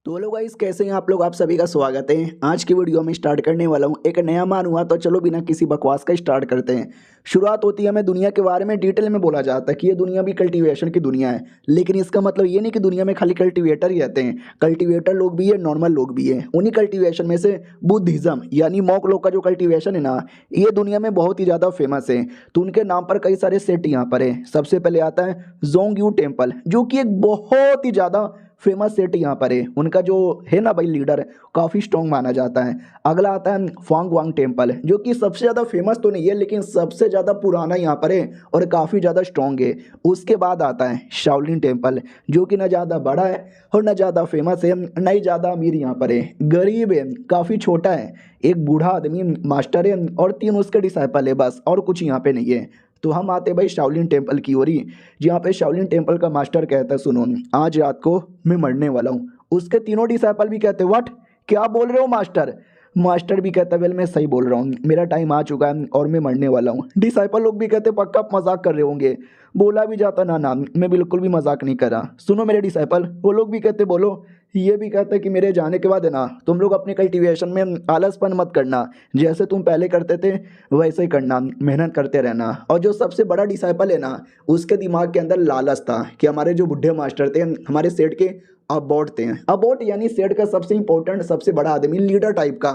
तो hello guys, कैसे हैं आप लोग। आप सभी का स्वागत है। आज की वीडियो में स्टार्ट करने वाला हूं। एक नया मान हुआ तो चलो बिना किसी बकवास का स्टार्ट करते हैं। शुरुआत होती है, हमें दुनिया के बारे में डिटेल में बोला जाता है कि ये दुनिया भी कल्टीवेशन की दुनिया है। लेकिन इसका मतलब ये नहीं कि दुनिया में खाली कल्टीवेटर ही रहते हैं। कल्टीवेटर लोग भी है, नॉर्मल लोग भी है। उन्हीं कल्टीवेशन में से बुद्धिज्म यानी मॉक लोग का जो कल्टीवेशन है ना, ये दुनिया में बहुत ही ज़्यादा फेमस है। तो उनके नाम पर कई सारे सेट यहाँ पर है। सबसे पहले आता है जोंग यू टेम्पल, जो कि एक बहुत ही ज़्यादा फेमस सेट यहाँ पर है। उनका जो है ना भाई लीडर, काफ़ी स्ट्रॉन्ग माना जाता है। अगला आता है फांग वांग टेम्पल, जो कि सबसे ज़्यादा फेमस तो नहीं है लेकिन सबसे ज़्यादा पुराना यहाँ पर है और काफ़ी ज़्यादा स्ट्रॉन्ग है। उसके बाद आता है शाओलिन टेम्पल, जो कि न ज़्यादा बड़ा है और न ज़्यादा फेमस है, न ही ज़्यादा अमीर यहाँ पर है। गरीब है, काफ़ी छोटा है। एक बूढ़ा आदमी मास्टर है और 3 उसके डिसाइपल है, बस और कुछ यहाँ पे नहीं है। तो हम आते भाई शाओलिन टेम्पल की ओर ही, जहाँ पे शाओलिन टेम्पल का मास्टर कहता है, सुनो आज रात को मैं मरने वाला हूँ। उसके तीनों डिसाइपल भी कहते हैं, व्हाट, क्या बोल रहे हो मास्टर। मास्टर भी कहता है, वेल मैं सही बोल रहा हूँ, मेरा टाइम आ चुका है और मैं मरने वाला हूँ। डिसाइपल लोग भी कहते पक्का आप मजाक कर रहे होंगे। बोला भी जाता ना ना, मैं बिल्कुल भी मजाक नहीं कर रहा। सुनो मेरे डिसाइपल, वो लोग भी कहते बोलो। ये भी कहते हैं कि मेरे जाने के बाद है ना, तुम लोग अपने कल्टीवेशन में आलसपन मत करना। जैसे तुम पहले करते थे वैसे ही करना, मेहनत करते रहना। और जो सबसे बड़ा डिसाइपल है ना, उसके दिमाग के अंदर लालच था कि हमारे जो बुढ़े मास्टर थे, हमारे सेठ के अबॉट थे। अबॉट यानी सेठ का सबसे इंपॉर्टेंट, सबसे बड़ा आदमी, लीडर टाइप का।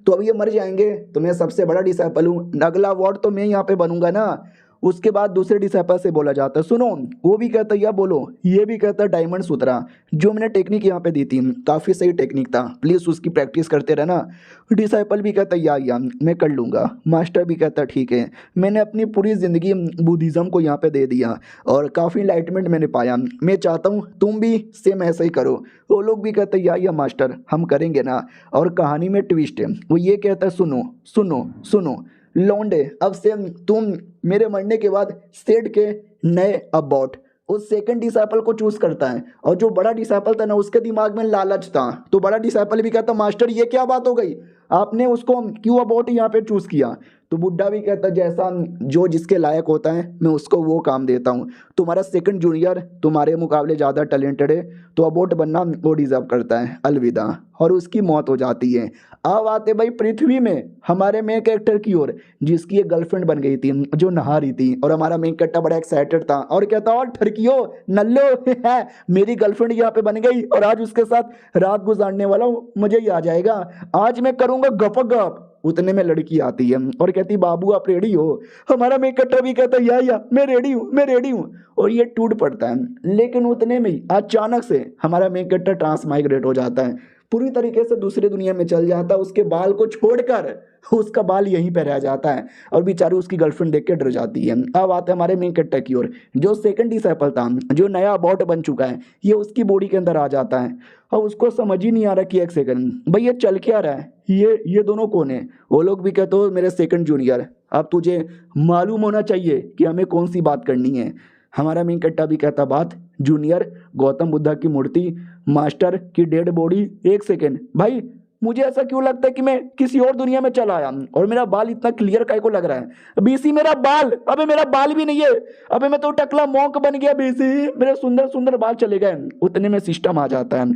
तो अब ये मर जाएंगे तो मैं सबसे बड़ा डिसाइपल हूँ, अगला अवार्ड तो मैं यहाँ पे बनूंगा ना। उसके बाद दूसरे डिसाइपल से बोला जाता है, सुनो वो भी कहता है या बोलो, ये भी कहता है डायमंड सूत्रा, जो मैंने टेक्निक यहाँ पे दी थी काफ़ी सही टेक्निक था, प्लीज़ उसकी प्रैक्टिस करते रहना। डिसाइपल भी कहता है या मैं कर लूँगा। मास्टर भी कहता है ठीक है, मैंने अपनी पूरी ज़िंदगी बुद्धिज़्म को यहाँ पे दे दिया और काफ़ी इनलाइटमेंट मैंने पाया। मैं चाहता हूँ तुम भी सेम ऐसा ही करो। वो लोग भी कहते हैं या मास्टर हम करेंगे ना। और कहानी में ट्विस्ट है, वो ये कहता है, सुनो सुनो सुनो लौंडे, अब से तुम मेरे मरने के बाद सेठ के नए अबॉट। उस सेकंड डिसाइपल को चूज करता है और जो बड़ा डिसाइपल था ना, उसके दिमाग में लालच था। तो बड़ा डिसाइपल भी कहता मास्टर ये क्या बात हो गई, आपने उसको क्यों अबॉट यहाँ पे चूज किया। तो बुड्ढा भी कहता जैसा जो जिसके लायक होता है मैं उसको वो काम देता हूँ। तुम्हारा सेकंड जूनियर तुम्हारे मुकाबले ज़्यादा टैलेंटेड है, तो अबॉट बनना वो डिजर्व करता है, अलविदा। और उसकी मौत हो जाती है। अब आते भाई पृथ्वी में हमारे मेन कैरेक्टर की ओर, जिसकी एक गर्लफ्रेंड बन गई थी जो नहा रही थी। और हमारा मेन कैरेक्टर बड़ा एक्साइटेड था और कहता और ठरकियो नल्लो है मेरी गर्लफ्रेंड यहाँ पे बन गई और आज उसके साथ रात गुजारने वाला हूँ, मुझे ही आ जाएगा, आज मैं करूंगा गप गप। उतने में लड़की आती है और कहती बाबू आप रेडी हो। हमारा मेन कैरेक्टर भी कहता या मैं रेडी हूँ, मैं रेडी हूँ। और ये टूट पड़ता है। लेकिन उतने में ही अचानक से हमारा मेन कैरेक्टर ट्रांसमाइग्रेट हो जाता है, पूरी तरीके से दूसरी दुनिया में चल जाता है। उसके बाल को छोड़कर उसका बाल यहीं पे रह जाता है और बेचारी उसकी गर्लफ्रेंड देख के डर जाती है। अब आते हैं हमारे मेन कैरेक्टर की ओर, जो सेकंड डिसाइपल था, जो नया अबॉट बन चुका है, ये उसकी बॉडी के अंदर आ जाता है और उसको समझ ही नहीं आ रहा कि एक सेकंड भाई ये चल क्या रहा है, ये दोनों कौन है। वो लोग भी कहते हो मेरे सेकंड जूनियर, अब तुझे मालूम होना चाहिए कि हमें कौन सी बात करनी है। हमारा मेन कैरेक्टर भी कहता बात, जूनियर गौतम बुद्धा की मूर्ति, मास्टर की डेड बॉडी। एक सेकेंड भाई, मुझे ऐसा क्यों लगता है कि मैं किसी और दुनिया में चला आया और मेरा बाल इतना क्लियर काय को लग रहा है। बीसी मेरा बाल, अबे मेरा बाल भी नहीं है, अबे मैं तो टकला मॉन्क बन गया बीसी, मेरे सुंदर सुंदर बाल चले गए। उतने में सिस्टम आ जाता है।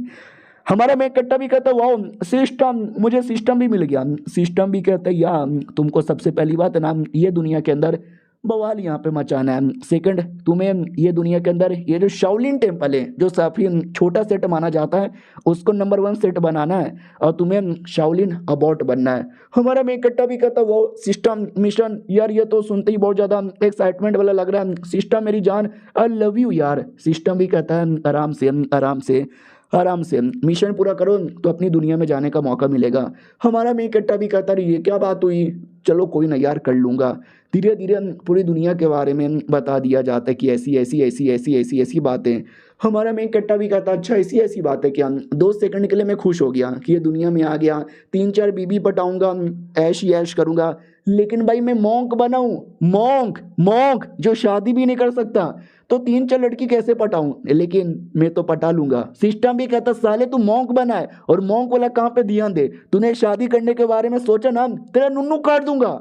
हमारा मैं कट्टा भी कहता वाओ सिस्टम, मुझे सिस्टम भी मिल गया। सिस्टम भी कहता है या तुमको सबसे पहली बात है ना, ये दुनिया के अंदर बवाल यहाँ पे मचाना है। सेकंड, तुम्हें ये दुनिया के अंदर ये जो शाओलिन टेम्पल है, जो काफी छोटा सेट माना जाता है, उसको नंबर 1 सेट बनाना है और तुम्हें शाओलिन अबॉट बनना है। हमारा मेन कट्टा भी कहता वो सिस्टम मिशन, यार ये तो सुनते ही बहुत ज्यादा एक्साइटमेंट वाला लग रहा है। सिस्टम मेरी जान, आई लव यू यार। सिस्टम भी कहता है आराम से आराम से आराम से, मिशन पूरा करो तो अपनी दुनिया में जाने का मौका मिलेगा। हमारा मेन कट्टा भी कहता रही ये क्या बात हुई, चलो कोई ना यार कर लूंगा। धीरे धीरे पूरी दुनिया के बारे में बता दिया जाता है कि ऐसी ऐसी ऐसी ऐसी ऐसी ऐसी बातें। हमारा मेन कट्टा भी कहता अच्छा ऐसी ऐसी बातें क्या। 2 सेकंड के लिए मैं खुश हो गया कि ये दुनिया में आ गया, 3-4 बीबी पटाऊंगा, ऐश ही ऐश करूंगा। लेकिन भाई मैं मॉन्क बनाऊं, मॉन्क मॉन्क जो शादी भी नहीं कर सकता, तो 3-4 लड़की कैसे पटाऊं। लेकिन मैं तो पटा लूंगा। सिस्टम भी कहता साले तू मॉन्क बना है और मॉन्क वाला कहाँ पे ध्यान दे, तूने शादी करने के बारे में सोचा ना, तेरा नुन्नू काट दूंगा।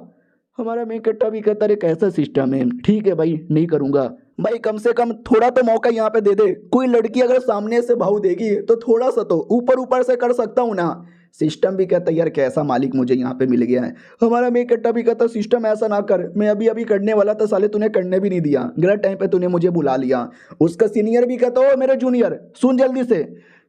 हमारा मेन कट्टा भी कहता रे कैसा सिस्टम है, ठीक है भाई नहीं करूंगा। भाई कम से कम थोड़ा तो मौका यहाँ पे दे दे। कोई लड़की अगर सामने से भाव देगी तो थोड़ा सा तो ऊपर ऊपर से कर सकता हूँ ना। सिस्टम भी कहता यार कैसा मालिक मुझे यहाँ पे मिल गया है। हमारा मेन कट्टा भी कहता सिस्टम ऐसा ना कर, मैं अभी अभी करने वाला था साले, तूने करने भी नहीं दिया, गलत टाइम पे तूने मुझे बुला लिया। उसका सीनियर भी कहता ओ मेरे जूनियर सुन जल्दी से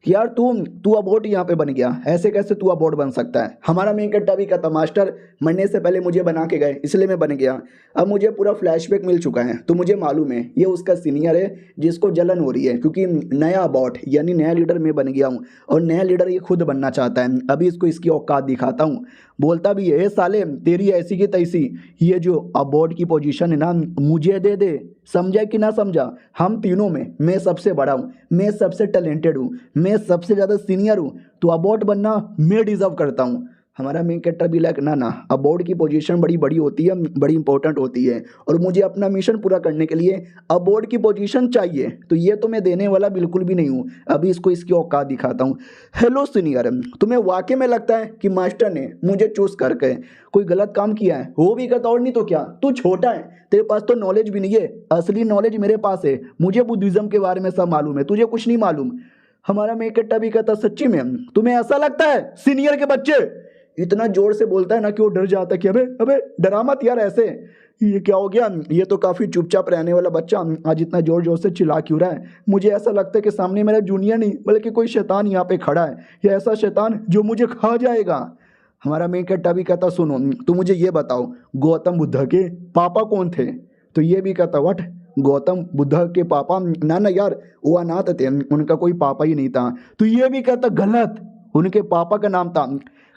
कि यार तू अबोर्ड यहाँ पे बन गया, ऐसे कैसे तू अबोर्ड बन सकता है। हमारा मेन कट्टा भी कहता मास्टर मरने से पहले मुझे बना के गए इसलिए मैं बन गया, अब मुझे पूरा फ्लैशबैक मिल चुका है तो मुझे मालूम है ये उसका सीनियर है जिसको जलन हो रही है क्योंकि नया अबॉट यानी नया लीडर मैं बन गया हूँ और नया लीडर ये खुद बनना चाहता है। अभी इसको इसकी औकात दिखाता हूँ। बोलता भी है साले तेरी ऐसी की तैसी, ये जो अबॉट की पोजीशन है ना मुझे दे दे, समझा कि ना समझा। हम तीनों में मैं सबसे बड़ा हूँ, मैं सबसे टैलेंटेड हूँ, मैं सबसे ज़्यादा सीनियर हूँ, तो अबॉट बनना मैं डिज़र्व करता हूँ। हमारा मेन कैरेक्टर भी लाइक ना अबॉर्ड की पोजीशन बड़ी बड़ी होती है, बड़ी इंपॉर्टेंट होती है और मुझे अपना मिशन पूरा करने के लिए अबॉर्ड की पोजीशन चाहिए, तो ये तो मैं देने वाला बिल्कुल भी नहीं हूँ। अभी इसको इसकी औकात दिखाता हूँ। हेलो सीनियर, तुम्हें वाकई में लगता है कि मास्टर ने मुझे चूज करके कोई गलत काम किया है? हो भी कहता और नहीं तो क्या, तू छोटा है, तेरे पास तो नॉलेज भी नहीं है। असली नॉलेज मेरे पास है, मुझे बुद्धिज्म के बारे में सब मालूम है, तुझे कुछ नहीं मालूम। हमारा मेन कैरेक्टर भी कहता सच्ची में तुम्हें ऐसा लगता है? सीनियर के बच्चे इतना जोर से बोलता है ना कि वो डर जाता है कि अबे अबे डरा मत यार, ऐसे ये क्या हो गया, ये तो काफ़ी चुपचाप रहने वाला बच्चा आज इतना जोर जोर से चिल्ला क्यों रहा है। मुझे ऐसा लगता है कि सामने मेरा जूनियर नहीं बल्कि कोई शैतान यहाँ पे खड़ा है, या ऐसा शैतान जो मुझे खा जाएगा। हमारा मेन कैरेक्टर भी कहता सुनो तो मुझे ये बताओ गौतम बुद्ध के पापा कौन थे? तो ये भी कहता व्हाट, गौतम बुद्ध के पापा? ना यार वो अनाथ थे, उनका कोई पापा ही नहीं था। तो ये भी कहता गलत, उनके पापा का नाम था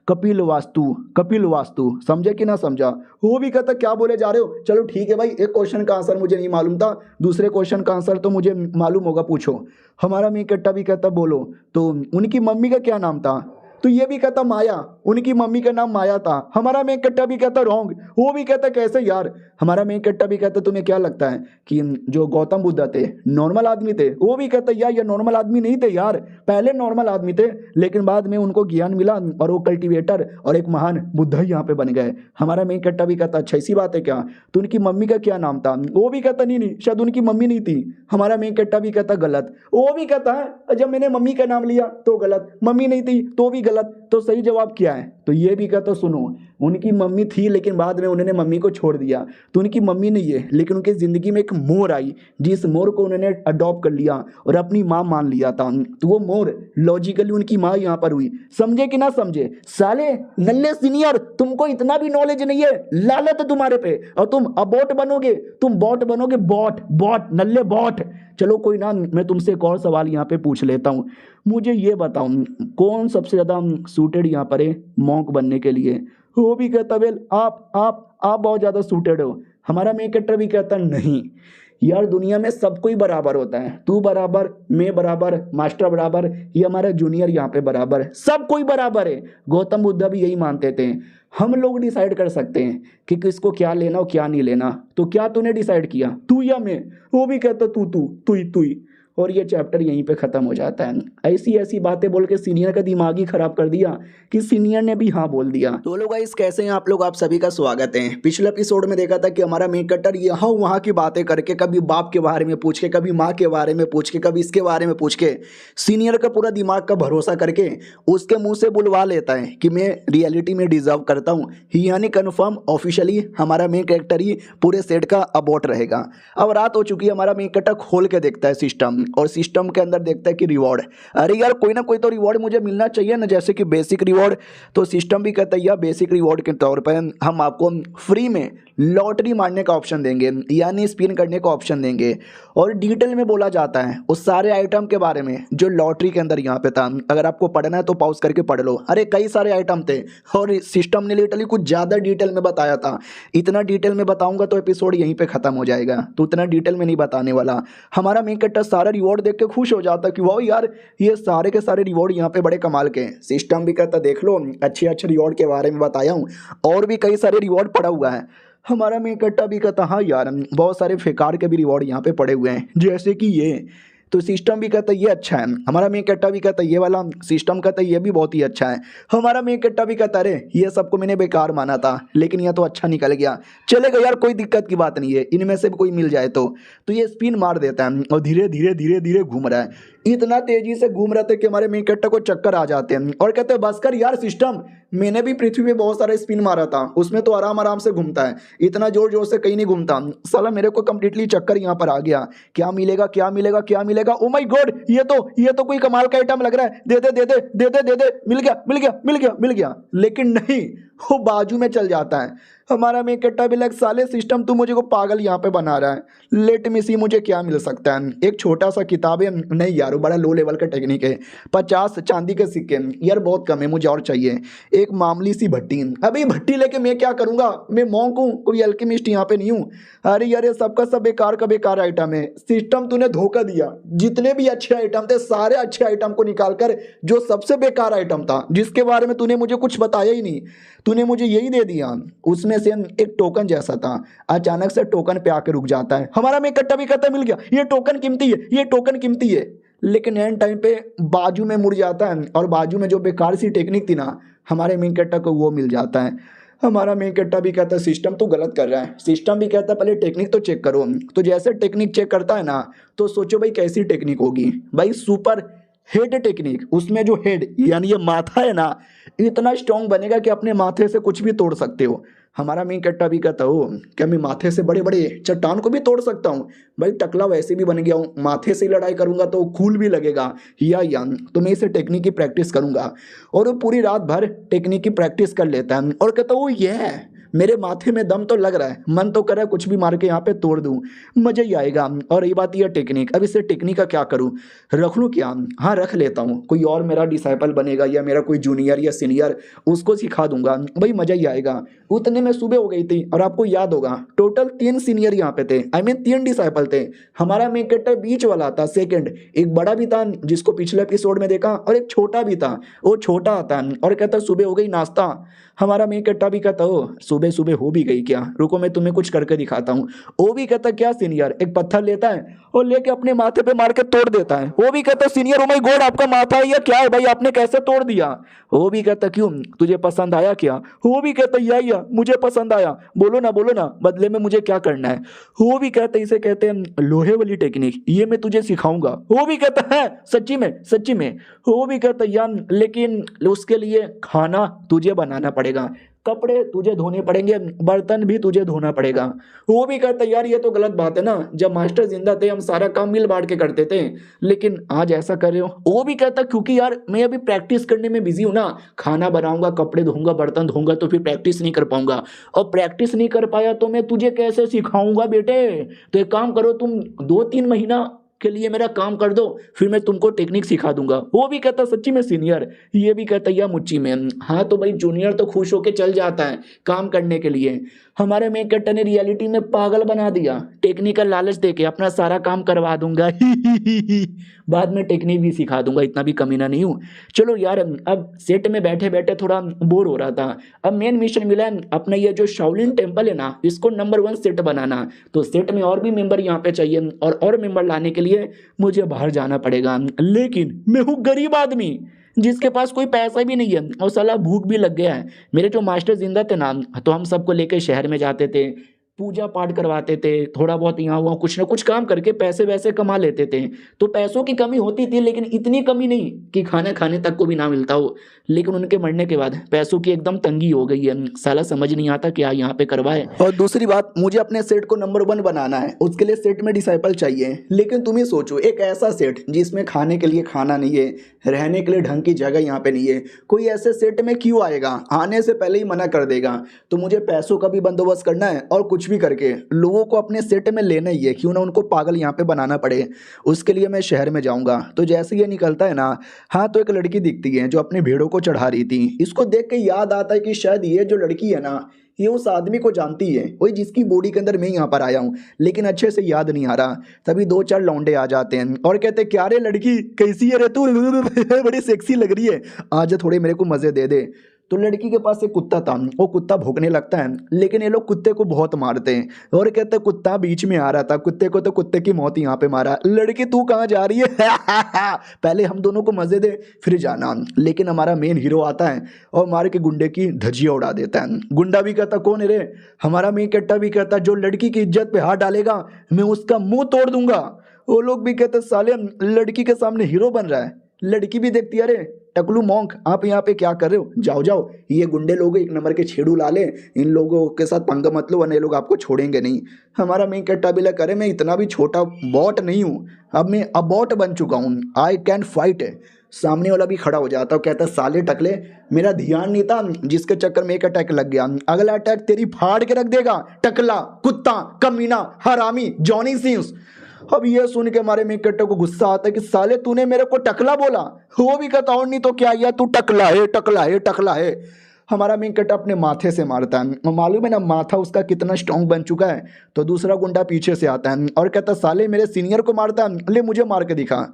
कपिल वास्तु। कपिल वास्तु, समझे कि ना समझा? वो भी कहता क्या बोले जा रहे हो? चलो ठीक है भाई, एक क्वेश्चन का आंसर मुझे नहीं मालूम था, दूसरे क्वेश्चन का आंसर तो मुझे मालूम होगा, पूछो। हमारा मेन कट्टा भी कहता बोलो तो उनकी मम्मी का क्या नाम था? तो ये भी कहता माया, उनकी मम्मी का नाम माया था। हमारा मेन कट्टा भी कहता रॉन्ग, वो भी कहता कैसे यार। हमारा मेन कट्टा भी कहता तुम्हें क्या लगता है कि जो गौतम बुद्ध थे नॉर्मल आदमी थे? वो भी कहता यार ये नॉर्मल आदमी नहीं थे यार, पहले नॉर्मल आदमी थे लेकिन बाद में उनको ज्ञान मिला और वो कल्टिवेटर और एक महान बुद्ध यहाँ पे बन गए। हमारा मेन कट्टा भी कहता अच्छा ऐसी बात है क्या? तो उनकी मम्मी का क्या नाम था? वो भी कहता नहीं शायद उनकी मम्मी नहीं थी। हमारा मेन कट्टा भी कहता गलत, वो भी कहता है जब मैंने मम्मी का नाम लिया तो गलत, मम्मी नहीं थी तो भी गलत, तो सही जवाब क्या है? तो ये भी कहता सुनो उनकी मम्मी थी लेकिन बाद में उन्होंने मम्मी को छोड़ दिया, तो उनकी मम्मी नहीं है लेकिन उनकी जिंदगी में एक मोर आई जिस मोर को उन्होंने अडॉप्ट कर लिया और अपनी माँ मान लिया था, तो वो मोर लॉजिकली उनकी माँ यहाँ पर हुई। समझे कि ना समझे? साले नल्ले सीनियर, तुमको इतना भी नॉलेज नहीं है, लालत है तुम्हारे पे और तुम अबॉट बनोगे, तुम बॉट बनोगे, बॉट बॉट नल्ले बॉट। चलो कोई ना, मैं तुमसे एक और सवाल यहाँ पे पूछ लेता हूँ, मुझे ये बताओ कौन सबसे ज़्यादा सूटेड यहाँ पर है मॉन्क बनने के लिए? वो भी कहता वेल आप बहुत ज़्यादा सूटेड हो। हमारा मेन कैरेक्टर भी कहता नहीं यार दुनिया में सब कोई बराबर होता है, तू बराबर, मैं बराबर, मास्टर बराबर, ये हमारा जूनियर यहाँ पे बराबर है, सब कोई बराबर है। गौतम बुद्ध भी यही मानते थे। हम लोग डिसाइड कर सकते हैं कि किसको क्या लेना और क्या नहीं लेना। तो क्या तूने डिसाइड किया, तू या मैं? वो भी कहता तू ही। और ये चैप्टर यहीं पे ख़त्म हो जाता है। ऐसी ऐसी बातें बोल के सीनियर का दिमाग ही ख़राब कर दिया कि सीनियर ने भी हाँ बोल दिया। तो लोग गाइस कैसे हैं आप लोग? आप सभी का स्वागत है। पिछले एपिसोड में देखा था कि हमारा मेन कैरेक्टर यहाँ वहाँ की बातें करके, कभी बाप के बारे में पूछ के, कभी माँ के बारे में पूछ के, कभी इसके बारे में पूछ के, सीनियर का पूरा दिमाग का भरोसा करके उसके मुँह से बुलवा लेता है कि मैं रियलिटी में डिजर्व करता हूँ, यानी कन्फर्म ऑफिशियली हमारा मेन कैरेक्टर ही पूरे सेट का अबॉट रहेगा। अब रात हो चुकी है, हमारा मेन कैरेक्टर खोल के देखता है सिस्टम और सिस्टम के अंदर देखता है कि रिवॉर्ड, अरे यार कोई ना कोई तो रिवॉर्ड मुझे मिलना चाहिए ना, जैसे कि बेसिक रिवॉर्ड। तो सिस्टम भी कहता है यार बेसिक रिवॉर्ड के तौर पर हम आपको फ्री में लॉटरी मारने का ऑप्शन देंगे, यानी स्पिन करने का ऑप्शन देंगे। और डिटेल में बोला जाता है उस सारे आइटम के बारे में जो लॉटरी के अंदर यहाँ पे था। अगर आपको पढ़ना है तो पॉज करके पढ़ लो। अरे कई सारे आइटम थे और सिस्टम ने लिटरली कुछ ज़्यादा डिटेल में बताया था। इतना डिटेल में बताऊंगा तो एपिसोड यहीं पे खत्म हो जाएगा, तो उतना डिटेल में नहीं बताने वाला। हमारा मेन कैरेक्टर सारा रिवॉर्ड देख के खुश हो जाता कि वाह यार ये सारे के सारे रिवॉर्ड यहाँ पे बड़े कमाल के हैं। सिस्टम भी कहता देख लो अच्छे अच्छे रिवॉर्ड के बारे में बताया हूँ, और भी कई सारे रिवॉर्ड पड़ा हुआ है। हमारा मेन कैरेक्टर भी कहता हाँ यार बहुत सारे फेकार के भी रिवॉर्ड यहाँ पे पड़े हुए हैं, जैसे कि तो सिस्टम भी कहता है ये अच्छा है, हमारा मेन कट्टा भी कहता है ये वाला सिस्टम कहता है ये भी बहुत ही अच्छा है, हमारा मेन कट्टा भी कहता है अरे ये सबको मैंने बेकार माना था लेकिन यह तो अच्छा निकल गया, चलेगा यार कोई दिक्कत की बात नहीं है, इनमें से भी कोई मिल जाए तो ये स्पिन मार देता है और धीरे धीरे धीरे धीरे घूम रहा है, इतना तेजी से घूम रहे थे कि हमारे मेन कट्टा को चक्कर आ जाते हैं और कहते हैं बस कर यार सिस्टम, मैंने भी पृथ्वी पे बहुत सारे स्पिन मारा था, उसमें तो आराम आराम से घूमता है, इतना जोर जोर से कहीं नहीं घूमता, साला मेरे को कंप्लीटली चक्कर यहाँ पर आ गया, क्या मिलेगा क्या मिलेगा क्या मिलेगा, ओ माय गॉड ये तो कोई कमाल का आइटम लग रहा है, दे दे दे दे दे दे दे दे, मिल गया मिल गया मिल गया मिल गया, लेकिन नहीं, वो बाजू में चल जाता है। हमारा मेन कट्टा भी लग साले सिस्टम तू मुझे को पागल यहाँ पे बना रहा है, लेट मी सी मुझे क्या मिल सकता है, एक छोटा सा किताब है, नहीं यार वो बड़ा लो लेवल का टेक्निक है, 50 चांदी के सिक्के यार बहुत कम है, मुझे और चाहिए एक मामूली सी भट्टी, अभी भट्टी लेके मैं क्या करूँगा, मैं मॉन्क हूँ, कोई अल्केमिस्ट यहाँ पे नहीं हूँ, अरे यार ये सबका सब बेकार का बेकार आइटम है, सिस्टम तूने धोखा दिया, जितने भी अच्छे आइटम थे सारे अच्छे आइटम को निकाल कर जो सबसे बेकार आइटम था जिसके बारे में तूने मुझे कुछ बताया ही नहीं, तूने मुझे यही दे दिया, उसमें से एक टोकन जैसा था, अचानक से टोकन पे आके रुक जाता है, हमारा में कट्टा भी कहता मिल गया, ये टोकन कीमती है ये टोकन कीमती है, लेकिन एंड टाइम पे बाजू में मुड़ जाता है और बाजू में जो बेकार सी टेक्निक थी ना हमारे मेन कट्टा को वो मिल जाता है। हमारा मेन कट्टा भी कहता है सिस्टम तो गलत कर रहा है, सिस्टम भी कहता है पहले टेक्निक तो चेक करो, तो जैसे टेक्निक चेक करता है ना तो सोचो भाई कैसी टेक्निक होगी, भाई सुपर हेड टेक्निक, उसमें जो हेड यानी ये माथा है ना इतना स्ट्रांग बनेगा कि अपने माथे से कुछ भी तोड़ सकते हो। हमारा मेन कट्टा भी कहता हो क्या मैं माथे से बड़े बड़े चट्टान को भी तोड़ सकता हूँ, भाई टकला वैसे भी बन गया हूँ, माथे से लड़ाई करूंगा तो कूल भी लगेगा या तो मैं इसे टेक्निक की प्रैक्टिस करूंगा, और वो पूरी रात भर टेक्निक की प्रैक्टिस कर लेता है और कहता वो ये है मेरे माथे में दम तो लग रहा है, मन तो कर रहा है कुछ भी मार के यहाँ पे तोड़ दूं, मजा ही आएगा। और ये बात यह टेक्निक, अब इससे टेक्निक का क्या करूं, रख लूं क्या, हाँ रख लेता हूँ, कोई और मेरा डिसाइपल बनेगा या मेरा कोई जूनियर या सीनियर उसको सिखा दूंगा, भाई मजा ही आएगा। उतने में सुबह हो गई थी और आपको याद होगा टोटल 3 सीनियर यहाँ पे थे, आई मीन 3 डिसाइपल थे, हमारा मेन कट्टा बीच वाला था सेकंड, एक बड़ा भी था जिसको पिछले एपिसोड में देखा और एक छोटा भी था, वो छोटा आता और कहता सुबह हो गई नाश्ता, हमारा मेन कट्टा भी कहता हो सुबह सुबह हो भी गई क्या, रुको मैं तुम्हें कुछ करके दिखाता हूँ, वो भी कहता क्या सीनियर, एक पत्थर लेता है और लेके अपने माथे पे मार के तोड़ देता है, वो भी कहता सीनियर ओ माय गॉड आपका माथा है या क्या है भाई आपने कैसे तोड़ दिया, वो भी कहता क्यों तुझे पसंद आया क्या, वो भी कहता या मुझे पसंद आया, बोलो ना बदले में मुझे क्या करना है, वो भी कहता इसे कहते हैं लोहे वाली टेक्निक, ये मैं तुझे सिखाऊंगा, वो भी कहता है सच्ची में, वो भी कहता यार लेकिन उसके लिए खाना तुझे बनाना पड़ेगा, कपड़े तुझे धोने पड़ेंगे, बर्तन भी तुझे धोना पड़ेगा, वो भी कहता यार ये तो गलत बात है ना, जब मास्टर जिंदा थे हम सारा काम मिल बांट के करते थे लेकिन आज ऐसा कर रहे हो, वो भी कहता क्योंकि यार मैं अभी प्रैक्टिस करने में बिजी हूँ ना, खाना बनाऊंगा कपड़े धोऊंगा बर्तन धोऊंगा तो फिर प्रैक्टिस नहीं कर पाऊंगा, और प्रैक्टिस नहीं कर पाया तो मैं तुझे कैसे सिखाऊंगा बेटे, तो एक काम करो तुम 2-3 महीना के लिए मेरा काम कर दो फिर मैं तुमको टेक्निक सिखा दूंगा, वो भी कहता सच्ची में सीनियर, ये भी कहता या मुच्ची में, हाँ तो भाई जूनियर तो खुश होके चल जाता है काम करने के लिए, हमारे मेन कट्टा ने रियलिटी में पागल बना दिया, टेक्निकल लालच देके अपना सारा काम करवा दूंगा बाद में टेक्निक भी सिखा दूंगा, इतना भी कमीना नहीं हूँ। चलो यार अब सेट में बैठे बैठे थोड़ा बोर हो रहा था, अब मेन मिशन मिला अपना ये जो शाओलिन टेम्पल है ना इसको नंबर 1 सेट बनाना, तो सेट में और भी मेंबर यहाँ पे चाहिए और मेंबर लाने के लिए मुझे बाहर जाना पड़ेगा, लेकिन मैं हूँ गरीब आदमी जिसके पास कोई पैसा भी नहीं है और साला भूख भी लग गया है, मेरे जो मास्टर जिंदा थे ना तो हम सबको लेके शहर में जाते थे, पूजा पाठ करवाते थे, थोड़ा बहुत यहाँ हुआ कुछ ना कुछ काम करके पैसे वैसे कमा लेते थे, तो पैसों की कमी होती थी लेकिन इतनी कमी नहीं कि खाना खाने तक को भी ना मिलता हो, लेकिन उनके मरने के बाद पैसों की एकदम तंगी हो गई है, साला समझ नहीं आता क्या यहाँ पे करवाए। और दूसरी बात मुझे अपने सेट को नंबर 1 बनाना है, उसके लिए सेट में डिसाइपल चाहिए, लेकिन तुम ही सोचो एक ऐसा सेट जिसमें खाने के लिए खाना नहीं है, रहने के लिए ढंग की जगह यहाँ पे नहीं है, कोई ऐसे सेट में क्यों आएगा, आने से पहले ही मना कर देगा, तो मुझे पैसों का भी बंदोबस्त करना है और कुछ भी करके लोगों को अपने सेट में लेना ही है, क्यों ना उनको पागल यहाँ पे बनाना पड़े, उसके लिए मैं शहर में जाऊंगा। तो जैसे ये निकलता है ना, हाँ तो एक लड़की दिखती है जो अपनी भेड़ों को चढ़ा रही थी, इसको देख के याद आता है कि शायद ये जो लड़की है ना ये उस आदमी को जानती है, वही जिसकी बॉडी के अंदर मैं यहाँ पर आया हूँ, लेकिन अच्छे से याद नहीं आ रहा। तभी 2-4 लौंडे आ जाते हैं और कहते हैं क्या रे लड़की कैसी है रे तू बड़ी सेक्सी लग रही है, आज थोड़े मेरे को मजे दे दे। तो लड़की के पास एक कुत्ता था, वो कुत्ता भौंकने लगता है, लेकिन ये लोग कुत्ते को बहुत मारते हैं और कहते हैं कुत्ता बीच में आ रहा था, कुत्ते को तो कुत्ते की मौत यहाँ पे मारा। लड़की तू कहाँ जा रही है पहले हम दोनों को मजे दे फिर जाना। लेकिन हमारा मेन हीरो आता है और मार के गुंडे की धज्जियां उड़ा देता है। गुंडा भी कहता कौन है रे, हमारा मेन कट्टा भी कहता जो लड़की की इज्जत पे हाथ डालेगा मैं उसका मुंह तोड़ दूंगा। वो लोग भी कहते साले लड़की के सामने हीरो बन रहा है। लड़की भी देखती है अरे टकलू मोंक आप यहाँ पे क्या कर रहे हो, जाओ जाओ, ये गुंडे लोग एक नंबर के छेड़ू लाले, इन लोगों के साथ पंगा मत लो वरना ये लोग आपको छोड़ेंगे नहीं। हमारा मेन कट्टा भी लग करे मैं इतना भी छोटा बॉट नहीं हूँ, अब मैं अबॉट बन चुका हूँ, आई कैन फाइट है। सामने वाला भी खड़ा हो जाता है, कहता साले टकले मेरा ध्यान नहीं था जिसके चक्कर में एक अटैक लग गया, अगला अटैक तेरी फाड़ के रख देगा टकला कुत्ता कमीना हरामी जॉनी सिंस। अब ये सुन के हमारे मेन कट्टे को गुस्सा आता है कि साले तूने मेरे को टकला बोला, वो भी कहता और नहीं तो क्या यार तू टकला है टकला है टकला है। हमारा मेन कट्टा अपने माथे से मारता है, मालूम है ना माथा उसका कितना स्ट्रांग बन चुका है। तो दूसरा गुंडा पीछे से आता है और कहता साले मेरे सीनियर को मारता है, ले मुझे मार के दिखा।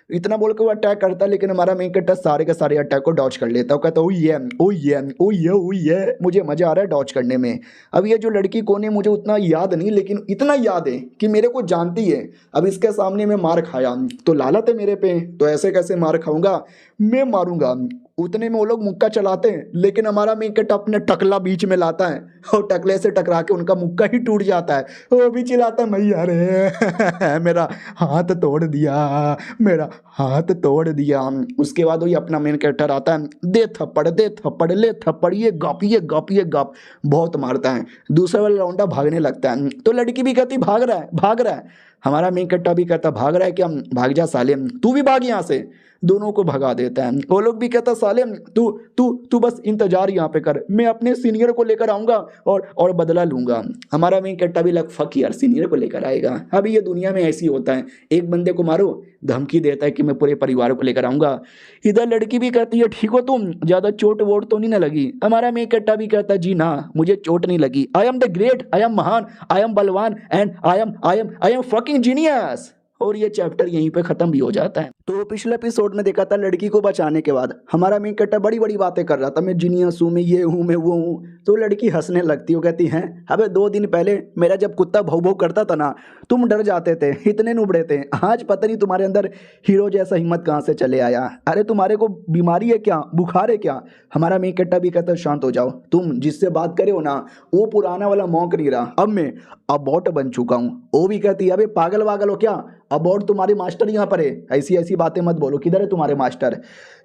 इतना बोल के वो अटैक करता है, लेकिन हमारा मेन कट्टा सारे के सारे अटैक को डॉच कर लेता है। कहता ओ ये ओ ये ओ ये ओ ये, मुझे मजा आ रहा है डॉच करने में। अब ये जो लड़की कौन है मुझे उतना याद नहीं, लेकिन इतना याद है कि मेरे को जानती है। अब इसके सामने मैं मार खाया तो लालत है मेरे पे, तो ऐसे कैसे मार खाऊंगा, मैं मारूंगा। उतने में वो लोग मुक्का चलाते हैं, लेकिन हमारा मेन कट्टा अपने टकला बीच में लाता है और टकले से टकरा के उनका मुक्का ही टूट जाता है। वो भी चिल्लाता है मैया रे मेरा हाथ तोड़ दिया, मेरा हाथ तोड़ दिया। उसके बाद वही अपना मेन कैरेक्टर आता है, दे थप्पड़ ले थप्पड़, ये गप ये गप ये गप, बहुत मारता है। दूसरा वाला लौंडा भागने लगता है तो लड़की भी कहती भाग रहा है भाग रहा है। हमारा मेन कट्टा भी कहता भाग रहा है क्या, भाग जा साले तू भी भाग यहाँ से। दोनों को भगा देता है। वो लोग भी कहता साले तू तू तू बस इंतजार यहाँ पे कर, मैं अपने सीनियर को लेकर आऊंगा और बदला लूंगा। हमारा मेन कट्टा भी लग फक यार सीनियर को लेकर आएगा। अभी ये दुनिया में ऐसी होता है, एक बंदे को मारो धमकी देता है कि मैं पूरे परिवार को लेकर आऊंगा। इधर लड़की भी कहती है ठीक हो तुम, ज्यादा चोट वोट तो नहीं ना लगी। हमारा मेन कट्टा भी कहता है जी ना मुझे चोट नहीं लगी, I am the great, I am महान, आई एम बलवान and I am fucking genius. और ये चैप्टर यहीं पे खत्म भी हो जाता है। तो पिछले एपिसोड में देखा था लड़की को बचाने के बाद हमारा मेन कट्टा बड़ी बड़ी बातें कर रहा था, मैं जीनियस हूँ, मैं ये हूँ, मैं वो हूँ। तो लड़की हंसने लगती है, कहती है अबे 2 दिन पहले मेरा जब कुत्ता भौ भौ करता था ना तुम डर जाते थे, इतने नुबड़े थे, आज पता नहीं तुम्हारे अंदर हीरो जैसा हिम्मत कहाँ से चले आया। अरे तुम्हारे को बीमारी है क्या, बुखार है क्या। हमारा मेन कट्टा भी कहता शांत हो जाओ, तुम जिससे बात करे हो ना वो पुराना वाला मौक नहीं रहा, अब मैं अबॉट बन चुका हूँ। वो भी कहती है अबे पागल वागल हो क्या, अबॉट तुम्हारे मास्टर यहाँ पर है, ऐसी ऐसी बातें मत बोलो, किधर है तुम्हारे मास्टर।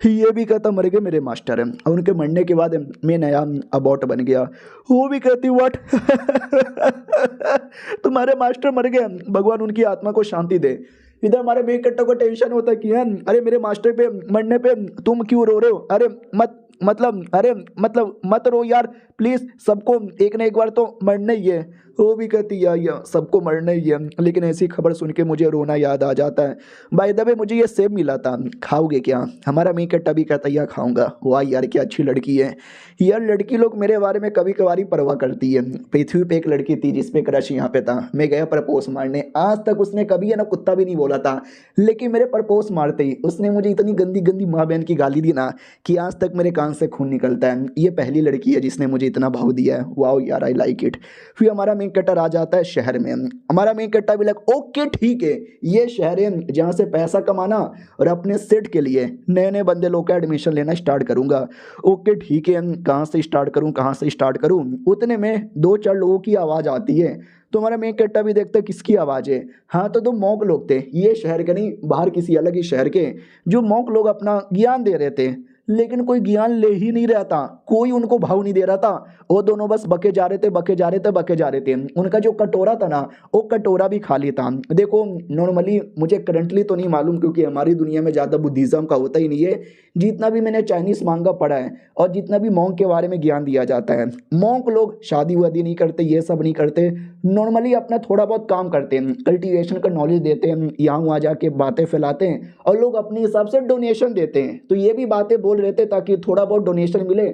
ये भी कहता मर गए मेरे मास्टर है, और उनके मरने के बाद मैं नया अबॉट बन गया। वो भी कहती व्हाट तुम्हारे मास्टर मर गए, भगवान उनकी आत्मा को शांति दे। इधर हमारे मेन कट्टा को टेंशन होता है कि अरे मेरे मास्टर पे मरने पे तुम क्यों रो रहे हो, अरे मतलब मत रो यार प्लीज, सबको एक ना एक बार तो मरना ही है। वो भी कहती है सबको मरना ही है, लेकिन ऐसी खबर सुन के मुझे रोना याद आ जाता है। बाय द वे मुझे ये सेब मिला था, खाओगे क्या। हमारा मेन कट्टा भी कहता है खाऊंगा। वाह यार क्या अच्छी लड़की है यार, लड़की लोग मेरे बारे में कभी कभार परवाह करती है। पृथ्वी पे एक लड़की थी जिसपे क्रश यहाँ पे था, मैं गया प्रपोज मारने, आज तक उसने कभी है ना कुत्ता भी नहीं बोला था, लेकिन मेरे प्रपोज मारते ही उसने मुझे इतनी गंदी गंदी माँ बहन की गाली दी ना कि आज तक मेरे कान से खून निकलता है। ये पहली लड़की है जिसने मुझे इतना भाव दिया है। वाओ यार आई लाइक इट। फिर हमारा मेन कट्टर आ जाता है शहर में। हमारा मेन कट्टा भी लग ओके ठीक है, ये शहर है जहाँ से पैसा कमाना और अपने सेट के लिए नए नए बंदे लोग का एडमिशन लेना स्टार्ट करूंगा। ओके ठीक है, कहाँ से स्टार्ट करूँ। उतने में 2-4 लोगों की आवाज़ आती है, तो हमारा मेन कट्टा भी देखता है किसकी आवाज़ है। हाँ तो 2 मॉक लोग थे, ये शहर के नहीं बाहर किसी अलग ही शहर के, जो मॉक लोग अपना ज्ञान दे रहे थे, लेकिन कोई ज्ञान ले ही नहीं रहा था, कोई उनको भाव नहीं दे रहा था। वो दोनों बस बके जा रहे थे। उनका जो कटोरा था ना वो कटोरा भी खाली था। देखो नॉर्मली मुझे करंटली तो नहीं मालूम, क्योंकि हमारी दुनिया में ज़्यादा बुद्धिज़्म का होता ही नहीं है। जितना भी मैंने चाइनीज़ मांगा पढ़ा है और जितना भी मॉन्क के बारे में ज्ञान दिया जाता है, मॉन्क लोग शादी वादी नहीं करते, ये सब नहीं करते, नॉर्मली अपना थोड़ा बहुत काम करते हैं, कल्टीवेशन का नॉलेज देते हैं, यहाँ वहाँ जाके बातें फैलाते हैं और लोग अपने हिसाब से डोनेशन देते हैं। तो ये भी बातें बोल रहे थे ताकि थोड़ा बहुत डोनेशन मिले,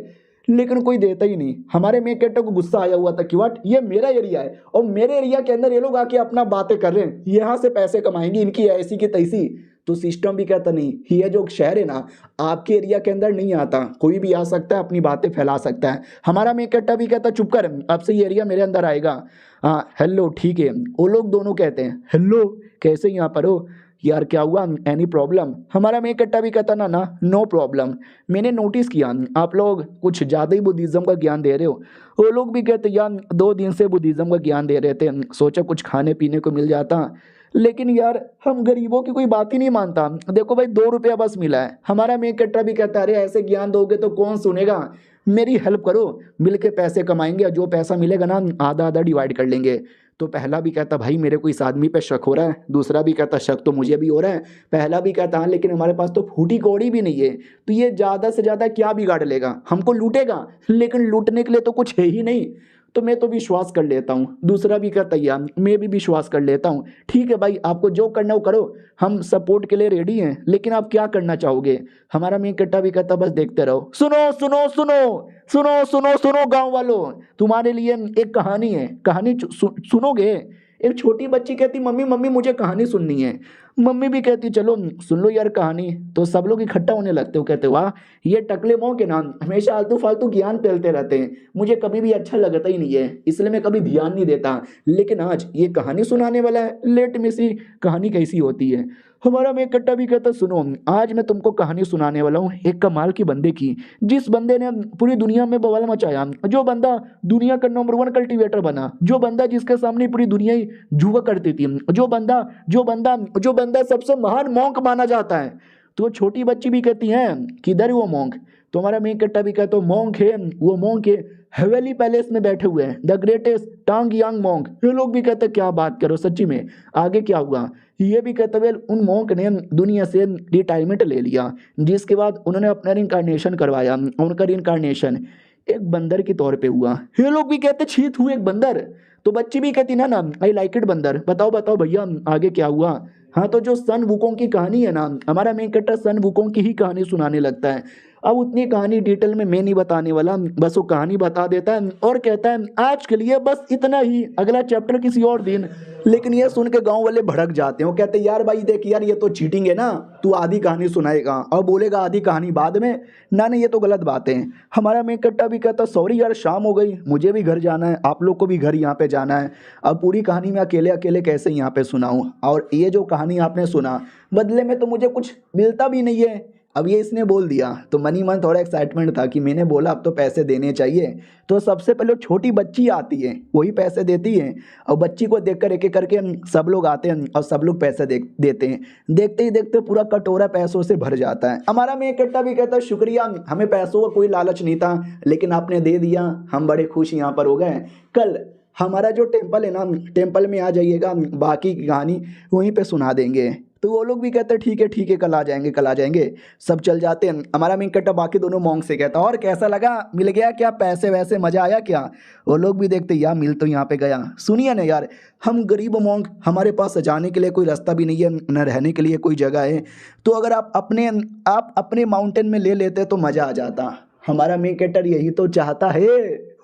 लेकिन कोई देता ही नहीं। हमारे मेन कैरेक्टर को गुस्सा आया हुआ था कि व्हाट, ये मेरा एरिया है और मेरे एरिया के अंदर ये लोग आके अपना बातें कर रहे हैं, यहाँ से पैसे कमाएंगे, इनकी ऐसी की तैसी। तो सिस्टम भी कहता नहीं, ये जो शहर है ना आपके एरिया के अंदर नहीं आता, कोई भी आ सकता है, अपनी बातें फैला सकता है। हमारा मेन कट्टा भी कहता चुप कर, अब से ये एरिया मेरे अंदर आएगा। हाँ हेलो ठीक है। वो लोग दोनों कहते हैं हेलो कैसे यहाँ पर हो यार, क्या हुआ, एनी प्रॉब्लम। हमारा मेन कट्टा भी कहता ना ना नो प्रॉब्लम, मैंने नोटिस किया आप लोग कुछ ज़्यादा ही बुद्धिज़्म का ज्ञान दे रहे हो। वो लोग भी कहते यार 2 दिन से बुद्धिज़्म का ज्ञान दे रहे थे, सोचा कुछ खाने पीने को मिल जाता, लेकिन यार हम गरीबों की कोई बात ही नहीं मानता। देखो भाई 2 रुपया बस मिला है। हमारा मेन कट्टा भी कहता अरे ऐसे ज्ञान दोगे तो कौन सुनेगा, मेरी हेल्प करो, मिलके पैसे कमाएंगे, जो पैसा मिलेगा ना आधा आधा डिवाइड कर लेंगे। तो पहला भी कहता भाई मेरे को इस आदमी पे शक हो रहा है, दूसरा भी कहता शक तो मुझे भी हो रहा है। पहला भी कहता हाँ लेकिन हमारे पास तो फूटी कौड़ी भी नहीं है, तो ये ज़्यादा से ज़्यादा क्या बिगाड़ लेगा, हमको लूटेगा, लेकिन लूटने के लिए तो कुछ है ही नहीं, तो मैं तो विश्वास कर लेता हूँ। दूसरा भी कहता यार मैं भी विश्वास कर लेता हूँ, ठीक है भाई आपको जो करना हो करो, हम सपोर्ट के लिए रेडी हैं, लेकिन आप क्या करना चाहोगे। हमारा मेन कट्टा भी कहता बस देखते रहो। सुनो सुनो सुनो सुनो सुनो सुनो गाँव वालों, तुम्हारे लिए एक कहानी है, कहानी सुनोगे। एक छोटी बच्ची कहती मम्मी मम्मी मुझे कहानी सुननी है। मम्मी भी कहती चलो सुन लो यार कहानी। तो सब लोग इकट्ठा होने लगते हो, कहते वाह ये टकले मों के नाम हमेशा आलतू फालतू ज्ञान फैलते रहते हैं, मुझे कभी भी अच्छा लगता ही नहीं है, इसलिए मैं कभी ध्यान नहीं देता, लेकिन आज ये कहानी सुनाने वाला है, लेट में सी कहानी कैसी होती है। हमारा मेन कट्टा भी कहता सुनो आज मैं तुमको कहानी सुनाने वाला हूँ एक कमाल की बंदे की, जिस बंदे ने पूरी दुनिया में बवाल मचाया, जो बंदा दुनिया का नंबर 1 कल्टीवेटर बना, जो बंदा जिसके सामने पूरी दुनिया ही जुआ करती थी, जो बंदा सबसे महान मॉन्क माना जाता है। तो छोटी बच्ची भी कहती है किधर है वो मॉन्क। तो हमारा मेन कट्टा भी कहता मॉन्क है, वो मॉन्क है हवेली पैलेस में बैठे हुए हैं, द ग्रेटेस्ट टांग यांग मॉन्क। ये लोग भी कहते क्या बात करो सच्ची में, आगे क्या हुआ। ये भी कहते वेल उन मॉन्क ने दुनिया से रिटायरमेंट ले लिया, जिसके बाद उन्होंने अपना रिनकारनेशन करवाया, उनका रिनकारनेशन एक बंदर के तौर पे हुआ। ये लोग भी कहते छीत हुए एक बंदर। तो बच्ची भी कहती ना ना आई लाइक इट बंदर। बताओ बताओ भैया आगे क्या हुआ। हाँ तो जो सन वुकोंग की कहानी है ना, हमारा मेन कट्टा सन वुकोंग की ही कहानी सुनाने लगता है। अब उतनी कहानी डिटेल में मैं नहीं बताने वाला, बस वो कहानी बता देता है और कहता है आज के लिए बस इतना ही, अगला चैप्टर किसी और दिन। लेकिन ये सुन के गांव वाले भड़क जाते हैं, वो कहते यार भाई देख यार ये तो चीटिंग है ना, तू आधी कहानी सुनाएगा और बोलेगा आधी कहानी बाद में, ना नहीं ये तो गलत बात है। हमारा मेन कट्टा भी कहता सॉरी यार शाम हो गई, मुझे भी घर जाना है, आप लोग को भी घर यहाँ पे जाना है, अब पूरी कहानी मैं अकेले अकेले कैसे यहाँ पे सुनाऊँ, और ये जो कहानी आपने सुना बदले में तो मुझे कुछ मिलता भी नहीं है। अब ये इसने बोल दिया तो मनी मन थोड़ा एक्साइटमेंट था कि मैंने बोला अब तो पैसे देने चाहिए। तो सबसे पहले छोटी बच्ची आती है, वही पैसे देती है, और बच्ची को देखकर एक एक करके सब लोग आते हैं और सब लोग पैसे देते हैं। देखते ही देखते पूरा कटोरा पैसों से भर जाता है। हमारा मेन कट्टा भी कहता है शुक्रिया, हमें पैसों का कोई लालच नहीं था, लेकिन आपने दे दिया, हम बड़े खुश यहाँ पर हो गए। कल हमारा जो टेम्पल है ना, टेम्पल में आ जाइएगा, बाकी की कहानी वहीं पे सुना देंगे। तो वो लोग भी कहते हैं ठीक है कल आ जाएंगे कल आ जाएंगे। सब चल जाते हैं। हमारा मेन कट्टा बाकी दोनों मॉन्क से कहता और कैसा लगा, मिल गया क्या पैसे वैसे, मज़ा आया क्या। वो लोग भी देखते यार मिल तो यहाँ पे गया। सुनिए ना यार, हम गरीब मॉन्क, हमारे पास जाने के लिए कोई रास्ता भी नहीं है, न रहने के लिए कोई जगह है, तो अगर आप अपने माउंटेन में ले लेते तो मज़ा आ जाता। हमारा मेन कैरेक्टर यही तो चाहता है,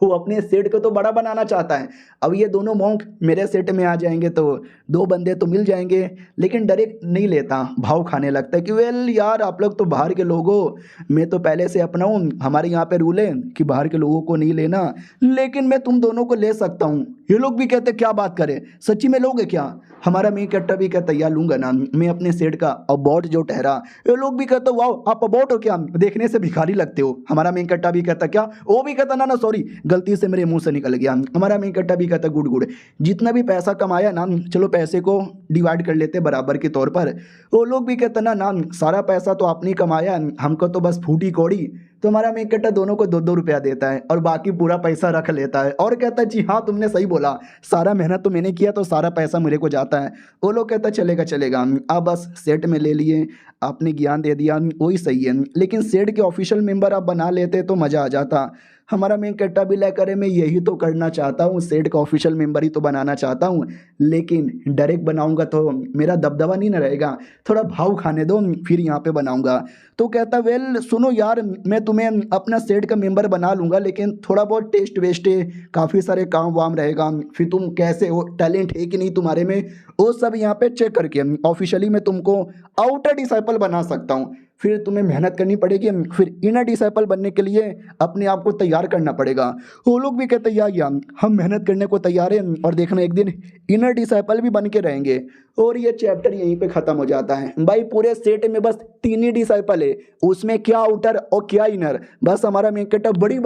वो अपने सेट को तो बड़ा बनाना चाहता है। अब ये दोनों मॉन्क मेरे सेट में आ जाएंगे तो 2 बंदे तो मिल जाएंगे, लेकिन डायरेक्ट नहीं लेता, भाव खाने लगता है कि वेल यार आप लोग तो बाहर के लोग हो, मैं तो पहले से अपना हूँ, हमारे यहाँ पे रूल है कि बाहर के लोगों को नहीं लेना, लेकिन मैं तुम दोनों को ले सकता हूँ। ये लोग भी कहते क्या बात करें, सच्ची में लोगे क्या। हमारा मेन कैरेक्टर भी कहता यार लूंगा ना, मैं अपने सेट का अबॉट जो ठहरा। ये लोग भी कहते वाह आप अबॉट हो क्या, देखने से भिखारी लगते हो। हमारा मेन कैरेक्टर भी कहता क्या, वो भी कहता ना सॉरी गलती से मेरे मुंह से निकल गया। हमारा मेन कैरेक्टर भी कहता गुड गुड, जितना भी पैसा कमाया ना चलो पैसे को डिवाइड कर लेते बराबर के तौर पर। वो लोग भी कहते ना सारा पैसा तो आपने कमाया, हमको तो बस फूटी कौड़ी। तो हमारा मेन कैरेक्टर दोनों को 2-2 रुपया देता है और बाकी पूरा पैसा रख लेता है और कहता है जी हाँ तुमने सही बोला, सारा मेहनत तो मैंने किया तो सारा पैसा मेरे को जाता है। वो लोग कहता चलेगा चलेगा, आप बस सेट में ले लिए, आपने ज्ञान दे दिया वही सही है, लेकिन सेट के ऑफिशियल मेंबर आप बना लेते तो मज़ा आ जाता। हमारा मेन कैरेक्टर भी लेकर मैं यही तो करना चाहता हूँ, सेट का ऑफिशियल मेंबर ही तो बनाना चाहता हूँ, लेकिन डायरेक्ट बनाऊंगा तो मेरा दबदबा नहीं ना रहेगा, थोड़ा भाव खाने दो फिर यहाँ पे बनाऊंगा। तो कहता वेल सुनो यार, मैं तुम्हें अपना सेट का मेंबर बना लूँगा, लेकिन थोड़ा बहुत टेस्ट वेस्ट है, काफ़ी सारे काम वाम रहेगा, फिर तुम कैसे हो, टैलेंट है कि नहीं तुम्हारे में, वो सब यहाँ पे चेक करके ऑफिशियली मैं तुमको आउटर डिसाइपल बना सकता हूँ। फिर तुम्हें मेहनत करनी पड़ेगी, फिर इनर डिसाइपल बनने के लिए अपने आप को तैयार करना पड़ेगा। वो लोग भी कहते हैं या हम मेहनत करने को तैयार हैं, और देखना एक दिन इनर डिसाइपल भी बन के रहेंगे। और ये चैप्टर यहीं पे ख़त्म हो जाता है भाई। पूरे सेट में बस 3 ही डिसाइपल है, उसमें क्या आउटर और क्या इनर। बस हमारा मेन कैरेक्टर बड़ी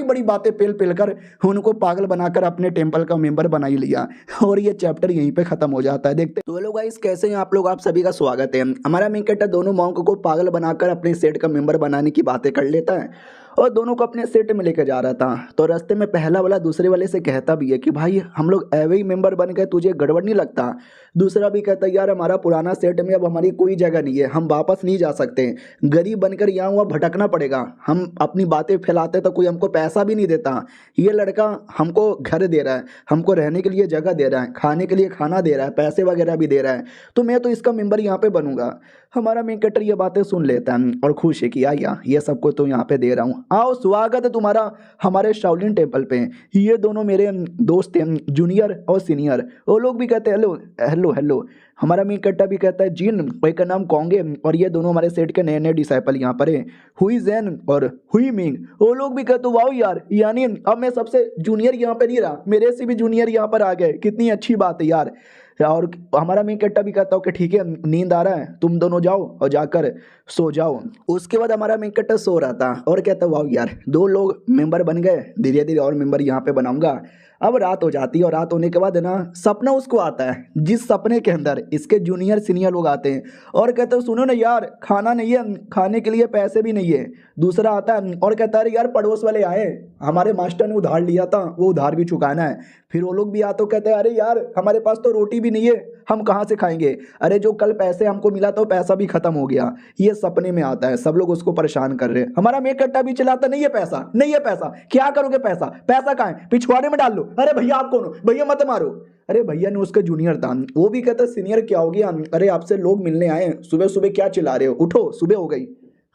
बड़ी बातें पेल पेल कर उनको पागल बनाकर अपने टेम्पल का मेंबर बना ही लिया, और ये चैप्टर यहीं पे ख़त्म हो जाता है। देखते तो हेलो गाइस, कैसे हैं आप लोग? आप सभी का स्वागत है। हमारा मेन कैरेक्टर दोनों मॉन्क को पागल बनाकर अपने सेट का मेंबर बनाने की बातें कर लेता है, और दोनों को अपने सेट में लेकर जा रहा था। तो रास्ते में पहला वाला दूसरे वाले से कहता भी है कि भाई हम लोग एवे ही मेंबर बन गए, तुझे गड़बड़ नहीं लगता? दूसरा भी कहता है यार हमारा पुराना सेट में अब हमारी कोई जगह नहीं है, हम वापस नहीं जा सकते, गरीब बनकर यहाँ वहाँ भटकना पड़ेगा, हम अपनी बातें फैलाते तो कोई हमको पैसा भी नहीं देता, ये लड़का हमको घर दे रहा है, हमको रहने के लिए जगह दे रहा है, खाने के लिए खाना दे रहा है, पैसे वगैरह भी दे रहा है, तो मैं तो इसका मेंबर यहाँ पे बनूंगा। हमारा मेन कैरेक्टर ये बातें सुन लेता है और खुश है कि आया ये सबको तो यहाँ पे दे रहा हूँ, आओ स्वागत है तुम्हारा हमारे शाओलिन टेम्पल पे। ये दोनों मेरे दोस्त हैं, जूनियर और सीनियर। वो लोग भी कहते हैं हेलो हेलो हेलो। हमारा मेन कैरेक्टर भी कहता है जिन, कोई का नाम कोंगे, और ये दोनों हमारे सेट के नए नए डिसाइपल यहाँ पर है, हुई जैन और हुई मिंग। वो लोग भी कहते वाओ यार, यानी अब मैं सबसे जूनियर यहाँ पे नहीं रहा, मेरे से भी जूनियर यहाँ पर आ गए, कितनी अच्छी बात है यार। और हमारा मेन कैरेक्टर भी कहता हूँ कि ठीक है नींद आ रहा है, तुम दोनों जाओ और जाकर सो जाओ। उसके बाद हमारा मेन कैरेक्टर सो रहा था और कहता वाह यार 2 लोग मेंबर बन गए, धीरे धीरे और मेंबर यहाँ पे बनाऊंगा। अब रात हो जाती है, और रात होने के बाद है ना सपना उसको आता है, जिस सपने के अंदर इसके जूनियर सीनियर लोग आते हैं और कहते हैं सुनो ना यार, खाना नहीं है, खाने के लिए पैसे भी नहीं है। दूसरा आता है और कहता है यार पड़ोस वाले आए, हमारे मास्टर ने उधार लिया था, वो उधार भी चुकाना है। फिर वो लोग भी आते कहते हैं अरे यार हमारे पास तो रोटी भी नहीं है, हम कहाँ से खाएंगे, अरे जो कल पैसे हमको मिला था वो पैसा भी खत्म हो गया। ये सपने में आता है, सब लोग उसको परेशान कर रहे हैं। हमारा मेन कैरेक्टर भी चिल्लाता नहीं है पैसा, नहीं है पैसा, क्या करोगे पैसा, पैसा कहाँ है, पिछवाड़े में डाल लो। अरे भैया आप कौन हो, भैया मत मारो। अरे भैया ने उसका जूनियर था, वो भी कहता सीनियर क्या हो गया, अरे आपसे लोग मिलने आए, सुबह सुबह क्या चिल्ला रहे हो, उठो सुबह हो गई।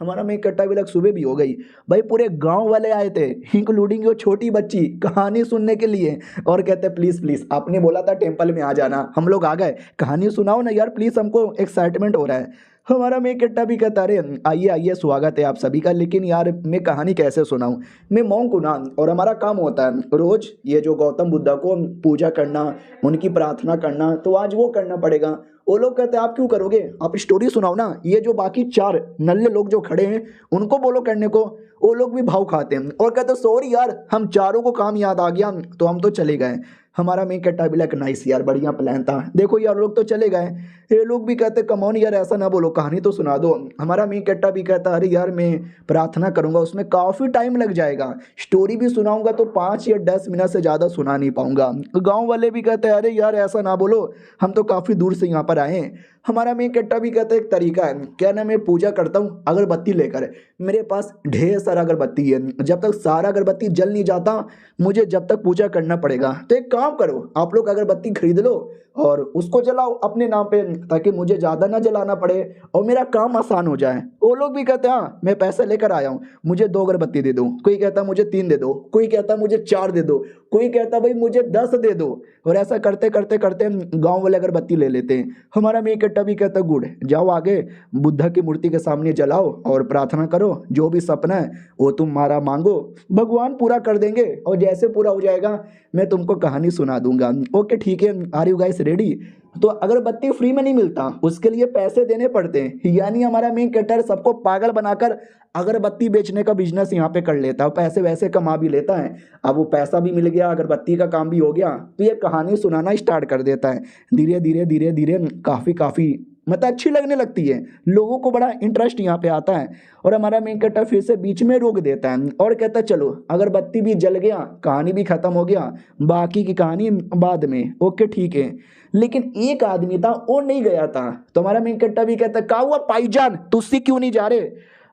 हमारा मेन कट्टा भी लग सुबह भी हो गई भाई, पूरे गांव वाले आए थे इंक्लूडिंग वो छोटी बच्ची कहानी सुनने के लिए, और कहते प्लीज प्लीज आपने बोला था टेम्पल में आ जाना, हम लोग आ गए, कहानी सुनाओ ना यार प्लीज, हमको एक्साइटमेंट हो रहा है। हमारा मेन कट्टा भी कहता अरे आइए आइए स्वागत है आप सभी का, लेकिन यार मैं कहानी कैसे सुनाऊं, मैं मॉन्क हूं ना, और हमारा काम होता है रोज ये जो गौतम बुद्धा को पूजा करना, उनकी प्रार्थना करना, तो आज वो करना पड़ेगा। वो लोग कहते हैं आप क्यों करोगे, आप स्टोरी सुनाओ ना, ये जो बाकी 4 नल्ले लोग जो खड़े हैं उनको बोलो करने को। वो लोग भी भाव खाते हैं और कहते सॉरी यार हम चारों को काम याद आ गया तो हम तो चले गए। हमारा मेन कैरेक्टर भी लाइक नाइस यार बढ़िया प्लान था, देखो यार लोग तो चले गए। ये लोग भी कहते कम ऑन यार ऐसा ना बोलो, कहानी तो सुना दो। हमारा मेन कैरेक्टर भी कहता अरे यार मैं प्रार्थना करूंगा, उसमें काफ़ी टाइम लग जाएगा, स्टोरी भी सुनाऊंगा तो 5 या 10 मिनट से ज़्यादा सुना नहीं पाऊंगा। गाँव वाले भी कहते हैं अरे यार ऐसा ना बोलो, हम तो काफ़ी दूर से यहाँ पर आए हैं। हमारा मेन कैरेक्टर भी कहता है एक तरीका है, क्या ना मैं पूजा करता हूँ अगरबत्ती लेकर, मेरे पास ढेर सारा अगरबत्ती है, जब तक सारा अगरबत्ती जल नहीं जाता मुझे जब तक पूजा करना पड़ेगा। तो एक काम करो आप लोग अगरबत्ती खरीद लो और उसको जलाओ अपने नाम पे, ताकि मुझे ज़्यादा ना जलाना पड़े और मेरा काम आसान हो जाए। वो लोग भी कहते हैं हाँ मैं पैसे लेकर आया हूँ, मुझे 2 अगरबत्ती दे दो, कोई कहता मुझे 3 दे दो, कोई कहता मुझे 4 दे दो, कोई कहता भाई मुझे 10 दे दो। और ऐसा करते करते करते गाँव वाले अगरबत्ती ले लेते हैं। हमारा मेन कैरेक्टर भी कहता गुड, जाओ आगे बुद्धा की मूर्ति के सामने जलाओ और प्रार्थना करो, जो भी सपना है वो तुम्हारा मांगो, भगवान पूरा कर देंगे, और जैसे पूरा हो जाएगा मैं तुमको कहानी सुना दूंगा। ओके ठीक है, आर यू गाइस रेडी? तो अगरबत्ती फ्री में नहीं मिलता, उसके लिए पैसे देने पड़ते हैं। यानी हमारा मेन कैरेक्टर सबको पागल बनाकर अगरबत्ती बेचने का बिजनेस यहाँ पे कर लेता है, पैसे वैसे कमा भी लेता है। अब वो पैसा भी मिल गया, अगरबत्ती का काम भी हो गया, तो ये कहानी सुनाना स्टार्ट कर देता है। धीरे धीरे धीरे धीरे काफ़ी मतलब अच्छी लगने लगती है, लोगों को बड़ा इंटरेस्ट यहाँ पे आता है। और हमारा मेन कैरेक्टर फिर से बीच में रोक देता है और कहता है चलो अगरबत्ती भी जल गया, कहानी भी खत्म हो गया, बाकी की कहानी बाद में। ओके ठीक है, लेकिन एक आदमी था वो नहीं गया था। तो हमारा मेन कैरेक्टर भी कहता है का हुआ पाईजान, तुझसे क्यों नहीं जा रहे?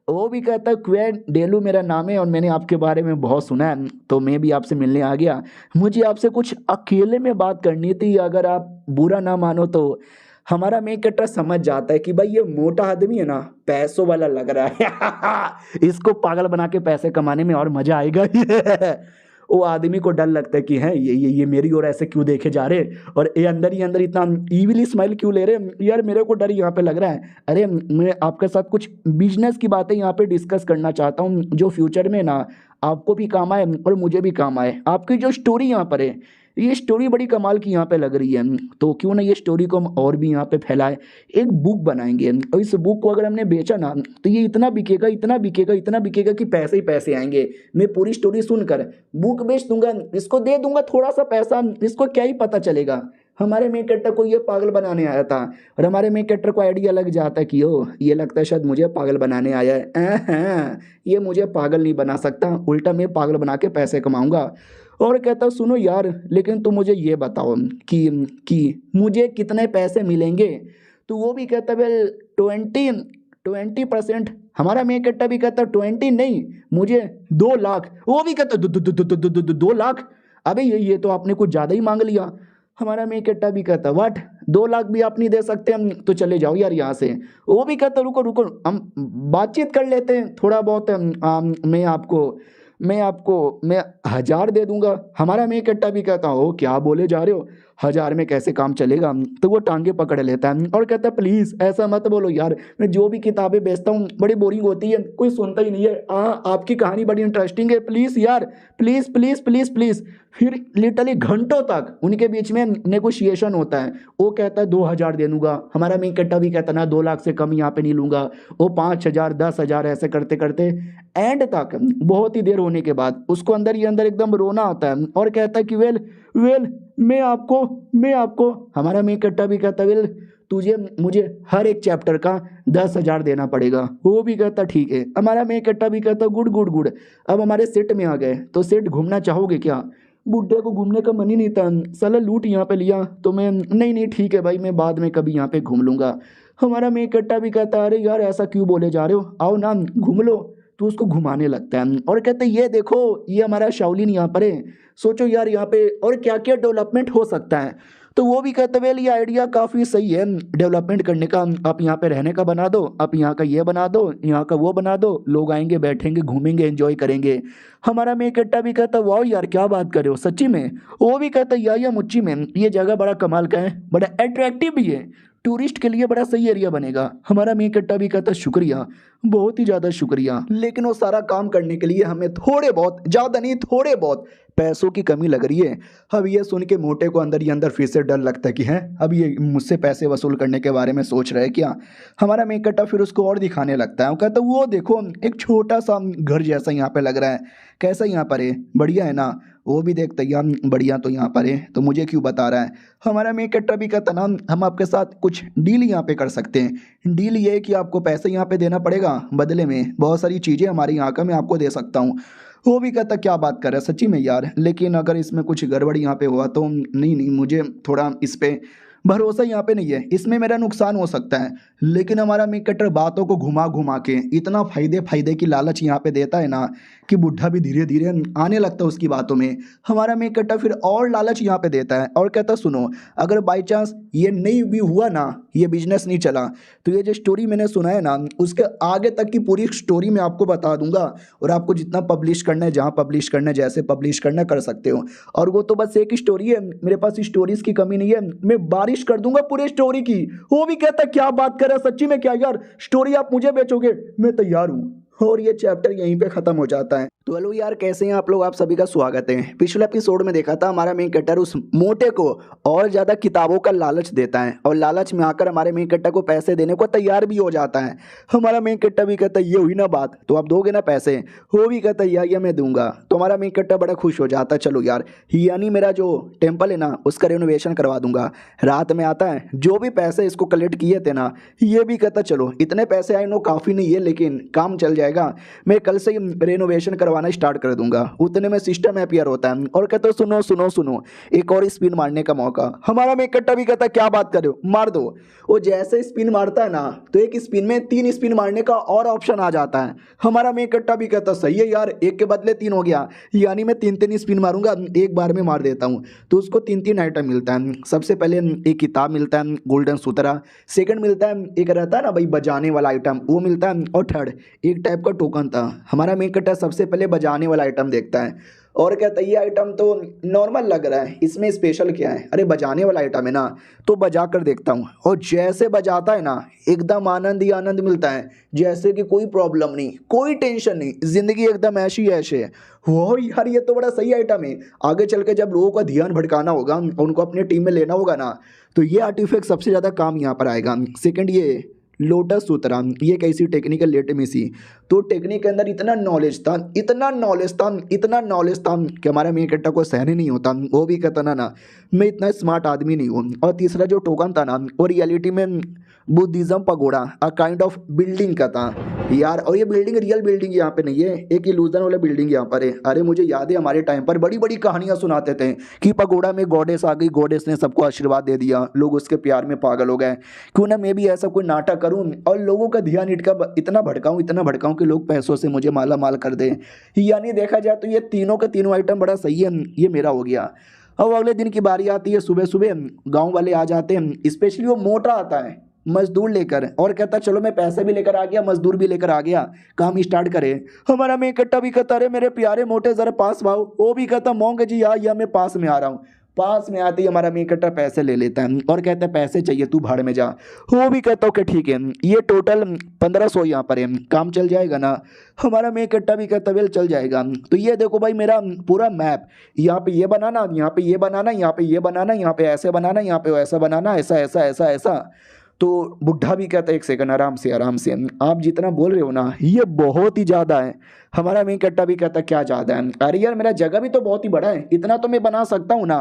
वो भी कहता है क्वेन डेलू मेरा नाम है और मैंने आपके बारे में बहुत सुना है, तो मैं भी आपसे मिलने आ गया। मुझे आपसे कुछ अकेले में बात करनी थी, अगर आप बुरा ना मानो तो। हमारा मेन कैरेक्टर समझ जाता है कि भाई ये मोटा आदमी है ना, पैसों वाला लग रहा है इसको पागल बना के पैसे कमाने में और मजा आएगा वो आदमी को डर लगता है कि है ये मेरी ओर ऐसे क्यों देखे जा रहे, और ये अंदर ही अंदर इतना इविली स्माइल क्यों ले रहे यार, मेरे को डर यहाँ पे लग रहा है। अरे मैं आपके साथ कुछ बिजनेस की बातें यहाँ पे डिस्कस करना चाहता हूँ जो फ्यूचर में ना आपको भी काम आए और मुझे भी काम आए। आपकी जो स्टोरी यहाँ पर है, ये स्टोरी बड़ी कमाल की यहाँ पे लग रही है, तो क्यों ना ये स्टोरी को हम और भी यहाँ पे फैलाए, एक बुक बनाएंगे और इस बुक को अगर हमने बेचा ना तो ये इतना बिकेगा, इतना बिकेगा, इतना बिकेगा कि पैसे ही पैसे आएंगे। मैं पूरी स्टोरी सुनकर बुक बेच दूंगा, इसको दे दूंगा थोड़ा सा पैसा, इसको क्या ही पता चलेगा। हमारे मेन कैरेक्टर को ये पागल बनाने आया था और हमारे मेन कैरेक्टर को आइडिया लग जाता है कि ओ ये लगता है शायद मुझे पागल बनाने आया है, ये मुझे पागल नहीं बना सकता, उल्टा मैं पागल बना के पैसे कमाऊंगा। और कहता सुनो यार, लेकिन तुम मुझे ये बताओ कि मुझे कितने पैसे मिलेंगे। तो वो भी कहता वेल 20%। हमारा मेन कैरेक्टर भी कहता 20 नहीं, मुझे 2 लाख। वो भी कहता 2 लाख। अबे ये तो आपने कुछ ज़्यादा ही मांग लिया। हमारा मेन कैरेक्टर भी कहता व्हाट, 2 लाख भी आप नहीं दे सकते, हम तो चले जाओ यार यहाँ से। वो भी कहता रुको रुको, हम बातचीत कर लेते हैं थोड़ा बहुत, मैं 1000 दे दूंगा। हमारा मेन कैरेक्टर भी कहता हो क्या बोले जा रहे हो, 1000 में कैसे काम चलेगा। तो वो टांगे पकड़ लेता है और कहता है प्लीज़ ऐसा मत बोलो यार, मैं जो भी किताबें बेचता हूँ बड़ी बोरिंग होती है, कोई सुनता ही नहीं है। आपकी कहानी बड़ी इंटरेस्टिंग है, प्लीज़ यार, प्लीज़ प्लीज़ प्लीज़ प्लीज़। फिर लिटरली घंटों तक उनके बीच में नेगोशिएशन होता है। वो कहता है 2000 दे दूंगा, हमारा मेन कैरेक्टर भी कहता है ना 2 लाख से कम यहाँ पे नहीं लूंगा। वो 5000, 10,000 ऐसे करते करते एंड तक बहुत ही देर होने के बाद उसको अंदर ही अंदर एकदम रोना आता है और कहता है कि वेल मैं आपको हमारा मेन कैरेक्टर भी कहता है वेल तुझे मुझे हर एक चैप्टर का 10,000 देना पड़ेगा। वो भी कहता ठीक है। हमारा मेन कैरेक्टर भी कहता गुड गुड गुड। अब हमारे सेट में आ गए, तो सेट घूमना चाहोगे क्या। बुड्ढे को घूमने का मन ही नहीं था, साला लूट यहाँ पे लिया, तो मैं नहीं ठीक है भाई, मैं बाद में कभी यहाँ पे घूम लूंगा। हमारा मेन कैरेक्टर भी कहता अरे यार ऐसा क्यों बोले जा रहे हो, आओ ना घूम लो। तो उसको घुमाने लगता है और कहते ये देखो ये हमारा शाओलिन यहाँ पर है, सोचो यार यहाँ पे और क्या क्या डेवलपमेंट हो सकता है। तो वो भी कहते वेल ये आइडिया काफ़ी सही है डेवलपमेंट करने का, आप यहाँ पे रहने का बना दो, आप यहाँ का ये बना दो, यहाँ का वो बना दो, लोग आएंगे बैठेंगे घूमेंगे एंजॉय करेंगे। हमारा मेन कैरेक्टर भी कहता वाह यार क्या बात कर रहे हो सच्ची में। वो भी कहता या मुच्ची में ये जगह बड़ा कमाल का है, बड़ा अट्रैक्टिव भी है, टूरिस्ट के लिए बड़ा सही एरिया बनेगा। हमारा मेन कैरेक्टर भी कहता शुक्रिया, बहुत ही ज़्यादा शुक्रिया, लेकिन वो सारा काम करने के लिए हमें थोड़े बहुत, ज़्यादा नहीं थोड़े बहुत पैसों की कमी लग रही है। अब ये सुन के मोटे को अंदर ही अंदर फिर से डर लगता है कि है अब ये मुझसे पैसे वसूल करने के बारे में सोच रहे हैं क्या। हमारा मेन कैरेक्टर फिर उसको और दिखाने लगता है, वो कहता है वो देखो एक छोटा सा घर जैसा यहाँ पे लग रहा है, कैसा यहाँ पर है, बढ़िया है ना। वो भी देखता है यार बढ़िया तो यहाँ पर है, तो मुझे क्यों बता रहा है। हमारा मेन कैरेक्टर भी कहता ना हम आपके साथ कुछ डील यहाँ पे कर सकते हैं। डील ये है कि आपको पैसे यहाँ पे देना पड़ेगा, बदले में बहुत सारी चीज़ें हमारे यहाँ का मैं आपको दे सकता हूँ। वो भी कहता क्या बात कर रहा है सच्ची में यार, लेकिन अगर इसमें कुछ गड़बड़ यहाँ पे हुआ तो नहीं मुझे थोड़ा इस पे भरोसा यहाँ पे नहीं है, इसमें मेरा नुकसान हो सकता है। लेकिन हमारा मेन कैरेक्टर बातों को घुमा घुमा के इतना फायदे की लालच यहाँ पे देता है ना कि बुढ़ा भी धीरे धीरे आने लगता है उसकी बातों में। हमारा मेन कैरेक्टर फिर और लालच यहाँ पे देता है और कहता सुनो अगर बाई चांस ये नहीं भी हुआ ना, ये बिजनेस नहीं चला, तो ये जो स्टोरी मैंने सुना है ना उसके आगे तक की पूरी स्टोरी मैं आपको बता दूंगा, और आपको जितना पब्लिश करना है, जहाँ पब्लिश करना है, जैसे पब्लिश करना कर सकते हो। और वो तो बस एक स्टोरी है, मेरे पास स्टोरीज की कमी नहीं है, मैं बारिश कर दूंगा पूरी स्टोरी की। वो भी कहता क्या बात कर रहा है सच्ची में, क्या यार स्टोरी आप मुझे बेचोगे, मैं तैयार हूँ। और ये चैप्टर यहीं पे खत्म हो जाता है। तो हेलो यार कैसे हैं आप लोग, आप सभी का स्वागत है। पिछले एपिसोड में देखा था हमारा मेन कैरेक्टर उस मोटे को और ज़्यादा किताबों का लालच देता है और लालच में आकर हमारे मेन कैरेक्टर को पैसे देने को तैयार भी हो जाता है। हमारा मेन कैरेक्टर भी कहता है ये हुई ना बात, तो आप दोगे ना पैसे। वो भी कहता है या मैं दूंगा। तो हमारा मेन कैरेक्टर बड़ा खुश हो जाता है, चलो यार यानी मेरा जो टेम्पल है ना उसका रिनोवेशन करवा दूंगा। रात में आता है, जो भी पैसे इसको कलेक्ट किए थे ना, ये भी कहता चलो इतने पैसे आए नो काफ़ी नहीं है लेकिन काम चल जाएगा जाएगा, मैं कल से ही रेनोवेशन करवाना स्टार्ट कर दूंगा। उतने में सिस्टम अपीयर होता है और कहते हो सुनो सुनो सुनो, एक और स्पिन मारने का मौका। हमारा मेन कट्टा भी कहता है क्या बात कर रहे हो, मार दो। वो जैसे स्पिन मारता है ना, तो एक स्पिन में 3 स्पिन मारने का और ऑप्शन आ जाता है। हमारा मेन कट्टा भी कहता है सही है यार, एक के बदले 3 हो गया, यानी मैं 3 स्पिन मारूंगा, एक बार में मार देता हूँ। तो उसको 3 आइटम मिलता है। सबसे पहले एक किताब मिलता है गोल्डन सूतरा, सेकंड मिलता है एक रहता है ना भाई बजाने वाला आइटम, वो मिलता है, और थर्ड एक टाइप का टोकन था। हमारा मेन कट्टा सबसे पहले बजाने वाला आइटम देखता है और कहता है ये आइटम तो नॉर्मल लग रहा है, इसमें स्पेशल क्या है। अरे बजाने वाला आइटम है ना, तो बजा कर देखता हूँ। और जैसे बजाता है ना, एकदम आनंद ही आनंद मिलता है, जैसे कि कोई प्रॉब्लम नहीं, कोई टेंशन नहीं, जिंदगी एकदम ऐसी ऐसे है। वो यार ये तो बड़ा सही आइटम है। आगे चल के जब लोगों का ध्यान भटकाना होगा, उनको अपनी टीम में लेना होगा ना, तो ये आर्टिफैक्ट सबसे ज़्यादा काम यहाँ पर आएगा। सेकेंड ये लोटस सूत्रा, ये एक ऐसी टेक्निकल लेटमेसी, तो टेक्निक के अंदर इतना नॉलेज था, इतना नॉलेज था, इतना नॉलेज था कि हमारा मेन कट्टा को सहन ही नहीं होता। वो भी कहता ना मैं इतना स्मार्ट आदमी नहीं हूँ। और तीसरा जो टोकन था ना, वो रियलिटी में Buddhism pagoda, a kind of building का था यार। और ये बिल्डिंग रियल बिल्डिंग यहाँ पे नहीं है, एक इल्यूजन वाला बिल्डिंग यहाँ पर है। अरे मुझे याद है हमारे टाइम पर बड़ी बड़ी कहानियाँ सुनाते थे कि पगोड़ा में गॉडेस आ गई, गॉडेस ने सबको आशीर्वाद दे दिया, लोग उसके प्यार में पागल हो गए। क्यों ना मैं भी ऐसा कोई नाटक करूँ और लोगों का ध्यान इतना भड़काऊँ कि लोग पैसों से मुझे माला माल कर दें। यानी देखा जाए तो ये तीनों के तीनों आइटम बड़ा सही है, ये मेरा हो गया। अब अगले दिन की बारी आती है, सुबह सुबह गाँव वाले आ जाते हैं, स्पेशली वो मोटा आता है मजदूर लेकर, और कहता चलो मैं पैसे भी लेकर आ गया, मजदूर भी लेकर आ गया, काम स्टार्ट करे। हमारा मेन कट्टा भी कहता अरे मेरे प्यारे मोटे जरा पास भाओ। वो भी कहता मोंग जी या मैं पास में आ रहा हूँ। पास में आते ही हमारा मेन कट्टा पैसे ले लेता है और कहता है पैसे चाहिए तू भाड़ में जा। वो भी कहता हूँ कि ठीक है, ये टोटल 1500 यहाँ पर है, काम चल जाएगा ना। हमारा मेन कट्टा भी कहता वेल चल जाएगा। तो ये देखो भाई मेरा पूरा मैप, यहाँ पे ये बनाना, यहाँ पे ये बनाना, यहाँ पे ये बनाना, यहाँ पे ऐसे बनाना, यहाँ पे वैसा बनाना, ऐसा ऐसा ऐसा ऐसा। तो बुढ़ा भी कहता है एक सेकंड आराम से आराम से, आप जितना बोल रहे हो ना ये बहुत ही ज़्यादा है। हमारा मेन कट्टा भी कहता क्या ज़्यादा है, अरे यार मेरा जगह भी तो बहुत ही बड़ा है, इतना तो मैं बना सकता हूँ ना।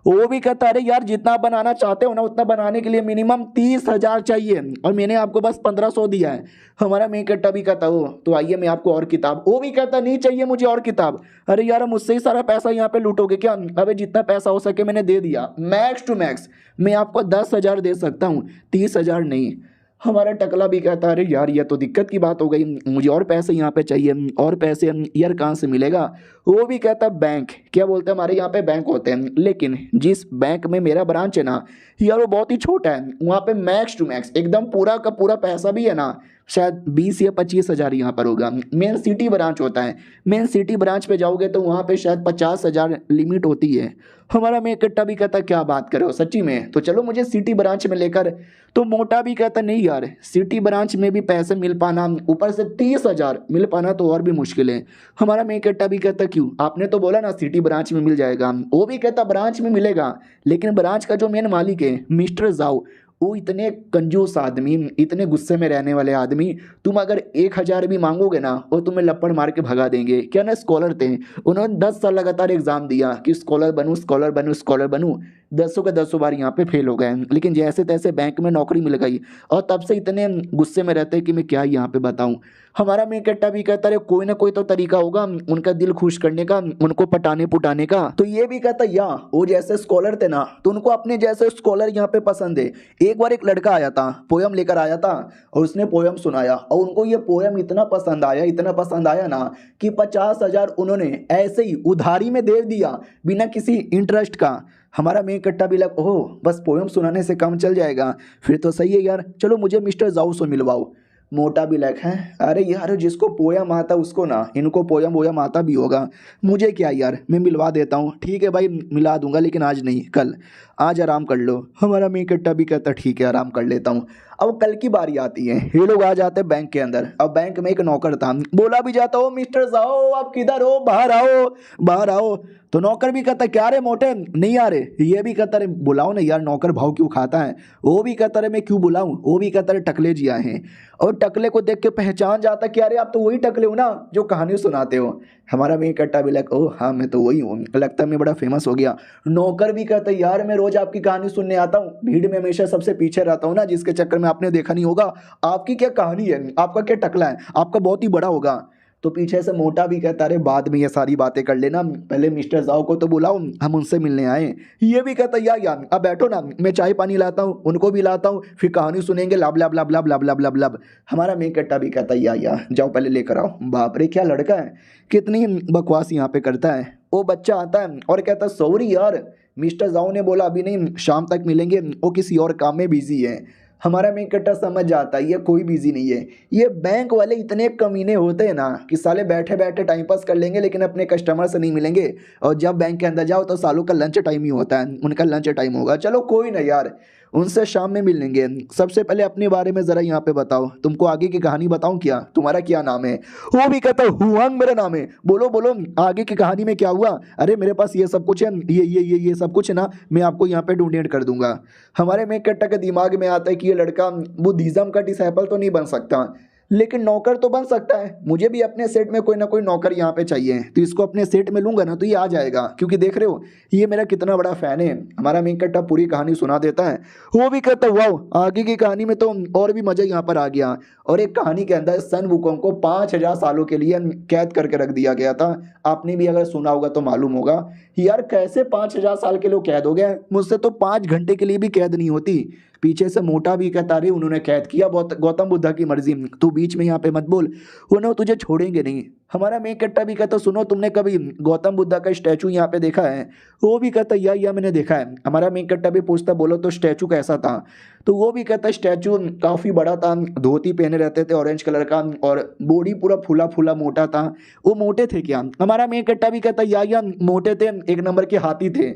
वो भी कहता अरे यार जितना आप बनाना चाहते हो ना, उतना बनाने के लिए मिनिमम 30,000 चाहिए और मैंने आपको बस 1500 दिया है। हमारा मेन कट्टा भी कहता हो तो आइए मैं आपको और किताब। वो भी कहता नहीं चाहिए मुझे और किताब। अरे यार मुझसे ही सारा पैसा यहाँ पे लूटोगे क्या? अबे जितना पैसा हो सके मैंने दे दिया, मैक्स टू मैक्स मैं आपको 10,000 दे सकता हूँ, 30,000 नहीं। हमारा टकला भी कहता है अरे यार ये तो दिक्कत की बात हो गई, मुझे और पैसे यहाँ पे चाहिए, और पैसे यार कहाँ से मिलेगा? वो भी कहता है बैंक, क्या बोलते हैं हमारे यहाँ पे बैंक होते हैं, लेकिन जिस बैंक में मेरा ब्रांच है ना यार वो बहुत ही छोटा है, वहाँ पे मैक्स टू मैक्स एकदम पूरा का पूरा पैसा भी है ना शायद 20 या 25,000 यहाँ पर होगा। मेन सिटी ब्रांच होता है, मेन सिटी ब्रांच पे जाओगे तो वहाँ पे शायद 50,000 लिमिट होती है। हमारा मेन कट्टा भी कहता क्या बात करो सच्ची में, तो चलो मुझे सिटी ब्रांच में लेकर। तो मोटा भी कहता नहीं यार सिटी ब्रांच में भी पैसे मिल पाना, ऊपर से 30,000 मिल पाना तो और भी मुश्किल है। हमारा मेन कट्टा भी कहता क्यों, आपने तो बोला ना सिटी ब्रांच में मिल जाएगा। वो भी कहता ब्रांच में मिलेगा, लेकिन ब्रांच का जो मेन मालिक है मिस्टर जाओ, वो इतने कंजूस आदमी, इतने गुस्से में रहने वाले आदमी, तुम अगर 1,000 भी मांगोगे ना वो तुम्हें लपड़ मार के भगा देंगे। क्या ना स्कॉलर थे, उन्होंने 10 साल लगातार एग्जाम दिया कि स्कॉलर बनूं स्कॉलर बनूं स्कॉलर बनूं, 10 के 10 बार यहाँ पे फेल हो गए, लेकिन जैसे तैसे बैंक में नौकरी मिल गई और तब से इतने गुस्से में रहते हैं कि मैं क्या यहाँ पे बताऊँ। हमारा मेन कट्टा भी कहता है कोई ना कोई तो तरीका होगा उनका दिल खुश करने का, उनको पटाने पुटाने का। तो ये भी कहता या वो जैसे स्कॉलर थे ना तो उनको अपने जैसे स्कॉलर यहाँ पे पसंद है। एक बार एक लड़का आया था, पोयम लेकर आया था और उसने पोयम सुनाया और उनको ये पोयम इतना पसंद आया, इतना पसंद आया ना कि 50,000 उन्होंने ऐसे ही उधारी में दे दिया बिना किसी इंटरेस्ट का। हमारा मेन कट्टा भी लग ओह बस पोयम सुनाने से काम चल जाएगा, फिर तो सही है यार, चलो मुझे मिस्टर जाऊ से मिलवाओ। मोटा भी लग है अरे यार जिसको पोयम आता उसको ना, इनको पोयम वोयम आता भी होगा, मुझे क्या यार, मैं मिलवा देता हूँ। ठीक है भाई मिला दूंगा, लेकिन आज नहीं कल, आज आराम कर लो। हमारा मेन कट्टा भी कहता ठीक है आराम कर लेता हूँ। अब कल की बारी आती है, ये लोग आ जाते हैं बैंक के अंदर। अब बैंक में एक नौकर था, बोला भी जाता हो मिस्टर जाओ आप किधर हो, बाहर आओ बाहर आओ। तो नौकर भी कहता क्या रे मोटे नहीं आ रहे, ये भी कहता रे बुलाओ ना यार, नौकर भाव क्यों खाता है। वो भी कहता रे मैं क्यों बुलाऊं, वो भी कहता रे टकले जी आए हैं। और टकले को देख के पहचान जाता कि अरे आप तो वही टकले हो ना जो कहानी सुनाते हो। हमारा मेन कट्टा भी लग ओह हाँ मैं तो वही हूँ, लगता है मैं बड़ा फेमस हो गया। नौकर भी कहता यार मैं रोज आपकी कहानी सुनने आता हूँ, भीड़ में हमेशा सबसे पीछे रहता हूँ ना, जिसके चक्कर में में आपने देखा नहीं होगा। आपकी क्या कहानी है, आपका क्या टकला है, आपका बहुत ही बड़ा होगा। तो पीछे से मोटा भी कहता अरे बाद में ये सारी बातें कर लेना, पहले मिस्टर जाओ को तो बुलाओ, हम उनसे मिलने आए। ये भी कहता यार अब बैठो ना, मैं चाय पानी लाता हूँ, उनको भी लाता हूँ, फिर कहानी सुनेंगे, लब लब लब लब लब लब लब लब। हमारा मेन कट्टा भी कहता या जाओ पहले लेकर आओ। बाप रे क्या लड़का है, कितनी बकवास यहाँ पे करता है। वो बच्चा आता है और कहता सॉरी यार, मिस्टर जाओ ने बोला अभी नहीं, शाम तक मिलेंगे, वो किसी और काम में बिजी है। हमारा मेन कट्टा समझ जाता है ये कोई बिजी नहीं है। ये बैंक वाले इतने कमीने होते हैं ना कि साले बैठे बैठे टाइम पास कर लेंगे लेकिन अपने कस्टमर से नहीं मिलेंगे। और जब बैंक के अंदर जाओ तो सालों का लंच टाइम ही होता है, उनका लंच टाइम होगा, चलो कोई ना यार, उनसे शाम में मिल लेंगे। सबसे पहले अपने बारे में ज़रा यहाँ पे बताओ, तुमको आगे की कहानी बताऊँ क्या, तुम्हारा क्या नाम है। वो भी कहता हुआंग मेरा नाम है, बोलो बोलो आगे की कहानी में क्या हुआ। अरे मेरे पास ये सब कुछ है, ये सब कुछ है ना, मैं आपको यहाँ पे डोनेट कर दूंगा। हमारे मेक कट्टा के दिमाग में आता है कि ये लड़का बुद्धिज्म का डिसाइपल तो नहीं बन सकता, लेकिन नौकर तो बन सकता है। मुझे भी अपने सेट में कोई ना कोई नौकर यहाँ पे चाहिए, तो इसको अपने सेट में लूंगा ना तो ये आ जाएगा, क्योंकि देख रहे हो ये मेरा कितना बड़ा फैन है। हमारा मेन कट्टा पूरी कहानी सुना देता है। वो भी कहता वाह आगे की कहानी में तो और भी मजा यहाँ पर आ गया। और एक कहानी के अंदर सन वुकोंग को 5000 सालों के लिए कैद करके रख दिया गया था। आपने भी अगर सुना होगा तो मालूम होगा यार, कैसे 5000 साल के लोग कैद हो गए। मुझसे तो 5 घंटे के लिए भी कैद नहीं होती। पीछे से मोटा भी कहता रही उन्होंने कैद किया, बहुत गौतम बुद्धा की मर्जी, तू बीच में यहाँ पे मत बोल, उन्हें तुझे छोड़ेंगे नहीं। हमारा मेन कट्टा भी कहता सुनो तुमने कभी गौतम बुद्धा का स्टैचू यहाँ पे देखा है। वो भी कहता या मैंने देखा है। हमारा मेन कट्टा भी पूछता बोलो तो स्टैचू कैसा था। तो वो भी कहता स्टैचू काफ़ी बड़ा था, धोती पहने रहते थे ऑरेंज कलर का, और बॉडी पूरा फूला फूला मोटा था। वो मोटे थे क्या। हमारा मेन कट्टा भी कहता या मोटे थे, एक नंबर के हाथी थे।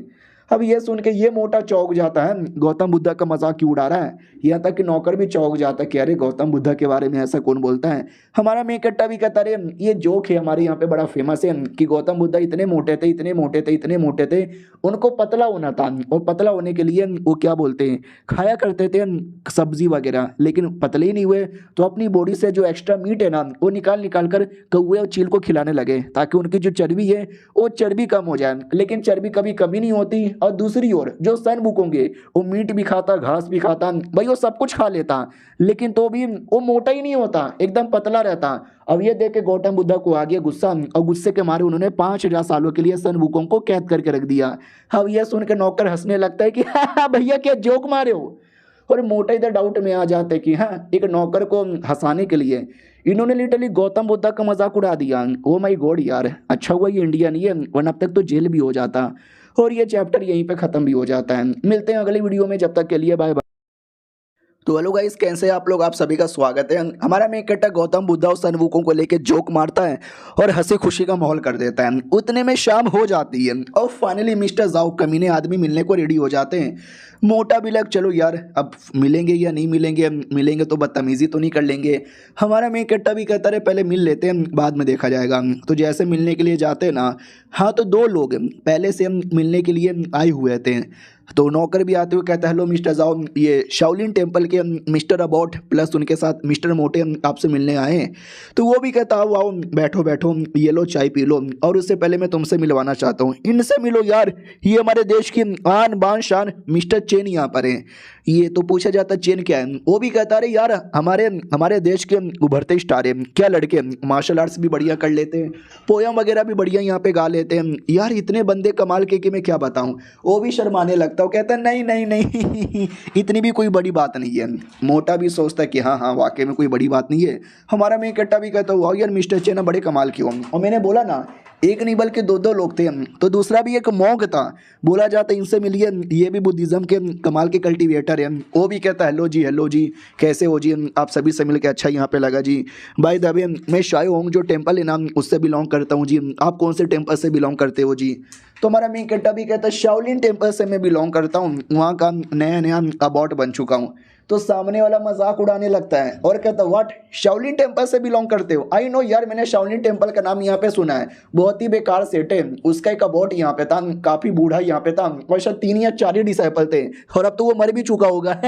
अब ये सुन के ये मोटा चौंक जाता है, गौतम बुद्धा का मजाक क्यों उड़ा रहा है। यहाँ तक कि नौकर भी चौंक जाता है कि अरे गौतम बुद्धा के बारे में ऐसा कौन बोलता है। हमारा मेन कट्टा भी कहता अरे ये जोक है हमारे यहाँ पे बड़ा फेमस है कि गौतम बुद्धा इतने मोटे थे, इतने मोटे थे, इतने मोटे थे, उनको पतला होना था, और पतला होने के लिए वो क्या बोलते हैं खाया करते थे सब्जी वगैरह, लेकिन पतले ही नहीं हुए तो अपनी बॉडी से जो एक्स्ट्रा मीट है ना वो निकाल निकाल कर कौवे और चील को खिलाने लगे, ताकि उनकी जो चर्बी है वो चर्बी कम हो जाए। लेकिन चर्बी कभी कमी नहीं होती। और दूसरी ओर जो सन वुकोंगे वो मीट भी खाता, घास भी खाता, भाई वो सब कुछ खा लेता, लेकिन तो भी वो मोटा ही नहीं होता, एकदम पतला रहता। अब ये देख के गौतम बुद्धा को आ गया गुस्सा, और गुस्से के मारे उन्होंने 5000 सालों के लिए सन वुकोंग को कैद करके रख दिया। अब यह सुन के नौकर हंसने लगता है कि हाँ भैया क्या जोक मारे हो। और मोटा इधर डाउट में आ जाते कि हाँ एक नौकर को हंसाने के लिए इन्होंने लिटरली गौतम बुद्धा का मजाक उड़ा दिया। ओ माय गॉड यार, अच्छा हुआ ये इंडिया नहीं है, वरना अब तक तो जेल भी हो जाता। और ये चैप्टर यहीं पे खत्म भी हो जाता है। मिलते हैं अगली वीडियो में, जब तक के लिए बाय बाय। तो हेलो गाइस, कैसे हैं आप लोग, आप सभी का स्वागत है। हमारा मेन कट्टा गौतम बुद्धा और सन वुकोंग को लेके जोक मारता है और हंसी खुशी का माहौल कर देता है। उतने में शाम हो जाती है और फाइनली मिस्टर जाओ कमीने आदमी मिलने को रेडी हो जाते हैं। मोटा भी लग चलो यार अब मिलेंगे या नहीं मिलेंगे, मिलेंगे तो बदतमीजी तो नहीं कर लेंगे। हमारा मेन कट्टा भी कहता रहे पहले मिल लेते हैं बाद में देखा जाएगा। तो जैसे मिलने के लिए जाते हैं ना, हाँ तो दो लोग पहले से हम मिलने के लिए आए हुए थे। तो नौकर भी आते हुए कहता है हेलो मिस्टर जाओ, ये शाओलिन टेम्पल के मिस्टर अबाउट प्लस उनके साथ मिस्टर मोटे आपसे मिलने आए हैं। तो वो भी कहता आओ आओ बैठो बैठो, ये लो चाय पी लो, और उससे पहले मैं तुमसे मिलवाना चाहता हूँ, इनसे मिलो यार, ये हमारे देश की आन बान शान मिस्टर चेन यहाँ पर हैं। ये तो पूछा जाता चेन क्या है। वो भी कहता रहे यार हमारे देश के उभरते स्टार हैं, क्या लड़के मार्शल आर्ट्स भी बढ़िया कर लेते हैं, पोयम वगैरह भी बढ़िया यहाँ पे गा लेते हैं यार, इतने बंदे कमाल के कि मैं क्या बताऊँ। वो भी शर्माने लगता है, वो कहता है नहीं नहीं नहीं इतनी भी कोई बड़ी बात नहीं है। मोटा भी सोचता है कि हाँ हाँ वाकई में कोई बड़ी बात नहीं है। हमारा मेन कट्टा भी कहता हुआ यार मिस्टर चेन बड़े कमाल के हो। और मैंने बोला ना एक नहीं बल्कि दो दो लोग थे, तो दूसरा भी एक मॉन्क था, बोला जाता इनसे मिलिए, ये भी बुद्धिज्म के कमाल के कल्टीवेटर हैं। वो भी कहता हेलो जी कैसे हो जी, आप सभी से मिलकर अच्छा यहाँ पे लगा जी। बाय द वे मैं शाओहोंग जो टेम्पल है ना उससे बिलोंग करता हूँ जी, आप कौन से टेम्पल से बिलोंग करते हो जी। तो हमारा मेन कट्टा भी कहता है शाओलिन टेम्पल से मैं बिलोंग करता हूँ, वहाँ का नया नया अबॉट बन चुका हूँ। तो सामने वाला मजाक उड़ाने लगता है और कहता व्हाट शाओलिन टेम्पल से बिलोंग करते हो। आई नो यार, मैंने शाओलिन टेम्पल का नाम यहाँ पे सुना है, बहुत ही बेकार सेट है, उसका एक अबॉट यहाँ पे था, काफी बूढ़ा यहाँ पे था, और शायद 3 या 4 ही डिसाइपल थे, और अब तो वो मर भी चुका होगा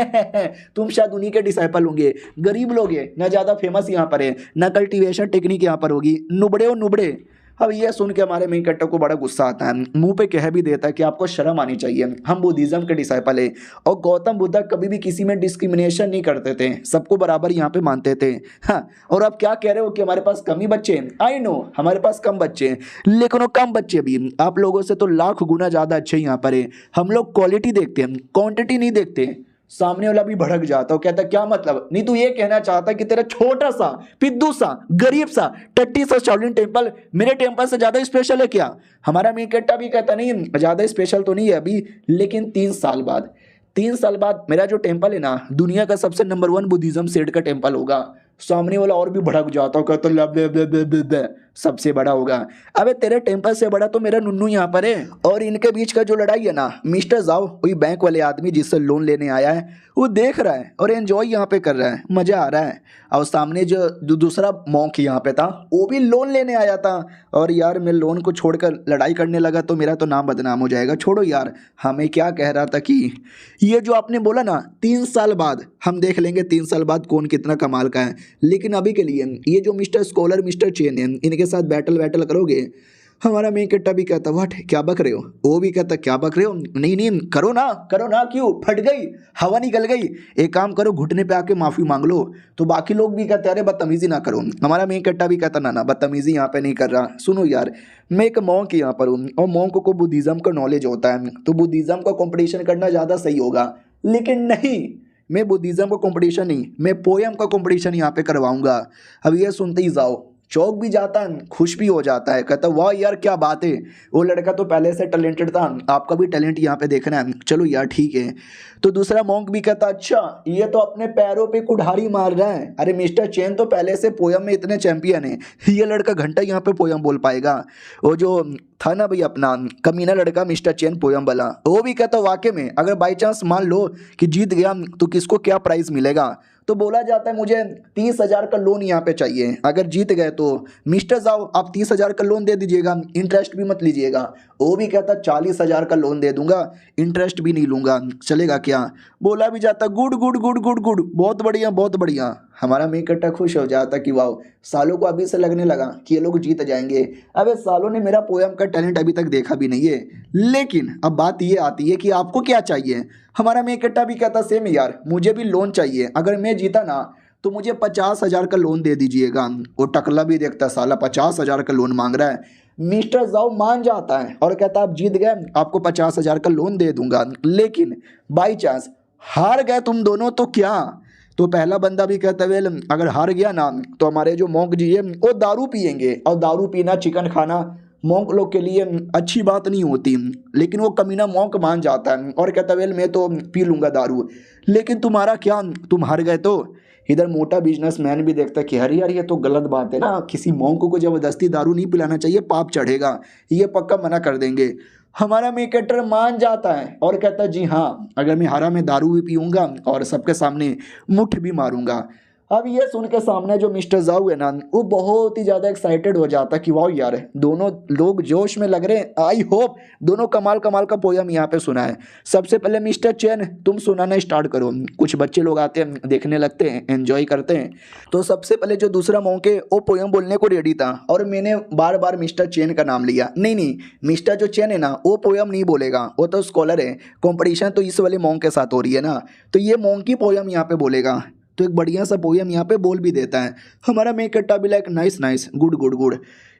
तुम शायद उन्हीं के डिसाइपल होंगे, गरीब लोग हैं, ना ज़्यादा फेमस यहाँ पर है, ना कल्टीवेशन टेक्निक यहाँ पर होगी, नुबड़े हो नुबड़े। अब ये सुन के हमारे मेन कैरेक्टर को बड़ा गुस्सा आता है, मुंह पे कह भी देता है कि आपको शर्म आनी चाहिए, हम बुद्धिज्म के डिसाइपल है और गौतम बुद्ध कभी भी किसी में डिस्क्रिमिनेशन नहीं करते थे, सबको बराबर यहाँ पे मानते थे। हाँ, और आप क्या कह रहे हो कि हमारे पास कम ही बच्चे हैं? आई नो हमारे पास कम बच्चे हैं, लेकिन वो कम बच्चे भी आप लोगों से तो लाख गुना ज़्यादा अच्छे यहाँ पर है। हम लोग क्वालिटी देखते हैं, क्वांटिटी नहीं देखते। सामने वाला भी भड़क जाता है, कहता क्या मतलब? नहीं तू ये कहना चाहता कि तेरा छोटा सा पिद्दू सा गरीब सा टट्टी सा शाओलिन टेम्पल मेरे टेम्पल से ज्यादा स्पेशल है क्या? हमारा मीकेटा भी कहता नहीं ज्यादा स्पेशल तो नहीं है अभी, लेकिन 3 साल बाद मेरा जो टेम्पल है ना दुनिया का सबसे नंबर 1 बुद्धिज्म सेट का टेम्पल होगा। सामने वाला और भी भड़क जाता हो, कहता सबसे बड़ा होगा। अबे तेरे टेम्पल से बड़ा तो मेरा नुन्नू यहाँ पर है। और इनके बीच का जो लड़ाई है ना, मिस्टर जाओ वही बैंक वाले आदमी जिससे लोन लेने आया है वो देख रहा है और एंजॉय यहाँ पे कर रहा है, मजा आ रहा है। और सामने जो दूसरा मॉन्क यहाँ पे था वो भी लोन लेने आया था। और यार मैं लोन को छोड़कर लड़ाई करने लगा तो मेरा तो नाम बदनाम हो जाएगा। छोड़ो यार, हमें क्या कह रहा था कि ये जो आपने बोला ना 3 साल बाद हम देख लेंगे, 3 साल बाद कौन कितना कमाल का है। लेकिन अभी के लिए ये जो मिस्टर स्कॉलर मिस्टर चेन है इनके साथ बैटल करोगे। हमारा मेन कट्टा भी कहता व्हाट क्या बक रहे हो, वो भी कहता क्या बक रहे हो, नहीं नहीं करो ना, क्यों फट गई हवा निकल गई, एक काम करो घुटने पे आके माफी मांग लो। तो बाकी लोग भी कहते अरे बदतमीजी ना करो। हमारा मेन कट्टा भी कहता ना बदतमीजी यहाँ पे नहीं कर रहा। सुनो यार, मैं एक मॉन्क यहाँ पर हूँ और मॉन्क को बुद्धिज्म का नॉलेज होता है, तो बुद्धिज्म का कॉम्पिटिशन करना ज़्यादा सही होगा। लेकिन नहीं, मैं बुद्धिज्म का कंपटीशन नहीं, मैं पोयम का कंपटीशन यहाँ पे करवाऊंगा। अब ये सुनते ही जाओ चौक भी जाता है, खुश भी हो जाता है, कहता वाह यार क्या बात है, वो लड़का तो पहले से टैलेंटेड था, आपका भी टैलेंट यहाँ पे देखना है, चलो यार ठीक है। तो दूसरा मॉन्क भी कहता अच्छा ये तो अपने पैरों पे कुल्हाड़ी मार रहा है, अरे मिस्टर चेन तो पहले से पोयम में इतने चैंपियन है, ये लड़का घंटा यहाँ पे पोयम बोल पाएगा। वो जो था ना भाई अपना कमीना लड़का मिस्टर चेन पोयम वाला, वो भी कहता वाकई में अगर बाई चांस मान लो कि जीत गया तो किसको क्या प्राइज मिलेगा। तो बोला जाता है मुझे 30,000 का लोन यहाँ पे चाहिए, अगर जीत गए तो मिस्टर जाओ आप 30,000 का लोन दे दीजिएगा, इंटरेस्ट भी मत लीजिएगा। वो भी कहता 40,000 का लोन दे दूंगा, इंटरेस्ट भी नहीं लूंगा, चलेगा क्या? बोला भी जाता good good good good good, बहुत बढ़िया बहुत बढ़िया। हमारा मेन कट्टा खुश हो जाता कि वाह सालों को अभी से लगने लगा कि ये लोग जीत जाएंगे। अबे सालों ने मेरा पोयम का टैलेंट अभी तक देखा भी नहीं है। लेकिन अब बात ये आती है कि आपको क्या चाहिए। हमारा मेन कट्टा भी कहता सेम यार, मुझे भी लोन चाहिए, अगर मैं जीता ना तो मुझे 50,000 का लोन दे दीजिएगा। वो टकला भी देखता साला 50,000 का लोन मांग रहा है। मिस्टर जाओ मान जाता है और कहता आप जीत गए, आपको 50,000 का लोन दे दूंगा, लेकिन बाई चांस हार गए तुम दोनों तो क्या? तो पहला बंदा भी कहता वेल अगर हार गया ना तो हमारे जो मॉन्क जी है वो दारू पियेंगे, और दारू पीना चिकन खाना मॉन्क लोग के लिए अच्छी बात नहीं होती। लेकिन वो कमीना मॉन्क मान जाता है और कहता वेल मैं तो पी लूँगा दारू, लेकिन तुम्हारा क्या, तुम हार गए। तो इधर मोटा बिजनेसमैन भी देखता है कि अरे यार ये तो गलत बात है ना, किसी मॉन्क को ज़बरदस्ती दारू नहीं पिलाना चाहिए, पाप चढ़ेगा, ये पक्का मना कर देंगे। हमारा मेकेटर मान जाता है और कहता है जी हाँ अगर मैं हारा मैं दारू भी पीऊँगा और सबके सामने मुठ भी मारूंगा। अब ये सुन के सामने जो मिस्टर जाऊ है ना वो बहुत ही ज़्यादा एक्साइटेड हो जाता कि वाह यार दोनों लोग जोश में लग रहे हैं, आई होप दोनों कमाल कमाल का पोयम यहाँ पे सुना है। सबसे पहले मिस्टर चैन तुम सुनाना स्टार्ट करो। कुछ बच्चे लोग आते हैं देखने लगते हैं एंजॉय करते हैं। तो सबसे पहले जो दूसरा मौके वो पोयम बोलने को रेडी था और मैंने बार बार मिस्टर चैन का नाम लिया। नहीं मिस्टर जो चैन है ना वो पोयम नहीं बोलेगा, वो तो स्कॉलर है, कॉम्पिटिशन तो इस वाले मॉन्क के साथ हो रही है ना, तो ये मॉन्क की पोयम यहाँ पे बोलेगा। तो एक बढ़िया सा पोयम यहाँ पे बोल भी देता है। हमारा मेक कट्टा भी like nice good good good,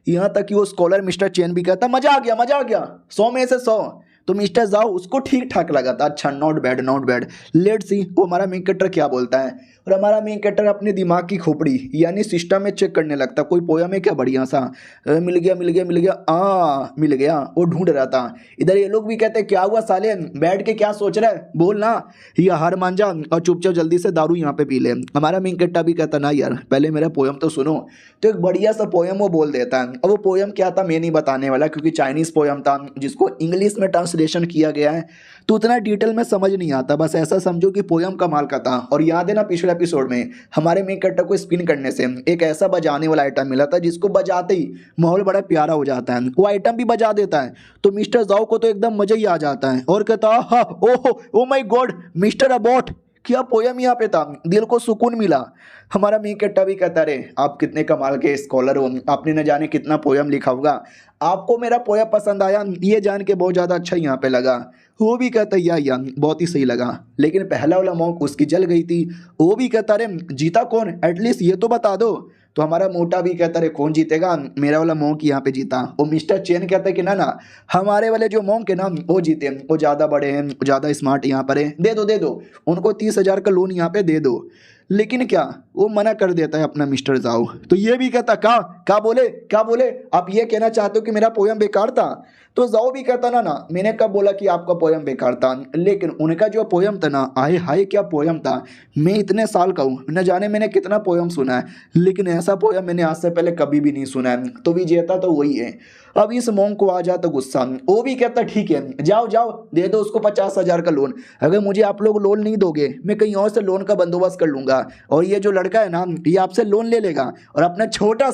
यहाँ तक कि वो स्कॉलर मिस्टर चैन भी कहता मजा आ गया 100 में से 100। तो मिस्टर जाओ उसको ठीक ठाक लगा था, अच्छा नॉट बैड, लेट्स सी वो हमारा मेन कैरेक्टर क्या बोलता है। और हमारा मेन कैरेक्टर अपने दिमाग की खोपड़ी यानी सिस्टम में चेक करने लगता, कोई पोयम है क्या बढ़िया सा, मिल गया मिल गया, वो ढूंढ रहा था। इधर ये लोग भी कहते क्या हुआ साले बैठ के क्या सोच रहा है, बोल ना, ये हार मान जा और चुपचाप जल्दी से दारू यहाँ पे पी ले। हमारा मेन कैरेक्टर भी कहता ना यार पहले मेरा पोयम तो सुनो। तो एक बढ़िया सा पोयम वो बोल देता है। अब वो पोयम क्या था मैं नहीं बताने वाला क्योंकि चाइनीज़ पोयम था जिसको इंग्लिश में ट्रांसलेशन किया गया है, तो उतना डिटेल में समझ नहीं आता, बस ऐसा समझो कि पोयम कमाल का था। और याद है ना पिछले एपिसोड में हमारे मेन कैरेक्टर को स्पिन करने से एक ऐसा बजाने वाला आइटम मिला था जिसको बजाते ही माहौल बड़ा प्यारा हो जाता है, वो आइटम भी बजा देता है। तो मिस्टर जाओ को तो एकदम मजा ही आ जाता है और कहता ओहो oh my god mister Abbott क्या पोयम यहाँ पे था, दिल को सुकून मिला। हमारा मी कट्टा भी कहता रहे आप कितने कमाल के स्कॉलर हो, आपने न जाने कितना पोयम लिखा होगा, आपको मेरा पोयम पसंद आया ये जान के बहुत ज़्यादा अच्छा यहाँ पे लगा। वो भी कहता या बहुत ही सही लगा, लेकिन पहला वाला मॉन्क उसकी जल गई थी। वो भी कहता रहे जीता कौन, एटलीस्ट ये तो बता दो। तो हमारा मोटा भी कहता रहे कौन जीतेगा, मेरा वाला मॉन्क यहाँ पे जीता। वो मिस्टर चेन कहता है कि ना हमारे वाले जो मॉन्क है ना वो जीते, वो ज़्यादा बड़े हैं, ज़्यादा स्मार्ट यहाँ पर है, दे दो उनको 30,000 का लोन यहाँ पे दे दो। लेकिन क्या वो मना कर देता है अपना मिस्टर जाओ। तो ये भी कहता क्या बोले आप ये कहना चाहते हो कि मेरा पोयम बेकार था। तो जाओ भी कहता ना मैंने कब बोला कि आपका पोयम बेकार था, लेकिन उनका जो पोयम था ना आए हाय क्या पोयम था। मैं इतने साल का हूँ, न जाने मैंने कितना पोयम सुना है, लेकिन ऐसा पोयम मैंने आज से पहले कभी भी नहीं सुना है। तो विजेता तो वही है। अब इस मॉन्क को आ जाता गुस्सा, वो भी कहता ठीक है जाओ दे दो उसको 50,000 का लोन। अगर मुझे आप लोग लोन नहीं दोगे मैं कहीं और से लोन का बंदोबस्त कर लूँगा, और ये जो लड़का है ना ये आपसे लोन ले लेगा और अपना छोटा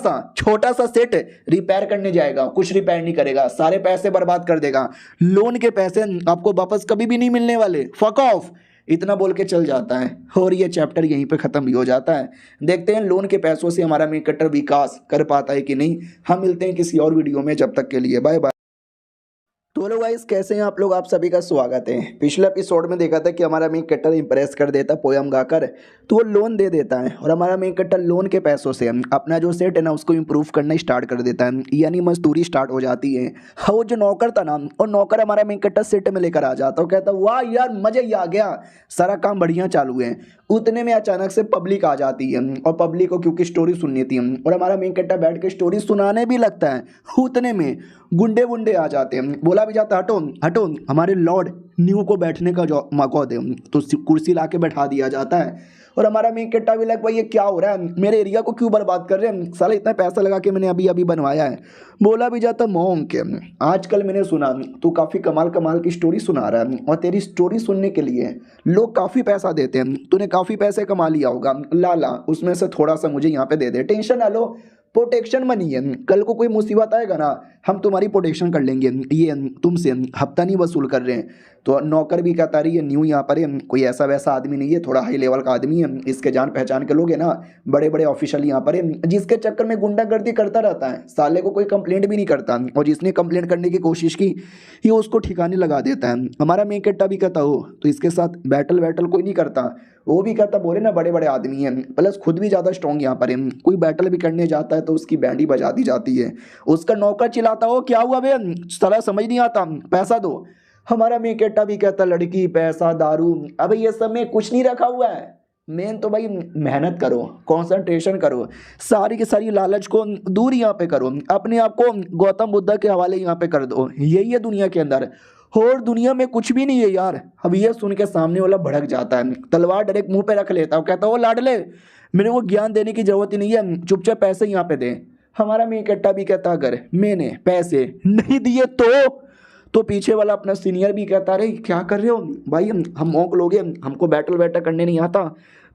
सा सेट रिपेयर करने जाएगा, कुछ रिपेयर नहीं करेगा, सारे पैसे बर्बाद कर देगा, लोन के पैसे आपको वापस कभी भी नहीं मिलने वाले, फक ऑफ। इतना बोल के चल जाता है और ये चैप्टर यहीं पे ख़त्म भी हो जाता है। देखते हैं लोन के पैसों से हमारा मी कट्टर विकास कर पाता है कि नहीं। हम मिलते हैं किसी और वीडियो में, जब तक के लिए बाय बाय। तो हेलो गाइस, कैसे हैं आप लोग, आप सभी का स्वागत है। पिछले एपिसोड में देखा था कि हमारा मी कट्टर इंप्रेस कर देता पोयम गाकर, तो वो लोन दे देता है और हमारा मी कट्टर लोन के पैसों से अपना जो सेट है ना उसको इम्प्रूव करना स्टार्ट कर देता है, यानी मजदूरी स्टार्ट हो जाती है। हाँ, वो जो नौकर था ना और नौकर हमारा मी कट्टर सेट में लेकर आ जाता है, कहता वाह यार मजा ही आ गया, सारा काम बढ़िया चालू है। उतने में अचानक से पब्लिक आ जाती है और पब्लिक को क्योंकि स्टोरी सुननी थी और हमारा मी कट्टा बैठ के स्टोरी सुनाने भी लगता है। उतने में गुंडे आ जाते हैं, बोला भी जाता हटो हमारे लॉर्ड न्यू को बैठने का जो मौका दे, तो कुर्सी ला के बैठा दिया जाता है। और हमारा मी कट्टा भी लग भाई ये क्या हो रहा है, मेरे एरिया को क्यों बर्बाद कर रहे हैं, साला इतना पैसा लगा के मैंने अभी बनवाया है। बोला भी जाता मॉन्क आजकल मैंने सुना तू काफ़ी कमाल की स्टोरी सुना रहा है और तेरी स्टोरी सुनने के लिए लोग काफ़ी पैसा देते हैं, तूने काफ़ी पैसे कमा लिया होगा, ला उसमें से थोड़ा सा मुझे यहाँ पे दे दे, टेंशन ना लो, प्रोटेक्शन मनी है, कल को कोई मुसीबत आएगा ना हम तुम्हारी प्रोटेक्शन कर लेंगे, ये तुमसे हफ्ता नहीं वसूल कर रहे हैं। तो नौकर भी कहता रही है न्यू यहाँ पर है, कोई ऐसा वैसा आदमी नहीं है, थोड़ा हाई लेवल का आदमी है, इसके जान पहचान के लोग हैं ना, बड़े ऑफिशियल यहाँ पर है, जिसके चक्कर में गुंडागर्दी करता रहता है, साले को कोई कंप्लेंट भी नहीं करता, और जिसने कंप्लेंट करने की कोशिश की ये उसको ठिकाने लगा देता है। हमारा मी कट्टा भी कहता हो तो इसके साथ बैटल कोई नहीं करता। वो भी कहता बोले ना बड़े आदमी हैं, प्लस खुद भी ज़्यादा स्ट्रॉन्ग यहाँ पर है, कोई बैटल भी करने जाता है तो उसकी बैंड ही बजा दी जाती है। उसका नौकर चिल्लाता हो क्या हुआ बे, साला समझ नहीं आता, पैसा दो। हमारा मी कट्टा भी कहता लड़की पैसा दारू, अबे ये सब में कुछ नहीं रखा हुआ है, मेन तो भाई मेहनत करो, कंसंट्रेशन करो, सारी की सारी लालच को दूर यहाँ पे करो, अपने आप को गौतम बुद्ध के हवाले यहाँ पे कर दो, यही है दुनिया के अंदर, और दुनिया में कुछ भी नहीं है यार। अब ये सुन के सामने वाला भड़क जाता है, तलवार डायरेक्ट मुंह पे रख लेता है, कहता है वो लाडले मेरे को ज्ञान देने की जरूरत ही नहीं है, चुपचाप पैसे यहाँ पे दे। हमारा मी कट्टा भी कहता अगर मैंने पैसे नहीं दिए तो पीछे वाला अपना सीनियर भी कहता रहे क्या कर रहे हो भाई, हम मौक लोगे, हमको बैटल करने नहीं आता,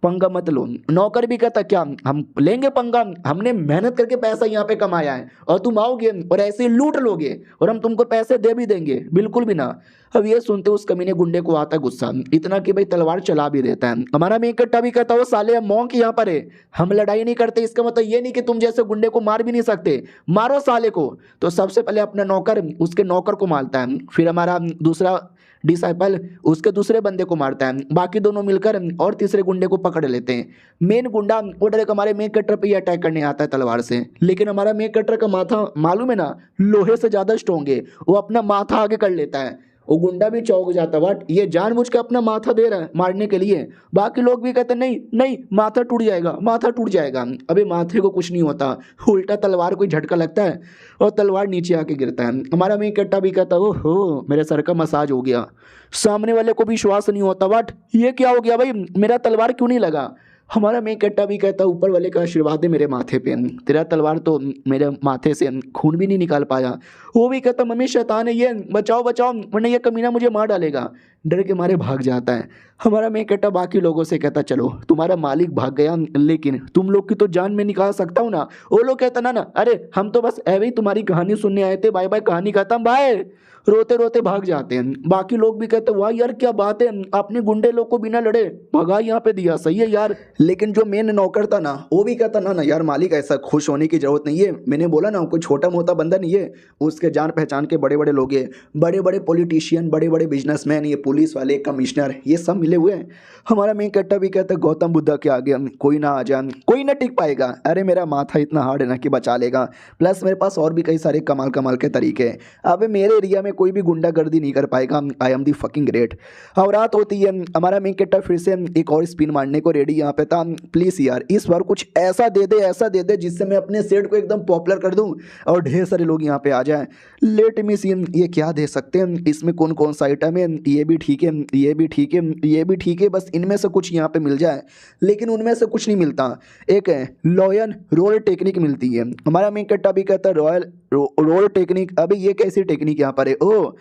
पंगा मत लो। नौकर भी कहता क्या हम लेंगे पंगा, हमने मेहनत करके पैसा यहाँ पे कमाया है और तुम आओगे और ऐसे लूट लोगे और हम तुमको पैसे दे भी देंगे, बिल्कुल भी ना। अब ये सुनते उस कमीने गुंडे को आता गुस्सा, इतना कि भाई तलवार चला भी देता है। हमारा मी कट्टा भी कहता वो साले मॉन्क यहाँ पर है, हम लड़ाई नहीं करते, इसका मतलब ये नहीं कि तुम जैसे गुंडे को मार भी नहीं सकते, मारो साले को। तो सबसे पहले अपना नौकर उसके नौकर को मारता है, फिर हमारा दूसरा डिसाइपल उसके दूसरे बंदे को मारता है, बाकी दोनों मिलकर और तीसरे गुंडे को पकड़ लेते हैं। मेन गुंडा वो डायरेक्ट हमारे मी कट्टर पे ही अटैक करने आता है तलवार से, लेकिन हमारा मी कट्टर का माथा मालूम है ना लोहे से ज़्यादा स्ट्रॉन्ग है, वो अपना माथा आगे कर लेता है। वो गुंडा भी चौंक जाता है, बट ये जानबूझ के अपना माथा दे रहा है मारने के लिए। बाकी लोग भी कहते नहीं माथा टूट जाएगा। अबे माथे को कुछ नहीं होता, उल्टा तलवार को झटका लगता है और तलवार नीचे आके गिरता है। हमारा मी कट्टा भी कहता ओहो मेरे सर का मसाज हो गया। सामने वाले को भी विश्वास नहीं होता, बट ये क्या हो गया भाई, मेरा तलवार क्यों नहीं लगा। हमारा मी कट्टा भी कहता ऊपर वाले का आशीर्वाद है मेरे माथे पे, तेरा तलवार तो मेरे माथे से खून भी नहीं निकाल पाया। वो भी कहता मम्मी शैतान है ये, बचाओ वरना ये कमीना मुझे मार डालेगा। डर के मारे भाग जाता है। हमारा मेन कैरेक्टर बाकी लोगों से कहता चलो तुम्हारा मालिक भाग गया लेकिन तुम लोग की तो जान में निकाल सकता हूँ ना। वो लोग कहता ना ना अरे हम तो बस ऐवे ही तुम्हारी कहानी सुनने आए थे, बाय बाय कहानी खत्म बाय। रोते रोते भाग जाते हैं। बाकी लोग भी कहते वाह यार क्या बात है, आपने गुंडे लोग को बिना लड़े भगा यहाँ पे दिया, सही है यार। लेकिन जो मेन नौकर था ना वो भी कहता ना ना यार मालिक ऐसा खुश होने की जरूरत नहीं है, मैंने बोला ना कोई छोटा मोटा बंदा नहीं है, उसके जान पहचान के बड़े बड़े लोग हैं, बड़े बड़े पॉलिटिशियन, बड़े बड़े बिजनेसमैन, ये पुलिस वाले, कमिश्नर, ये सब मिले हुए हैं। हमारा मेन कैरेक्टर भी कहता है गौतम बुद्धा के आगे कोई ना आ जाए, कोई ना टिक पाएगा। अरे मेरा माथा इतना हार्ड है ना कि बचा लेगा, प्लस मेरे पास और भी कई सारे कमाल कमाल के तरीके हैं। अब मेरे एरिया में कोई भी गुंडागर्दी नहीं कर पाएगा, I am the fucking great. अब रात होती है, हमारा मेन कैरेक्टर फिर से एक और स्पिन मारने को रेडी यहाँ पे था। प्लीज़ यार इस बार कुछ ऐसा दे दे, ऐसा दे दे जिससे मैं अपने सेट को एकदम पॉपुलर कर दूँ और ढेर सारे लोग यहाँ पे आ जाएं। लेट मी सी ये क्या दे सकते हैं, इसमें कौन कौन सा आइटम है, ये भी ठीक है, ये भी ठीक है, ये भी ठीक है, बस इनमें से कुछ यहाँ पे मिल जाए। लेकिन उनमें से कुछ नहीं मिलता। एक है लॉयन रोल टेक्निक मिलती है। हमारा मेन कैरेक्टर भी कहता है रॉयल रोल टेक्निक, अभी ये कैसी टेक्निक यहाँ पर है, ओ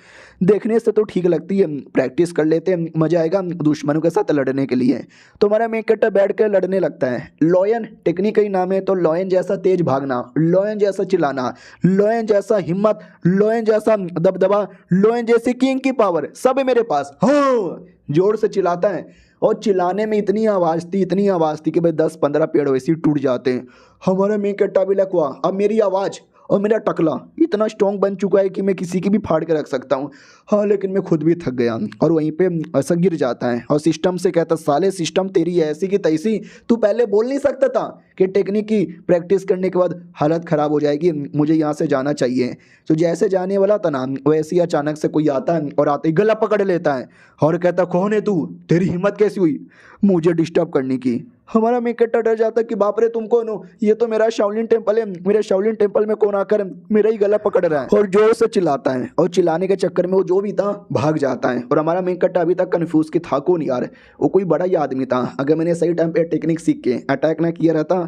देखने से तो ठीक लगती है, प्रैक्टिस कर लेते हैं, मजा आएगा दुश्मनों के साथ लड़ने के लिए। तो हमारा मेन कैरेक्टर बैठ कर लड़ने लगता है। लॉयन टेक्निक का ही नाम है, तो लॉयन जैसा तेज भागना, लॉयन जैसा चिल्लाना, लॉयन जैसा हिम्मत, लॉयन जैसा दबदबा, लॉयन जैसी किंग की पावर सब है मेरे पास। हो जोर से चिल्लाता है और चिल्लाने में इतनी आवाज़ थी, इतनी आवाज़ थी कि भाई 10-15 पेड़ वैसे ही टूट जाते हैं। हमारा मेन कैरेक्टर भी लखवा, अब मेरी आवाज़ और मेरा टकला इतना स्ट्रॉन्ग बन चुका है कि मैं किसी की भी फाड़ के रख सकता हूँ। हाँ लेकिन मैं खुद भी थक गया और वहीं पे ऐसा गिर जाता है और सिस्टम से कहता साले सिस्टम तेरी ऐसी की तैसी, तू पहले बोल नहीं सकता था कि टेक्निक की प्रैक्टिस करने के बाद हालत ख़राब हो जाएगी, मुझे यहाँ से जाना चाहिए। तो जैसे जाने वाला था ना वैसे ही अचानक से कोई आता है और आते ही गला पकड़ लेता है और कहता कौन है तू, तेरी हिम्मत कैसी हुई मुझे डिस्टर्ब करने की। हमारा मेन कैरेक्टर डर जाता कि बाप रे तुम कौन हो, ये तो मेरा शाओलिन टेम्पल है, मेरे शाओलिन टेम्पल में कौन आकर मेरा ही गला पकड़ रहा है, और जोर से चिल्लाता है और चिल्लाने के चक्कर में वो जो भी था भाग जाता है। और हमारा मेन कैरेक्टर अभी तक कंफ्यूज कि था कौन यार, वो कोई बड़ा ही आदमी था। अगर मैंने सही टाइम पे टेक्निक सीख के अटैक ना किया रहता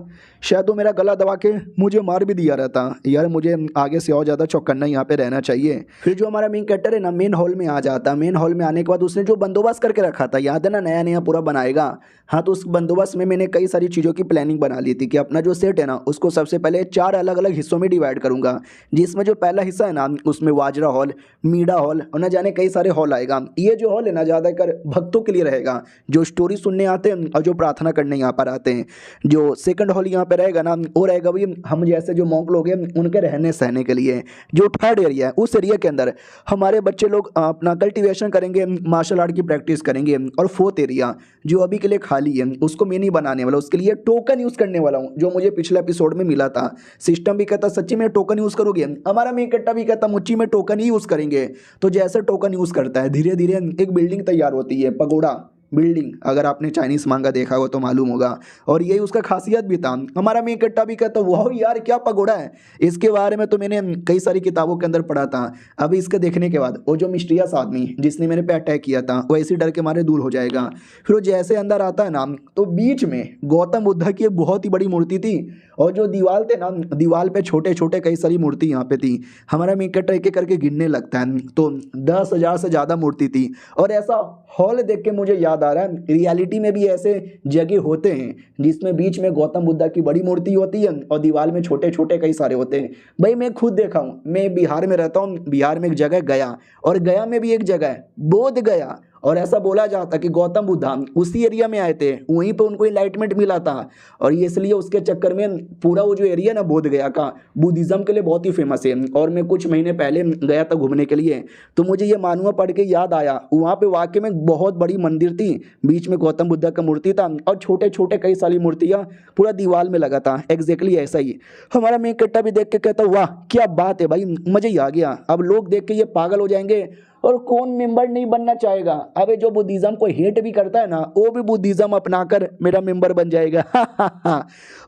शायद वो मेरा गला दबा के मुझे मार भी दिया रहता। यार मुझे आगे से और ज़्यादा चौकन्ना यहाँ पे रहना चाहिए। फिर जो हमारा मेन कैरेक्टर है ना मेन हॉल में आ जाता। मेन हॉल में आने के बाद उसने जो बंदोबस्त करके रखा था, याद है ना, नया नया पूरा बनाएगा। हाँ तो उस बंदोबस्त में मैंने कई सारी चीज़ों की प्लानिंग बना ली थी कि अपना जो सेट है ना उसको सबसे पहले 4 अलग अलग हिस्सों में डिवाइड करूंगा, जिसमें जो पहला हिस्सा है ना उसमें वाजरा हॉल, मीडा हॉल और न जाने कई सारे हॉल आएगा। ये जो हॉल है ना ज़्यादातर भक्तों के लिए रहेगा, जो स्टोरी सुनने आते हैं और जो प्रार्थना करने यहाँ पर आते हैं। जो सेकंड हॉल यहाँ पे रहेगा ना वो रहेगा भाई हम जैसे जो मॉन्क लोग हैं उनके रहने सहने के लिए। जो थर्ड एरिया है उस एरिया के अंदर हमारे बच्चे लोग अपना कल्टिवेशन करेंगे, मार्शल आर्ट की प्रैक्टिस करेंगे। और फोर्थ एरिया जो अभी के लिए खाली है उसको मैं नहीं बनाने वाला, उसके लिए टोकन यूज़ करने वाला हूँ, जो मुझे पिछले एपिसोड में मिला था। सिस्टम भी कहता सच्ची में टोकन यूज़ करोगे, हमारा मेन कैरेक्टर भी कहता मुच्ची में टोकन ही यूज़ करेंगे। तो जैसे टोकन यूज़ करता है धीरे धीरे एक बिल्डिंग तैयार होती है, पगोड़ा बिल्डिंग, अगर आपने चाइनीज मांगा देखा हो तो मालूम होगा। और यही उसका खासियत भी था। हमारा मेन कैरेक्टर भी कहता वाह यार क्या पगोड़ा है, इसके बारे में तो मैंने कई सारी किताबों के अंदर पढ़ा था। अभी इसके देखने के बाद वो जो मिस्टीरियस आदमी जिसने मेरे पे अटैक किया था वो ऐसे डर के मारे दूर हो जाएगा। फिर वो जैसे अंदर आता है ना तो बीच में गौतम बुद्ध की एक बहुत ही बड़ी मूर्ति थी और जो दीवार थे ना दीवार पे छोटे छोटे कई सारी मूर्ति यहाँ पे थी। हमारा मेन कैरेक्टर एक एक करके गिनने लगता है तो 10,000 से ज़्यादा मूर्ति थी। और ऐसा हॉल देख के मुझे याद आ रहा है रियलिटी में भी ऐसे जगह होते हैं जिसमें बीच में गौतम बुद्ध की बड़ी मूर्ति होती है और दीवार में छोटे छोटे कई सारे होते हैं। भाई मैं खुद देखा हूँ, मैं बिहार में रहता हूँ, बिहार में एक जगह गया और गया में भी एक जगह है बोध गया। और ऐसा बोला जाता कि गौतम बुद्ध उसी एरिया में आए थे, वहीं पे उनको इनलाइटमेंट मिला था। और ये इसलिए उसके चक्कर में पूरा वो जो एरिया ना बोध गया का बुद्धिज़्म के लिए बहुत ही फेमस है। और मैं कुछ महीने पहले गया था घूमने के लिए तो मुझे ये मानुआ पढ़ के याद आया वहाँ पे वाकई में बहुत बड़ी मंदिर थी, बीच में गौतम बुद्ध का मूर्ति था और छोटे छोटे कई सारी मूर्तियाँ पूरा दीवार में लगा था। एग्जैक्टली ऐसा ही हमारा मेन कैरेक्टर भी देख के कहता वाह क्या बात है भाई, मज़ा ही आ गया। अब लोग देख के ये पागल हो जाएंगे और कौन मेंबर नहीं बनना चाहेगा। अबे जो बुद्धिज्म को हेट भी करता है ना वो भी बुद्धिज्म अपनाकर मेरा मेंबर बन जाएगा।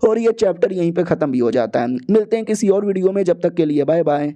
और ये चैप्टर यहीं पे खत्म भी हो जाता है। मिलते हैं किसी और वीडियो में, जब तक के लिए बाय बाय।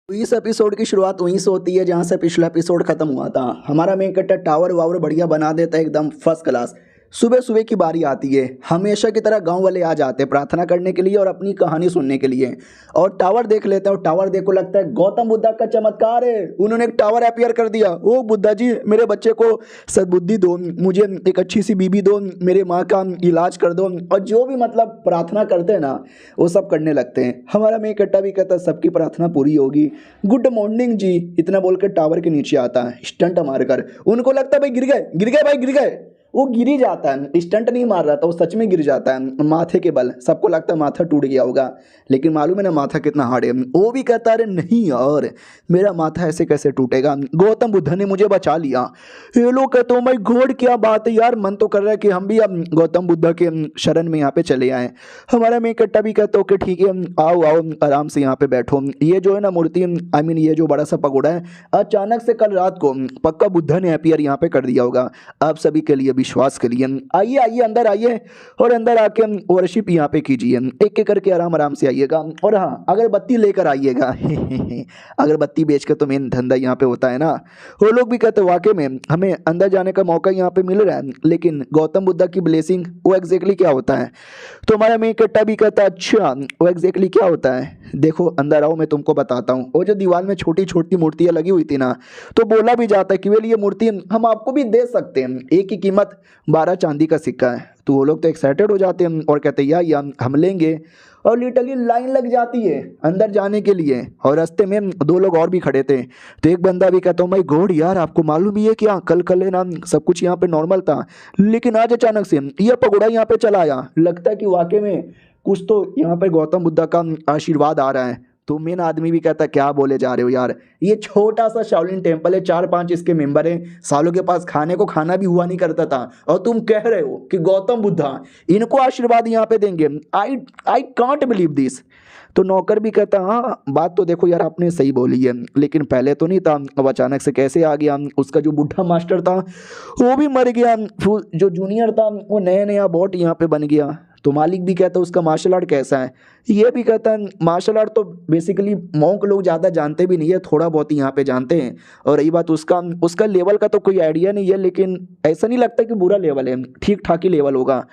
तो इस एपिसोड की शुरुआत वहीं से होती है जहां से पिछला एपिसोड खत्म हुआ था। हमारा मेन कैरेक्टर टावर वावर बढ़िया बना देता है एकदम फर्स्ट क्लास। सुबह सुबह की बारी आती है, हमेशा की तरह गांव वाले आ जाते हैं प्रार्थना करने के लिए और अपनी कहानी सुनने के लिए। और टावर देख लेते हैं और टावर देखो लगता है गौतम बुद्धा का चमत्कार है, उन्होंने एक टावर अपीयर कर दिया। ओ बुद्धा जी मेरे बच्चे को सद्बुद्धि दो, मुझे एक अच्छी सी बीबी दो, मेरे माँ का इलाज कर दो, और जो भी मतलब प्रार्थना करते हैं ना वो सब करने लगते हैं। हमारा मेघ कट्टा भी कहता है सबकी प्रार्थना पूरी होगी, गुड मॉर्निंग जी, इतना बोलकर टावर के नीचे आता है स्टंट मारकर। उनको लगता है भाई गिर गए भाई गिर गए, वो गिर ही जाता है, स्टंट नहीं मार रहा था, वो सच में गिर जाता है माथे के बल। सबको लगता है माथा टूट गया होगा, लेकिन मालूम है ना माथा कितना हार्ड है। वो भी कहता है अरे नहीं यार मेरा माथा ऐसे कैसे टूटेगा, गौतम बुद्ध ने मुझे बचा लिया। ये लोग कहते हो माय गॉड क्या बात है यार, मन तो कर रहा है कि हम भी अब गौतम बुद्ध के शरण में यहाँ पे चले आए। हमारा मेघ कट्टा भी कहता हो कि ठीक है आओ आओ आराम से यहाँ पे बैठो। ये जो है ना मूर्ति आई मीन ये जो बड़ा सा पगोड़ा है अचानक से कल रात को पक्का बुद्ध ने अपीयर यहाँ पे कर दिया होगा आप सभी के लिए विश्वास के लिए। आइए आइए अंदर आइए और अंदर आके वर्शिप यहाँ पे कीजिए, एक एक करके आराम आराम से आइएगा। और हाँ अगरबत्ती लेकर आइएगा अगरबत्ती बेच के तो मेन धंधा यहाँ पे होता है ना। वो लोग भी कहते वाकई में हमें अंदर जाने का मौका यहाँ पे मिल रहा है, लेकिन गौतम बुद्ध की ब्लेसिंग वो एग्जैक्टली क्या होता है। तो हमारा मेघ कट्टा भी कहता है अच्छा वो एग्जैक्टली क्या होता है, देखो अंदर आओ मैं तुमको बताता हूँ। वो जो दीवार में छोटी छोटी मूर्तियाँ लगी हुई थी ना, तो बोला भी जाता है कि वे ये मूर्ति हम आपको भी दे सकते हैं, एक की कीमत 12 चांदी का सिक्का है। तो वो लोग तो एक्साइटेड हो जाते हैं और कहते हैं या हम लेंगे, और लिटरली लाइन लग जाती है अंदर जाने के लिए। और रास्ते में दो लोग और भी खड़े थे, तो एक बंदा भी कहता हूँ माय गॉड यार आपको मालूम ही है क्या कल है ना सब कुछ यहाँ पे नॉर्मल था, लेकिन आज अचानक से ये पगोड़ा यहाँ पे चला आया, लगता है कि वाकई में कुछ तो यहाँ पे गौतम बुद्ध का आशीर्वाद आ रहा है। तो मेन आदमी भी कहता क्या बोले जा रहे हो यार, ये छोटा सा शाओलिन टेम्पल है, 4-5 इसके मेंबर हैं, सालों के पास खाने को खाना भी हुआ नहीं करता था, और तुम कह रहे हो कि गौतम बुद्धा इनको आशीर्वाद यहाँ पे देंगे। I can't believe this. तो नौकर भी कहता हाँ बात तो देखो यार आपने सही बोली है, लेकिन पहले तो नहीं था, अब अचानक से कैसे आ गया। उसका जो बुढ़ा मास्टर था वो भी मर गया, जो जूनियर था वो नया बॉट यहाँ पे बन गया। तो मालिक भी कहता है उसका मार्शल आर्ट कैसा है, ये भी कहता है मार्शल आर्ट तो बेसिकली मॉन्क लोग ज़्यादा जानते भी नहीं है, थोड़ा बहुत ही यहाँ पे जानते हैं। और रही बात उसका लेवल का तो कोई आइडिया नहीं है, लेकिन ऐसा नहीं लगता कि बुरा लेवल है, ठीक ठाक ही लेवल होगा।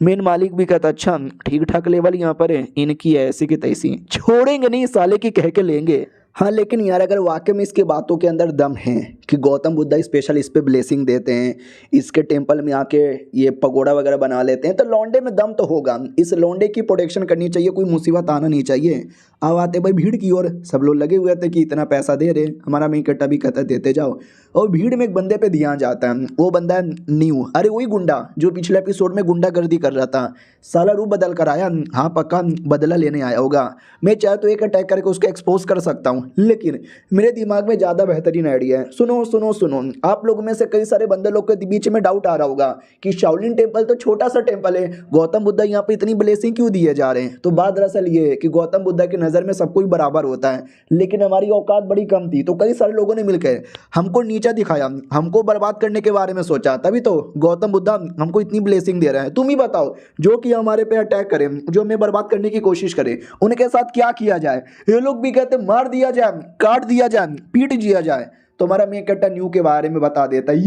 मेन मालिक भी कहता अच्छा ठीक ठाक लेवल यहाँ पर है, इनकी ऐसी की तैसी, छोड़ेंगे नहीं साले की कह के लेंगे। हाँ लेकिन यार अगर वाकई में इसके बातों के अंदर दम है कि गौतम बुद्ध स्पेशल इस पे ब्लेसिंग देते हैं, इसके टेम्पल में आके ये पगोड़ा वगैरह बना लेते हैं, तो लौंडे में दम तो होगा, इस लौंडे की प्रोटेक्शन करनी चाहिए, कोई मुसीबत आना नहीं चाहिए। अब आते भाई भीड़ की ओर, सब लोग लगे हुए थे कि इतना पैसा दे रहे, हमारा मेघ कट्टा भी कहता है देते जाओ। और भीड़ में एक बंदे पे ध्यान जाता है, वो बंदा है न्यू, अरे वही गुंडा जो पिछले एपिसोड में गुंडागर्दी कर रहा था, साला रूप बदल कर आया। हाँ पक्का बदला लेने आया होगा, मैं चाहे तो एक अटैक करके उसको एक्सपोज कर सकता हूँ, लेकिन मेरे दिमाग में ज़्यादा बेहतरीन आइडिया है। सुनो सुनो सुनो, आप लोगों में से कई सारे बंदे लोग के बीच में डाउट आ रहा होगा कि शाओलिन टेम्पल तो छोटा सा टेम्पल है, गौतम बुद्ध यहाँ पे इतनी ब्लेसिंग क्यों दिए जा रहे हैं। तो बात दरअसल ये है कि गौतम बुद्ध की नज़र में सब कुछ बराबर होता है, लेकिन हमारी औकात बड़ी कम थी, तो कई सारे लोगों ने मिलकर हमको नीचा दिखाया, हमको बर्बाद करने के बारे में सोचा, तभी तो गौतम बुद्ध हमको इतनी ब्लेसिंग दे रहा है। तुम ही बताओ जो कि हमारे पे अटैक करें, जो हमें बर्बाद करने की कोशिश करें, उनके साथ क्या किया जाए। ये लोग भी कहते मार दिया जाए, काट दिया जाए, पीट दिया जाए। तो हमारा मेघ कट्टा न्यू के बारे में बता देता है,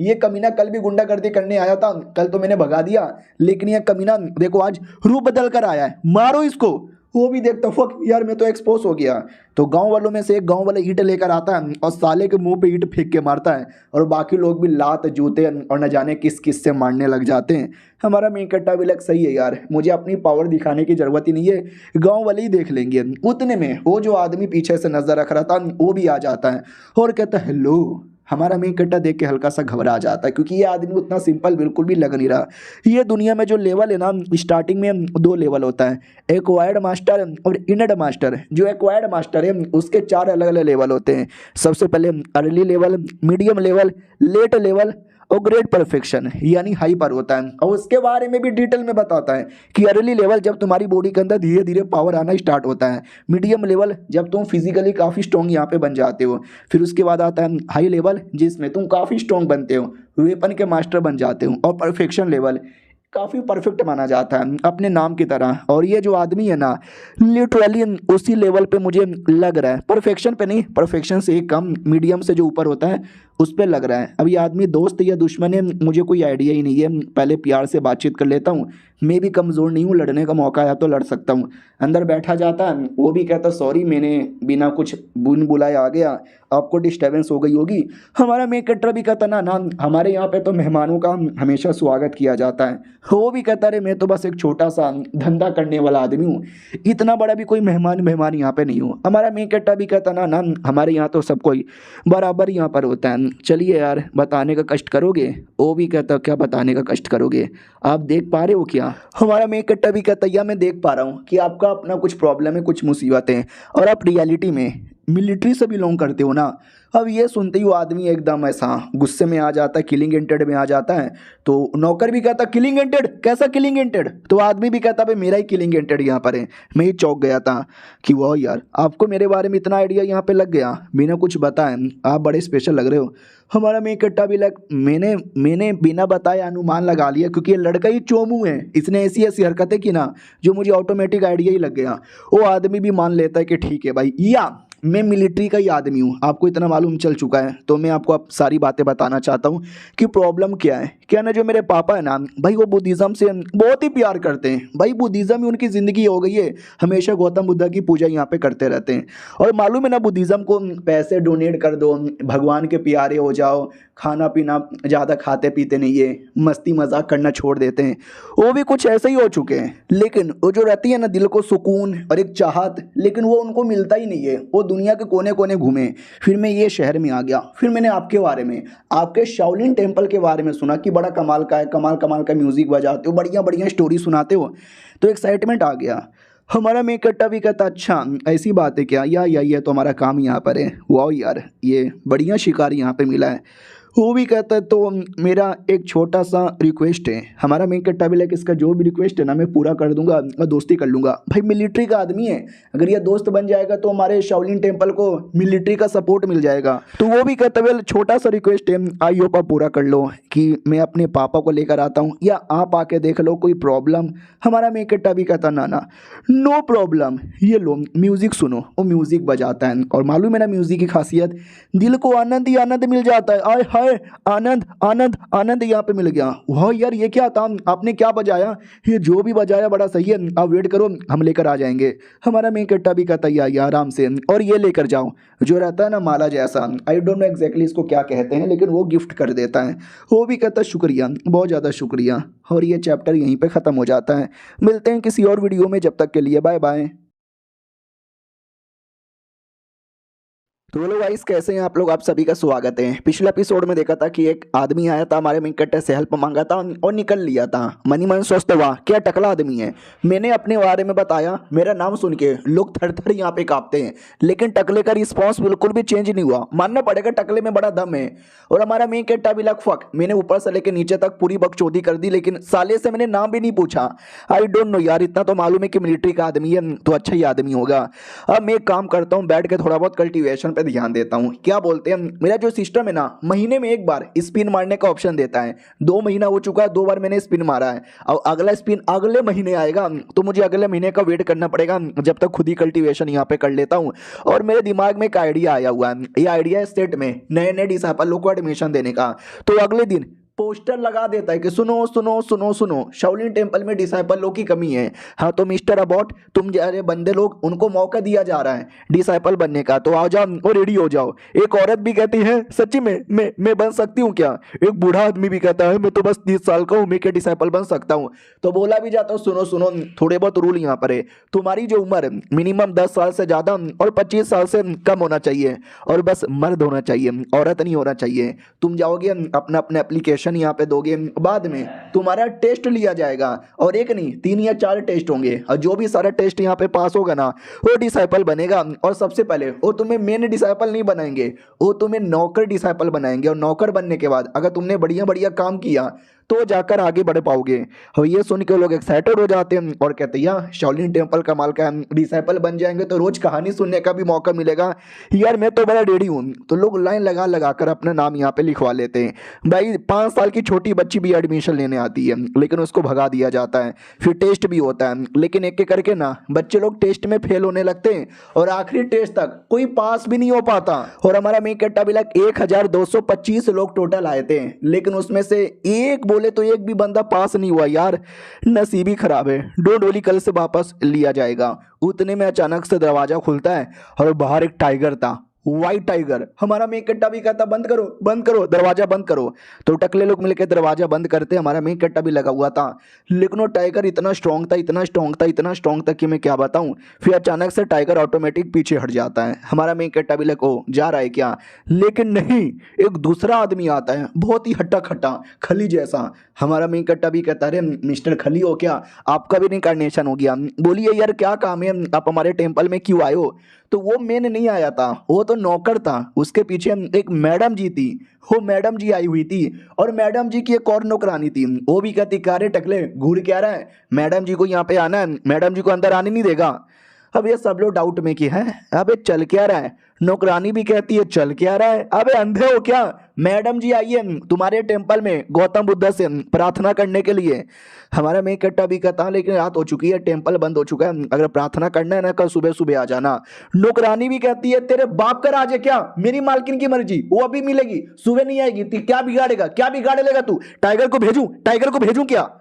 ये कमीना कल भी गुंडागर्दी करने आया था, कल तो मैंने भगा दिया, लेकिन ये कमीना देखो आज रूप बदल कर आया है, मारो इसको। वो भी देखता फक यार मैं तो एक्सपोज हो गया। तो गांव वालों में से एक गांव वाला ईंट लेकर आता है और साले के मुंह पे ईंट फेंक के मारता है, और बाकी लोग भी लात जूते और न जाने किस किस से मारने लग जाते हैं। हमारा मेघ कट्टा भी लग सही है यार, मुझे अपनी पावर दिखाने की जरूरत ही नहीं है, गांव वाले ही देख लेंगे। उतने में वो जो आदमी पीछे से नजर रख रहा था वो भी आ जाता है और कहता है हेलो। हमारा मेघ कट्टा देख के हल्का सा घबरा जाता है, क्योंकि ये आदमी उतना सिंपल बिल्कुल भी लग नहीं रहा। ये दुनिया में जो लेवल है ना, स्टार्टिंग में 2 लेवल होता है, एक्वायर्ड मास्टर और इनड मास्टर। जो एक्वायर्ड मास्टर है उसके 4 अलग अलग लेवल होते हैं। सबसे पहले early level, medium level, late level और ग्रेट परफेक्शन यानी हाइपर होता है। और उसके बारे में भी डिटेल में बताता है कि अर्ली लेवल जब तुम्हारी बॉडी के अंदर धीरे धीरे पावर आना स्टार्ट होता है, मीडियम लेवल जब तुम फिजिकली काफ़ी स्ट्रॉन्ग यहाँ पे बन जाते हो, फिर उसके बाद आता है हाई लेवल जिसमें तुम काफ़ी स्ट्रॉन्ग बनते हो, वेपन के मास्टर बन जाते हो, और परफेक्शन लेवल काफ़ी परफेक्ट माना जाता है अपने नाम की तरह। और ये जो आदमी है ना लिटरली उसी लेवल पे मुझे लग रहा है, परफेक्शन पे नहीं, परफेक्शन से एक कम, मीडियम से जो ऊपर होता है उस पर लग रहा है। अब ये आदमी दोस्त या दुश्मन है मुझे कोई आइडिया ही नहीं है। पहले प्यार से बातचीत कर लेता हूँ, मैं भी कमज़ोर नहीं हूँ, लड़ने का मौका आया तो लड़ सकता हूँ। अंदर बैठा जाता है, वो भी कहता सॉरी मैंने बिना कुछ बुन बुलाए आ गया, आपको डिस्टर्बेंस हो गई होगी। हमारा मेन कट्टर भी कहता ना ना हमारे यहाँ पे तो मेहमानों का हमेशा स्वागत किया जाता है। वो भी कहता अरे मैं तो बस एक छोटा सा धंधा करने वाला आदमी हूँ, इतना बड़ा भी कोई मेहमान मेहमान यहाँ पे नहीं हूँ। हमारा मेन कट्टा भी कहता ना ना हमारे यहाँ तो सब कोई बराबर यहाँ पर होता है, चलिए यार बताने का कष्ट करोगे। वो भी कहता क्या बताने का कष्ट करोगे, आप देख पा रहे हो क्या। हमारा मेन कट्टा भी कहता या मैं देख पा रहा हूँ कि आपका अपना कुछ प्रॉब्लम है, कुछ मुसीबतें, और आप रियलिटी में मिलिट्री से बिलोंग करते हो ना। अब ये सुनते ही वो आदमी एकदम ऐसा गुस्से में आ जाता है, किलिंग इंटेड में आ जाता है। तो नौकर भी कहता किलिंग इंटेड, कैसा किलिंग इंटेड। तो आदमी भी कहता भाई मेरा ही किलिंग इंटेड यहाँ पर है। मैं ही चौंक गया था कि वाह यार आपको मेरे बारे में इतना आइडिया यहाँ पे लग गया बिना कुछ बताए, आप बड़े स्पेशल लग रहे हो। हमारा मेन कट्टा भी लग मैंने बिना बताए अनुमान लगा लिया क्योंकि ये लड़का ही चोमू है, इसने ऐसी ऐसी हरकतें की ना जो मुझे ऑटोमेटिक आइडिया ही लग गया। वो आदमी भी मान लेता है कि ठीक है भाई, या मैं मिलिट्री का ही आदमी हूँ, आपको इतना मालूम चल चुका है तो मैं आपको अब सारी बातें बताना चाहता हूँ कि प्रॉब्लम क्या है। क्या ना जो मेरे पापा है ना भाई वो बुद्धिज़्म से बहुत ही प्यार करते हैं भाई, बुद्धिज़्म ही उनकी ज़िंदगी हो गई है, हमेशा गौतम बुद्ध की पूजा यहाँ पे करते रहते हैं। और मालूम है ना बुद्धिज़्म को पैसे डोनेट कर दो, भगवान के प्यारे हो जाओ, खाना पीना ज़्यादा खाते पीते नहीं है, मस्ती मजाक करना छोड़ देते हैं, वो भी कुछ ऐसे ही हो चुके हैं। लेकिन वो जो रहती है ना दिल को सुकून और एक चाहत, लेकिन वो उनको मिलता ही नहीं है। वो दुनिया के कोने कोने घूमे, फिर मैं ये शहर में आ गया, फिर मैंने आपके बारे में, आपके शाओलिन टेम्पल के बारे में सुना कि बड़ा कमाल का है, कमाल कमाल का म्यूज़िक बजाते हो, बढ़िया बढ़िया स्टोरी सुनाते हो, तो एक्साइटमेंट आ गया। हमारा मेन कट्टा भी कहता अच्छा ऐसी बात है क्या, या ये तो हमारा काम यहाँ पर है, वाह यार ये बढ़िया शिकार यहाँ पे मिला है। वो भी कहता है तो मेरा एक छोटा सा रिक्वेस्ट है। हमारा मेन कट्टा भी इसका जो भी रिक्वेस्ट है ना मैं पूरा कर दूंगा और दोस्ती कर लूँगा। भाई मिलिट्री का आदमी है, अगर ये दोस्त बन जाएगा तो हमारे शाओलिन टेम्पल को मिलिट्री का सपोर्ट मिल जाएगा। तो वो भी कहता है छोटा सा रिक्वेस्ट है, आई होप आप पूरा कर लो कि मैं अपने पापा को लेकर आता हूँ या आप आके देख लो, कोई प्रॉब्लम। हमारा मेन कट्टा भी कहता ना ना नो प्रॉब्लम, ये लो म्यूज़िक सुनो। वो म्यूज़िक बजाता है और मालूम है ना म्यूज़िक की खासियत, दिल को आनंद ही आनंद मिल जाता है। आय हाय आनंद आनंद आनंद यहाँ पे मिल गया। वाह यार ये क्या था, आपने क्या बजाया, ये जो भी बजाया बड़ा सही है, आप वेट करो हम लेकर आ जाएंगे। हमारा मेन कट्टा भी कहता है आराम से, और ये लेकर जाओ जो रहता है ना माला जैसा, आई डोंट नो एग्जैक्टली इसको क्या कहते हैं, लेकिन वो गिफ्ट कर देता है। वो भी कहता है शुक्रिया, बहुत ज़्यादा शुक्रिया। और ये चैप्टर यहीं पे ख़त्म हो जाता है। मिलते हैं किसी और वीडियो में, जब तक के लिए बाय बाय। तो हेलो गाइस कैसे हैं आप लोग, आप सभी का स्वागत है। पिछले एपिसोड में देखा था कि एक आदमी आया था हमारे मेन कट्टे से, हेल्प मांगा था और निकल लिया था। मनी मन सोचते वाह क्या टकला आदमी है। मैंने अपने बारे में बताया, मेरा नाम सुन के लोग थर थर यहाँ पे कांपते हैं, लेकिन टकले का रिस्पॉन्स बिल्कुल भी चेंज नहीं हुआ। मानना पड़ेगा टकले में बड़ा दम है। और हमारा मेन कट्टा भी लग फक, मैंने ऊपर से लेकर नीचे तक पूरी बकचोदी कर दी, लेकिन साले से मैंने नाम भी नहीं पूछा। आई डोंट नो यार, इतना तो मालूम है कि मिलिट्री का आदमी है तो अच्छा ही आदमी होगा। अब मैं एक काम करता हूँ, बैठ के थोड़ा बहुत कल्टीवेशन पे ध्यान देता हूँ। क्या बोलते हैं, मेरा जो सिस्टम है ना महीने में एक बार स्पिन मारने का ऑप्शन देता है। 2 महीना हो चुका है, 2 बार मैंने स्पिन मारा है। अब अगला स्पिन अगले महीने आएगा, तो मुझे अगले महीने का वेट करना पड़ेगा, जब तक खुद ही कल्टीवेशन यहाँ पे कर लेता हूँ। और मेरे दिमाग में एक आइडिया आया हुआ है, ये आइडिया है स्टेट में नए नए डिसाइपल लोग को एडमिशन देने का। तो अगले दिन पोस्टर लगा देता है कि सुनो सुनो सुनो सुनो, शाओलिन टेम्पल में डिसाइपल लोग की कमी है। हाँ तो मिस्टर अबॉट तुम जैसे बंदे लोग, उनको मौका दिया जा रहा है डिसाइपल बनने का, तो आ जाओ और रेडी हो जाओ। एक औरत भी कहती है सच्ची में मैं बन सकती हूँ क्या। एक बूढ़ा आदमी भी कहता है मैं तो बस 30 साल का हूँ, मैं क्या डिसाइपल बन सकता हूँ। तो बोला भी जाता हूँ सुनो सुनो, थोड़े बहुत रूल यहाँ पर है। तुम्हारी जो उम्र है मिनिमम 10 साल से ज़्यादा और 25 साल से कम होना चाहिए, और बस मर्द होना चाहिए, औरत नहीं होना चाहिए। तुम जाओगे अपना अपना एप्लीकेशन यहाँ पे दोगे, बाद में तुम्हारा टेस्ट लिया जाएगा, और एक नहीं 3 या 4 टेस्ट होंगे, और जो भी सारा टेस्ट यहाँ पे पास होगा ना वो डिसाइपल बनेगा। और सबसे पहले वो तुम्हें मेन डिसाइपल नहीं बनाएंगे, वो तुम्हें नौकर डिसाइपल बनाएंगे। और नौकर बनने के बाद अगर तुमने बढ़िया बढ़िया काम किया तो जाकर आगे बढ़ पाओगे। और ये सुन के लोग एक्साइटेड हो जाते हैं और कहते हैं यार शाओलिन टेम्पल कमाल का है, डिसाइपल बन जाएंगे तो रोज कहानी सुनने का भी मौका मिलेगा, यार मैं तो बड़ा रेडी हूँ। तो लोग लाइन लगा लगा कर अपना नाम यहाँ पे लिखवा लेते हैं। भाई 5 साल की छोटी बच्ची भी एडमिशन लेने आती है लेकिन उसको भगा दिया जाता है। फिर टेस्ट भी होता है लेकिन एक एक करके ना बच्चे लोग टेस्ट में फेल होने लगते हैं और आखिरी टेस्ट तक कोई पास भी नहीं हो पाता। और हमारा मेन कट्टा भी लग 1225 लोग टोटल आए थे लेकिन उसमें से एक बोले तो एक भी बंदा पास नहीं हुआ। यार नसीब ही खराब है, डोंट वरी कल से वापस लिया जाएगा। उतने में अचानक से दरवाजा खुलता है और बाहर एक टाइगर था, व्हाइट टाइगर। हमारा मेन कट्टा भी कहता बंद करो दरवाजा बंद करो। तो टकले लोग मिलकर दरवाजा बंद करते, हमारा मेन कट्टा भी लगा हुआ था लेकिन वो टाइगर इतना स्ट्रांग था कि मैं क्या बताऊं। फिर अचानक से टाइगर ऑटोमेटिक पीछे हट जाता है। हमारा मेन कट्टा भी लगा ओ जा रहा है क्या, लेकिन नहीं, एक दूसरा आदमी आता है बहुत ही हट्टा खट्टा खली जैसा। हमारा मेन कट्टा भी कहता है मिस्टर खली हो क्या, आपका भी रिकार्नेशन हो गया, बोलिए यार क्या काम है, आप हमारे टेम्पल में क्यों आए हो। तो वो मेन नहीं आया था, वो तो नौकर था, उसके पीछे एक मैडम जी थी, वो मैडम जी आई हुई थी और मैडम जी की एक और नौकरानी थी। वो भी कहती कारे टकले घूर क्या रहा है, मैडम जी को यहाँ पे आना है, मैडम जी को अंदर आने नहीं देगा। अब ये सब लोग डाउट में कि है अबे चल क्या रहा है। नौकरानी भी कहती है चल क्या रहा है, अबे अंधे हो क्या, मैडम जी आई है तुम्हारे टेम्पल में गौतम बुद्ध से प्रार्थना करने के लिए। हमारा मेन कट्टा भी कहता लेकिन रात हो चुकी है, टेम्पल बंद हो चुका है, अगर प्रार्थना करना है ना कल सुबह सुबह आ जाना। नौकरानी भी कहती है तेरे बाप का राज है क्या, मेरी मालकिन की मर्जी, वो अभी मिलेगी, सुबह नहीं आएगी, क्या बिगाड़ेगा, क्या बिगाड़ लेगा तू, टाइगर को भेजूं क्या।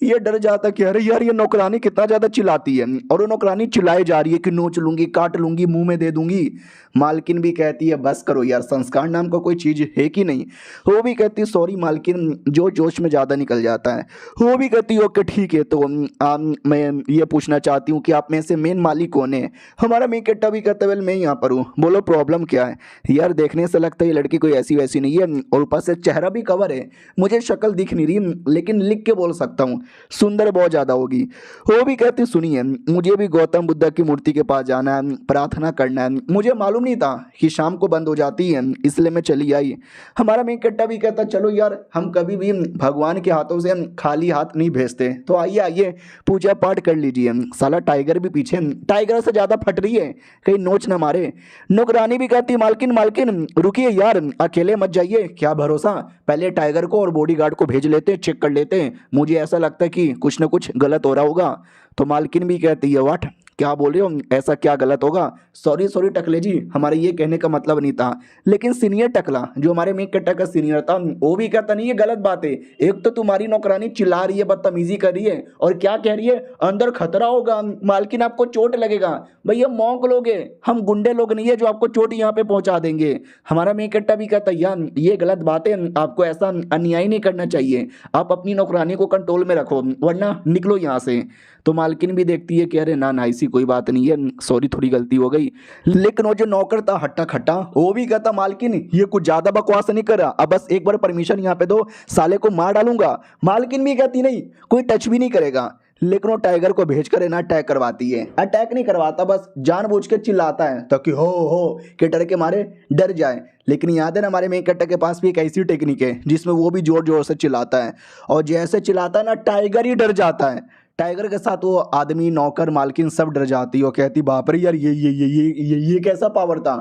ये डर जाता कि अरे यार ये नौकरानी कितना ज्यादा चिल्लाती है और वो नौकरानी चिल्लाई जा रही है कि नोच लूंगी, काट लूंगी, मुंह में दे दूंगी। मालकिन भी कहती है बस करो यार, संस्कार नाम का कोई चीज है कि नहीं। वो भी कहती है सॉरी मालकिन, जो जोश में ज्यादा निकल जाता है। वो भी कहती है ओके ठीक है, तो मैं ये पूछना चाहती हूँ कि आप में से मेन मालिक कौन है। हमारा मेन कट्टा भी कहता है मैं यहाँ पर हूँ, बोलो प्रॉब्लम क्या है। यार देखने से लगता है ये लड़की कोई ऐसी वैसी नहीं है और ऊपर से चेहरा भी कवर है, मुझे शक्ल दिख नहीं रही लेकिन लिख के बोल सकता हूँ, सुंदर बहुत ज्यादा होगी। वो भी कहती सुनिए मुझे भी गौतम बुद्ध की मूर्ति के पास जाना है, प्रार्थना करना है, मुझे मालूम नहीं था कि शाम को बंद हो जाती है इसलिए मैं चली आई। हमारा मेन कट्टा भी कहता चलो यार हम कभी भी भगवान के हाथों से खाली हाथ नहीं भेजते, तो आइए आइए पूजा पाठ कर लीजिए। साला टाइगर भी पीछे, टाइगर से ज्यादा फट रही है कहीं नोच ना मारे। नौकरानी भी कहती मालकिन मालकिन रुकिए यार, अकेले मत जाइए, क्या भरोसा, पहले टाइगर को और बॉडीगार्ड को भेज लेते, चेक कर लेते, मुझे ऐसा लगता है कि कुछ ना कुछ गलत हो रहा होगा। तो मालकिन भी कहती है व्हाट, क्या बोल रहे हो, ऐसा क्या गलत होगा, सॉरी टकले जी, हमारे ये कहने का मतलब नहीं था। लेकिन सीनियर टकला जो हमारे मेन कट्टा का सीनियर था वो भी कहता नहीं ये गलत बात है, एक तो तुम्हारी नौकरानी चिल्ला रही है, बदतमीजी कर रही है और क्या कह रही है अंदर खतरा होगा, मालकिन आपको चोट लगेगा। भैया मौक लोग हैं, हम गुंडे लोग नहीं है जो आपको चोट यहाँ पे पहुंचा देंगे। हमारा मेन कट्टा भी कहता यार ये गलत बात है, आपको ऐसा अन्याय नहीं करना चाहिए, आप अपनी नौकरानी को कंट्रोल में रखो वरना निकलो यहाँ से। तो मालकिन भी देखती है कि अरे ना ऐसी कोई बात नहीं है, सॉरी थोड़ी गलती हो गई। लेकिन वो जो नौकर था हट्टा खट्टा वो भी कहता मालकिन ये कुछ ज्यादा बकवास नहीं कर रहा, अब बस एक बार परमिशन यहाँ पे दो, साले को मार डालूंगा। मालकिन भी कहती नहीं कोई टच भी नहीं करेगा, लेकिन वो टाइगर को भेज कर ना अटैक करवाती है। अटैक नहीं करवाता, बस जानबूझ के चिल्लाता है ताकि हो के डर के मारे डर जाए। लेकिन याद है ना हमारे मेन कट्टा के पास भी एक ऐसी टेक्निक है जिसमें वो भी जोर जोर से चिल्लाता है और जैसे चिल्लाता है ना टाइगर ही डर जाता है। टाइगर के साथ वो आदमी नौकर मालकिन सब डर जाती है और कहती बाप रे यार ये कैसा पावर था,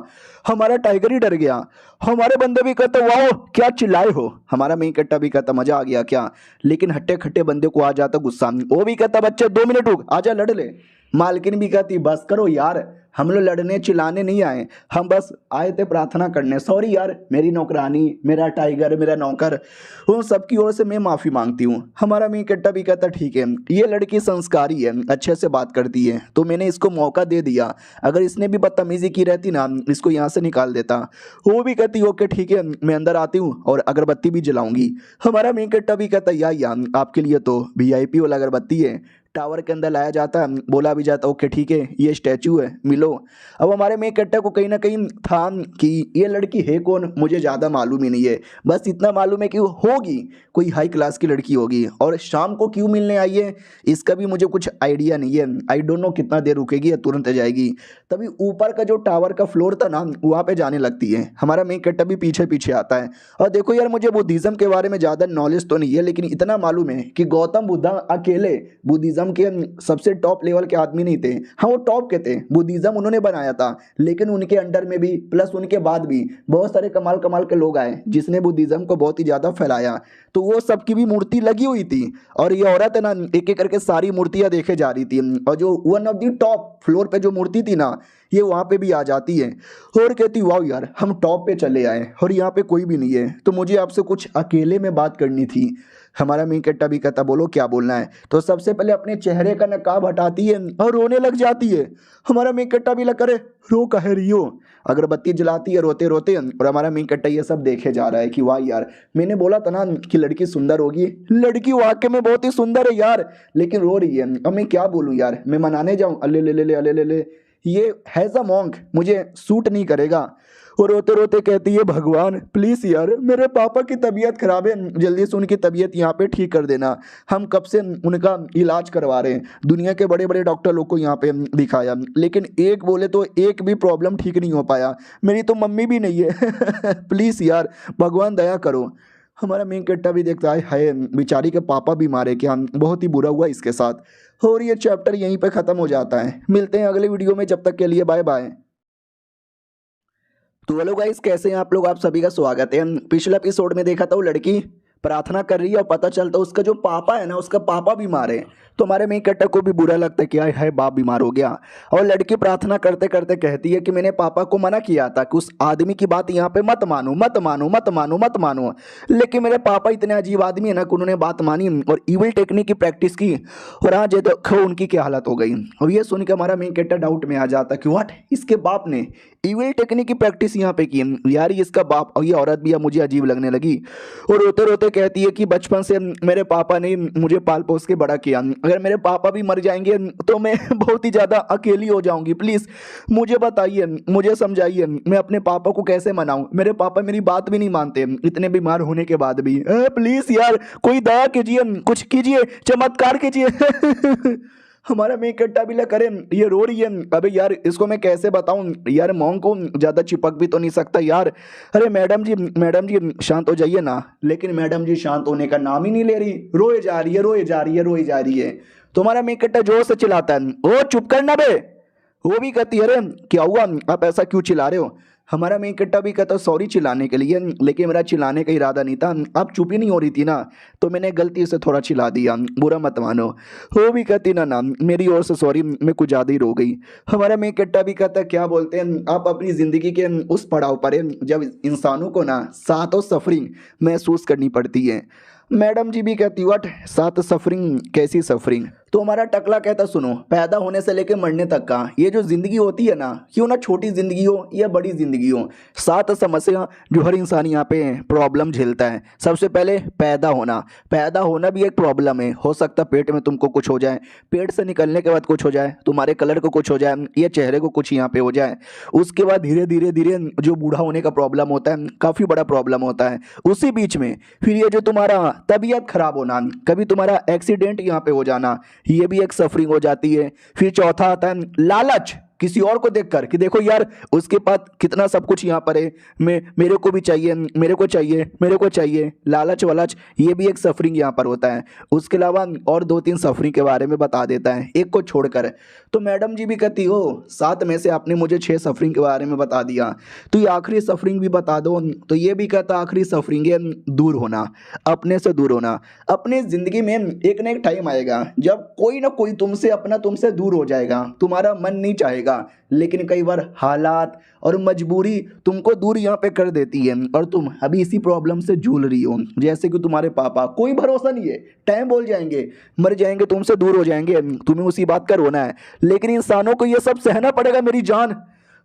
हमारा टाइगर ही डर गया। हमारे बंदे भी कहते वाओ क्या चिल्लाए हो, हमारा मेन कट्टा भी कहता मजा आ गया क्या। लेकिन हट्टे खट्टे बंदे को आ जाता गुस्सा, वो भी कहता बच्चे 2 मिनट रुक, आजा लड़ ले। मालकिन भी कहती बस करो यार, हम लोग लड़ने चिल्लाने नहीं आए, हम बस आए थे प्रार्थना करने, सॉरी यार मेरी नौकरानी, मेरा टाइगर, मेरा नौकर, उन सबकी ओर से मैं माफ़ी मांगती हूँ। हमारा मेन कट्टा भी कहता ठीक है ये लड़की संस्कारी है, अच्छे से बात करती है, तो मैंने इसको मौका दे दिया, अगर इसने भी बदतमीजी की रहती ना इसको यहाँ से निकाल देता। वो भी कहती ओके ठीक है मैं अंदर आती हूँ और अगरबत्ती भी जलाऊंगी। हमारा मेन कट्टा भी कहता या आपके लिए तो VIP वाला अगरबत्ती है, टावर के अंदर लाया जाता, बोला भी जाता ओके ठीक है ये स्टैचू है मिलो। अब हमारे मेन कैरेक्टर को कहीं ना कहीं था कि ये लड़की है कौन मुझे ज़्यादा मालूम ही नहीं है, बस इतना मालूम है कि वो होगी कोई हाई क्लास की लड़की होगी, और शाम को क्यों मिलने आई है इसका भी मुझे कुछ आइडिया नहीं है। आई डोंट नो कितना देर रुकेगी या तुरंत जाएगी। तभी ऊपर का जो टावर का फ्लोर था ना वहाँ पे जाने लगती है। हमारा मेन कैरेक्टर भी पीछे पीछे आता है। और देखो यार मुझे बुद्धिज़्म के बारे में ज़्यादा नॉलेज तो नहीं है, लेकिन इतना मालूम है कि गौतम बुद्धा अकेले बुद्धिज़्म के सबसे टॉप लेवल के आदमी नहीं थे। हाँ वो टॉप के थे, बुद्धिज़्म उन्होंने बनाया था, लेकिन उनके अंडर में भी प्लस उनके बाद भी बहुत सारे कमाल कमाल के लोग आए जिसने बुद्धिज़्म को बहुत ही ज़्यादा फैलाया। तो वो सबकी भी मूर्ति लगी हुई थी, और ये औरत है ना एक एक करके सारी मूर्तियां देखे जा रही थी, और जो one of the top floor पे जो मूर्ति थी ना ये वहाँ पे भी आ जाती है और कहती वाह यार हम टॉप पे चले आए और यहाँ पे कोई भी नहीं है, तो मुझे आपसे कुछ अकेले में बात करनी थी। हमारा मेन कैरेक्टर भी कहता बोलो क्या बोलना है। तो सबसे पहले अपने चेहरे का नकाब हटाती है और रोने लग जाती है। हमारा मेन कैरेक्टर भी लग करे रो कहे रही हो, अगरबत्ती जलाती है रोते रोते, और हमारा मेन कैरेक्टर ये सब देखे जा रहा है कि वाह यार मैंने बोला था ना कि लड़की सुंदर होगी, लड़की वाकई में बहुत ही सुंदर है यार, लेकिन रो रही है। अब मैं क्या बोलूँ यार, मैं मनाने जाऊँ अले ले ले ले अले ले ले, ये हैज़ अ मॉन्क मुझे सूट नहीं करेगा। और रोते रोते कहती है भगवान प्लीज़ यार मेरे पापा की तबीयत खराब है, जल्दी से उनकी तबीयत यहाँ पे ठीक कर देना, हम कब से उनका इलाज करवा रहे हैं, दुनिया के बड़े बड़े डॉक्टर लोग को यहाँ पे दिखाया, लेकिन एक बोले तो एक भी प्रॉब्लम ठीक नहीं हो पाया, मेरी तो मम्मी भी नहीं है प्लीज़ यार भगवान दया करो। हमारा मेन कैरेक्टर भी देखता है हाय बेचारी के पापा भी मारे क्या, बहुत ही बुरा हुआ इसके साथ। और ये चैप्टर यहीं पे ख़त्म हो जाता है। मिलते हैं अगले वीडियो में, जब तक के लिए बाय बाय। तो हेलो गाइस कैसे हैं आप लोग, आप सभी का स्वागत है। पिछले एपिसोड में देखा था वो लड़की प्रार्थना कर रही है और पता चलता है उसका जो पापा है ना उसका पापा बीमार है। तो हमारे मेन कैरेक्टर को भी बुरा लगता है कि यार है बाप बीमार हो गया, और लड़की प्रार्थना करते करते कहती है कि मैंने पापा को मना किया था कि उस आदमी की बात यहाँ पे मत मानो मत मानो मत मानो मत मानो, लेकिन मेरे पापा इतने अजीब आदमी है ना कि उन्होंने बात मानी और इविल टेक्निक की प्रैक्टिस की, और आज ये देखो उनकी क्या हालत हो गई। और ये सुन के हमारा मेन कैरेक्टर डाउट में आ जाता है कि व्हाट इसके बाप ने इविल टेक्निक की प्रैक्टिस यहाँ पे की यार, ये इसका बाप। और ये औरत भी अब मुझे अजीब लगने लगी और रोते रोते कहती है कि बचपन से मेरे पापा ने मुझे पाल पोस के बड़ा किया, अगर मेरे पापा भी मर जाएंगे तो मैं बहुत ही ज़्यादा अकेली हो जाऊंगी, प्लीज़ मुझे बताइए मुझे समझाइए मैं अपने पापा को कैसे मनाऊं, मेरे पापा मेरी बात भी नहीं मानते इतने बीमार होने के बाद भी, प्लीज़ यार कोई दया कीजिए कुछ कीजिए चमत्कार कीजिए हमारा मेन कट्टा भी लग करे ये रो रही है। अबे यार इसको मैं कैसे बताऊं यार, मॉन्ग को ज़्यादा चिपक भी तो नहीं सकता यार। अरे मैडम जी शांत हो जाइए ना, लेकिन मैडम जी शांत होने का नाम ही नहीं ले रही, रोए जा रही है रोए जा रही है रोए जा रही है। तुम्हारा मेन कट्टा जोर से चिल्लाता है ओ चुप करना बे, वो भी कहती है अरे क्या हुआ आप ऐसा क्यों चिल्ला रहे हो। हमारा मेन कट्टा भी कहता सॉरी चिल्लाने के लिए, लेकिन मेरा चिल्लाने का इरादा नहीं था, आप चुप ही नहीं हो रही थी ना तो मैंने गलती से थोड़ा चिल्ला दिया, बुरा मत मानो। वो भी कहती ना मेरी ओर से सॉरी मैं कुछ ज़्यादा ही रो गई। हमारा मेन कट्टा भी कहता क्या बोलते हैं आप अपनी ज़िंदगी के उस पड़ाव पर हैं जब इंसानों को ना सातों सफरिंग महसूस करनी पड़ती है। मैडम जी भी कहती व्हाट सात सफरिंग कैसी सफरिंग। तो हमारा टकला कहता सुनो पैदा होने से लेकर मरने तक का ये जो ज़िंदगी होती है ना, क्यों ना छोटी ज़िंदगी हो या बड़ी ज़िंदगी हो, 7 समस्या जो हर इंसान यहाँ पे प्रॉब्लम झेलता है। सबसे पहले पैदा होना भी एक प्रॉब्लम है। हो सकता है पेट में तुमको कुछ हो जाए, पेट से निकलने के बाद कुछ हो जाए, तुम्हारे कलर को कुछ हो जाए या चेहरे को कुछ यहाँ पे हो जाए। उसके बाद धीरे धीरे धीरे जो बूढ़ा होने का प्रॉब्लम होता है काफ़ी बड़ा प्रॉब्लम होता है। उसी बीच में फिर ये जो तुम्हारा तबीयत खराब होना, कभी तुम्हारा एक्सीडेंट यहाँ पे हो जाना, ये भी एक सफरिंग हो जाती है। फिर चौथा आता है लालच, किसी और को देखकर कि देखो यार उसके पास कितना सब कुछ यहाँ पर है, मेरे को भी चाहिए मेरे को चाहिए लालच वालच, ये भी एक सफरिंग यहाँ पर होता है। उसके अलावा और 2-3 सफरिंग के बारे में बता देता है एक को छोड़कर। तो मैडम जी भी कहती हो 7 में से आपने मुझे 6 सफरिंग के बारे में बता दिया, तो ये आखिरी सफरिंग भी बता दो। तो ये भी कहता आखिरी सफरिंग है दूर होना, अपने से दूर होना। अपनी ज़िंदगी में एक ना एक टाइम आएगा जब कोई ना कोई तुमसे दूर हो जाएगा, तुम्हारा मन नहीं चाहेगा, लेकिन कई बार हालात और मजबूरी तुमको दूर यहाँ पे कर देती है और तुम अभी इसी प्रॉब्लम से जूझ रही हो। जैसे कि तुम्हारे पापा, कोई भरोसा नहीं है, टाइम बोल जाएंगे, मर जाएंगे, तुमसे दूर हो जाएंगे, तुम्हें उसी बात का रोना है, लेकिन इंसानों को ये सब सहना पड़ेगा मेरी जान।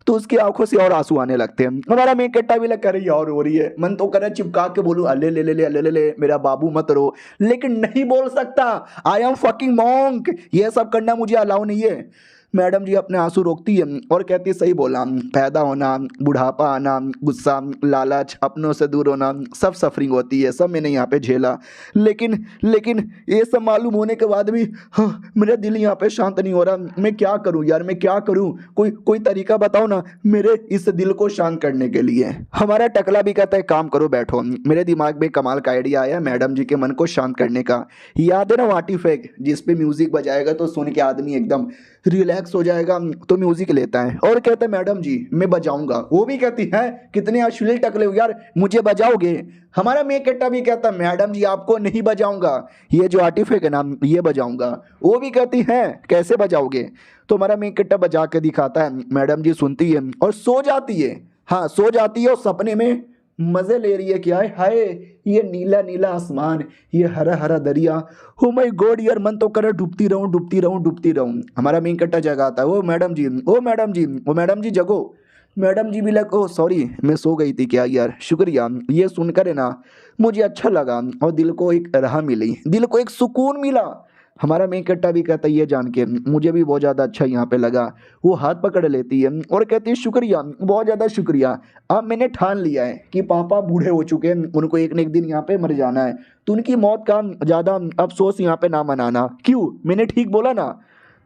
तो उसकी आंखों से और आंसू आने लगते हैं। हमारा मेन कट्टा भी लग कर रही है और हो रही है। मन तो कर रहा है चिपका के बोलूं अले ले ले ले अले ले ले मेरा बाबू मत रो, लेकिन नहीं बोल सकता। आई एम फकिंग मॉन्क, ये सब करना मुझे अलाउ नहीं है। मैडम जी अपने आंसू रोकती है और कहती है सही बोला, पैदा होना, बुढ़ापा आना, गुस्सा, लालच, अपनों से दूर होना, सब सफरिंग होती है, सब मैंने यहाँ पे झेला। लेकिन लेकिन ये सब मालूम होने के बाद भी हाँ, मेरा दिल यहाँ पे शांत नहीं हो रहा। मैं क्या करूँ यार, मैं क्या करूँ? कोई कोई तरीका बताओ ना मेरे इस दिल को शांत करने के लिए। हमारा टकला भी कहता है काम करो बैठो। मेरे दिमाग में कमाल का आइडिया आया मैडम जी के मन को शांत करने का। याद है ना वाटी फेंक, जिसपे म्यूजिक बजाएगा तो सुन के आदमी एकदम रिलैक्स हो जाएगा, तो म्यूजिक लेता है और कहता है मैडम जी मैं बजाऊंगा। वो भी कहती है कितने अश्लील टकले हो यार, मुझे बजाओगे? हमारा मेकट्टा भी कहता मैडम जी आपको नहीं बजाऊंगा, ये जो आर्टिफिक है ना ये बजाऊंगा। वो भी कहती है कैसे बजाओगे? तो हमारा मेकट्टा बजा के दिखाता है। मैडम जी सुनती है और सो जाती है। हाँ सो जाती है और सपने में मजे ले रही है। क्या है? हाय ये नीला नीला आसमान, ये हरा हरा दरिया, हो माय गॉड यार मन तो करे डूबती रहूं डूबती रहूं डूबती रहूं। हमारा मेन कट्टा जगाता है, ओ मैडम जी ओ मैडम जी ओ मैडम जी जगो। मैडम जी भी लग ओ सॉरी मैं सो गई थी क्या यार, शुक्रिया। ये सुनकर है ना मुझे अच्छा लगा और दिल को एक राह मिली, दिल को एक सुकून मिला। हमारा मेन कट्टा भी कहता है ये जान के मुझे भी बहुत ज़्यादा अच्छा यहाँ पे लगा। वो हाथ पकड़ लेती है और कहती है शुक्रिया, बहुत ज़्यादा शुक्रिया। अब मैंने ठान लिया है कि पापा बूढ़े हो चुके हैं, उनको एक न एक दिन यहाँ पे मर जाना है, तो उनकी मौत का ज़्यादा अफसोस यहाँ पे ना मनाना। क्यों? मैंने ठीक बोला ना?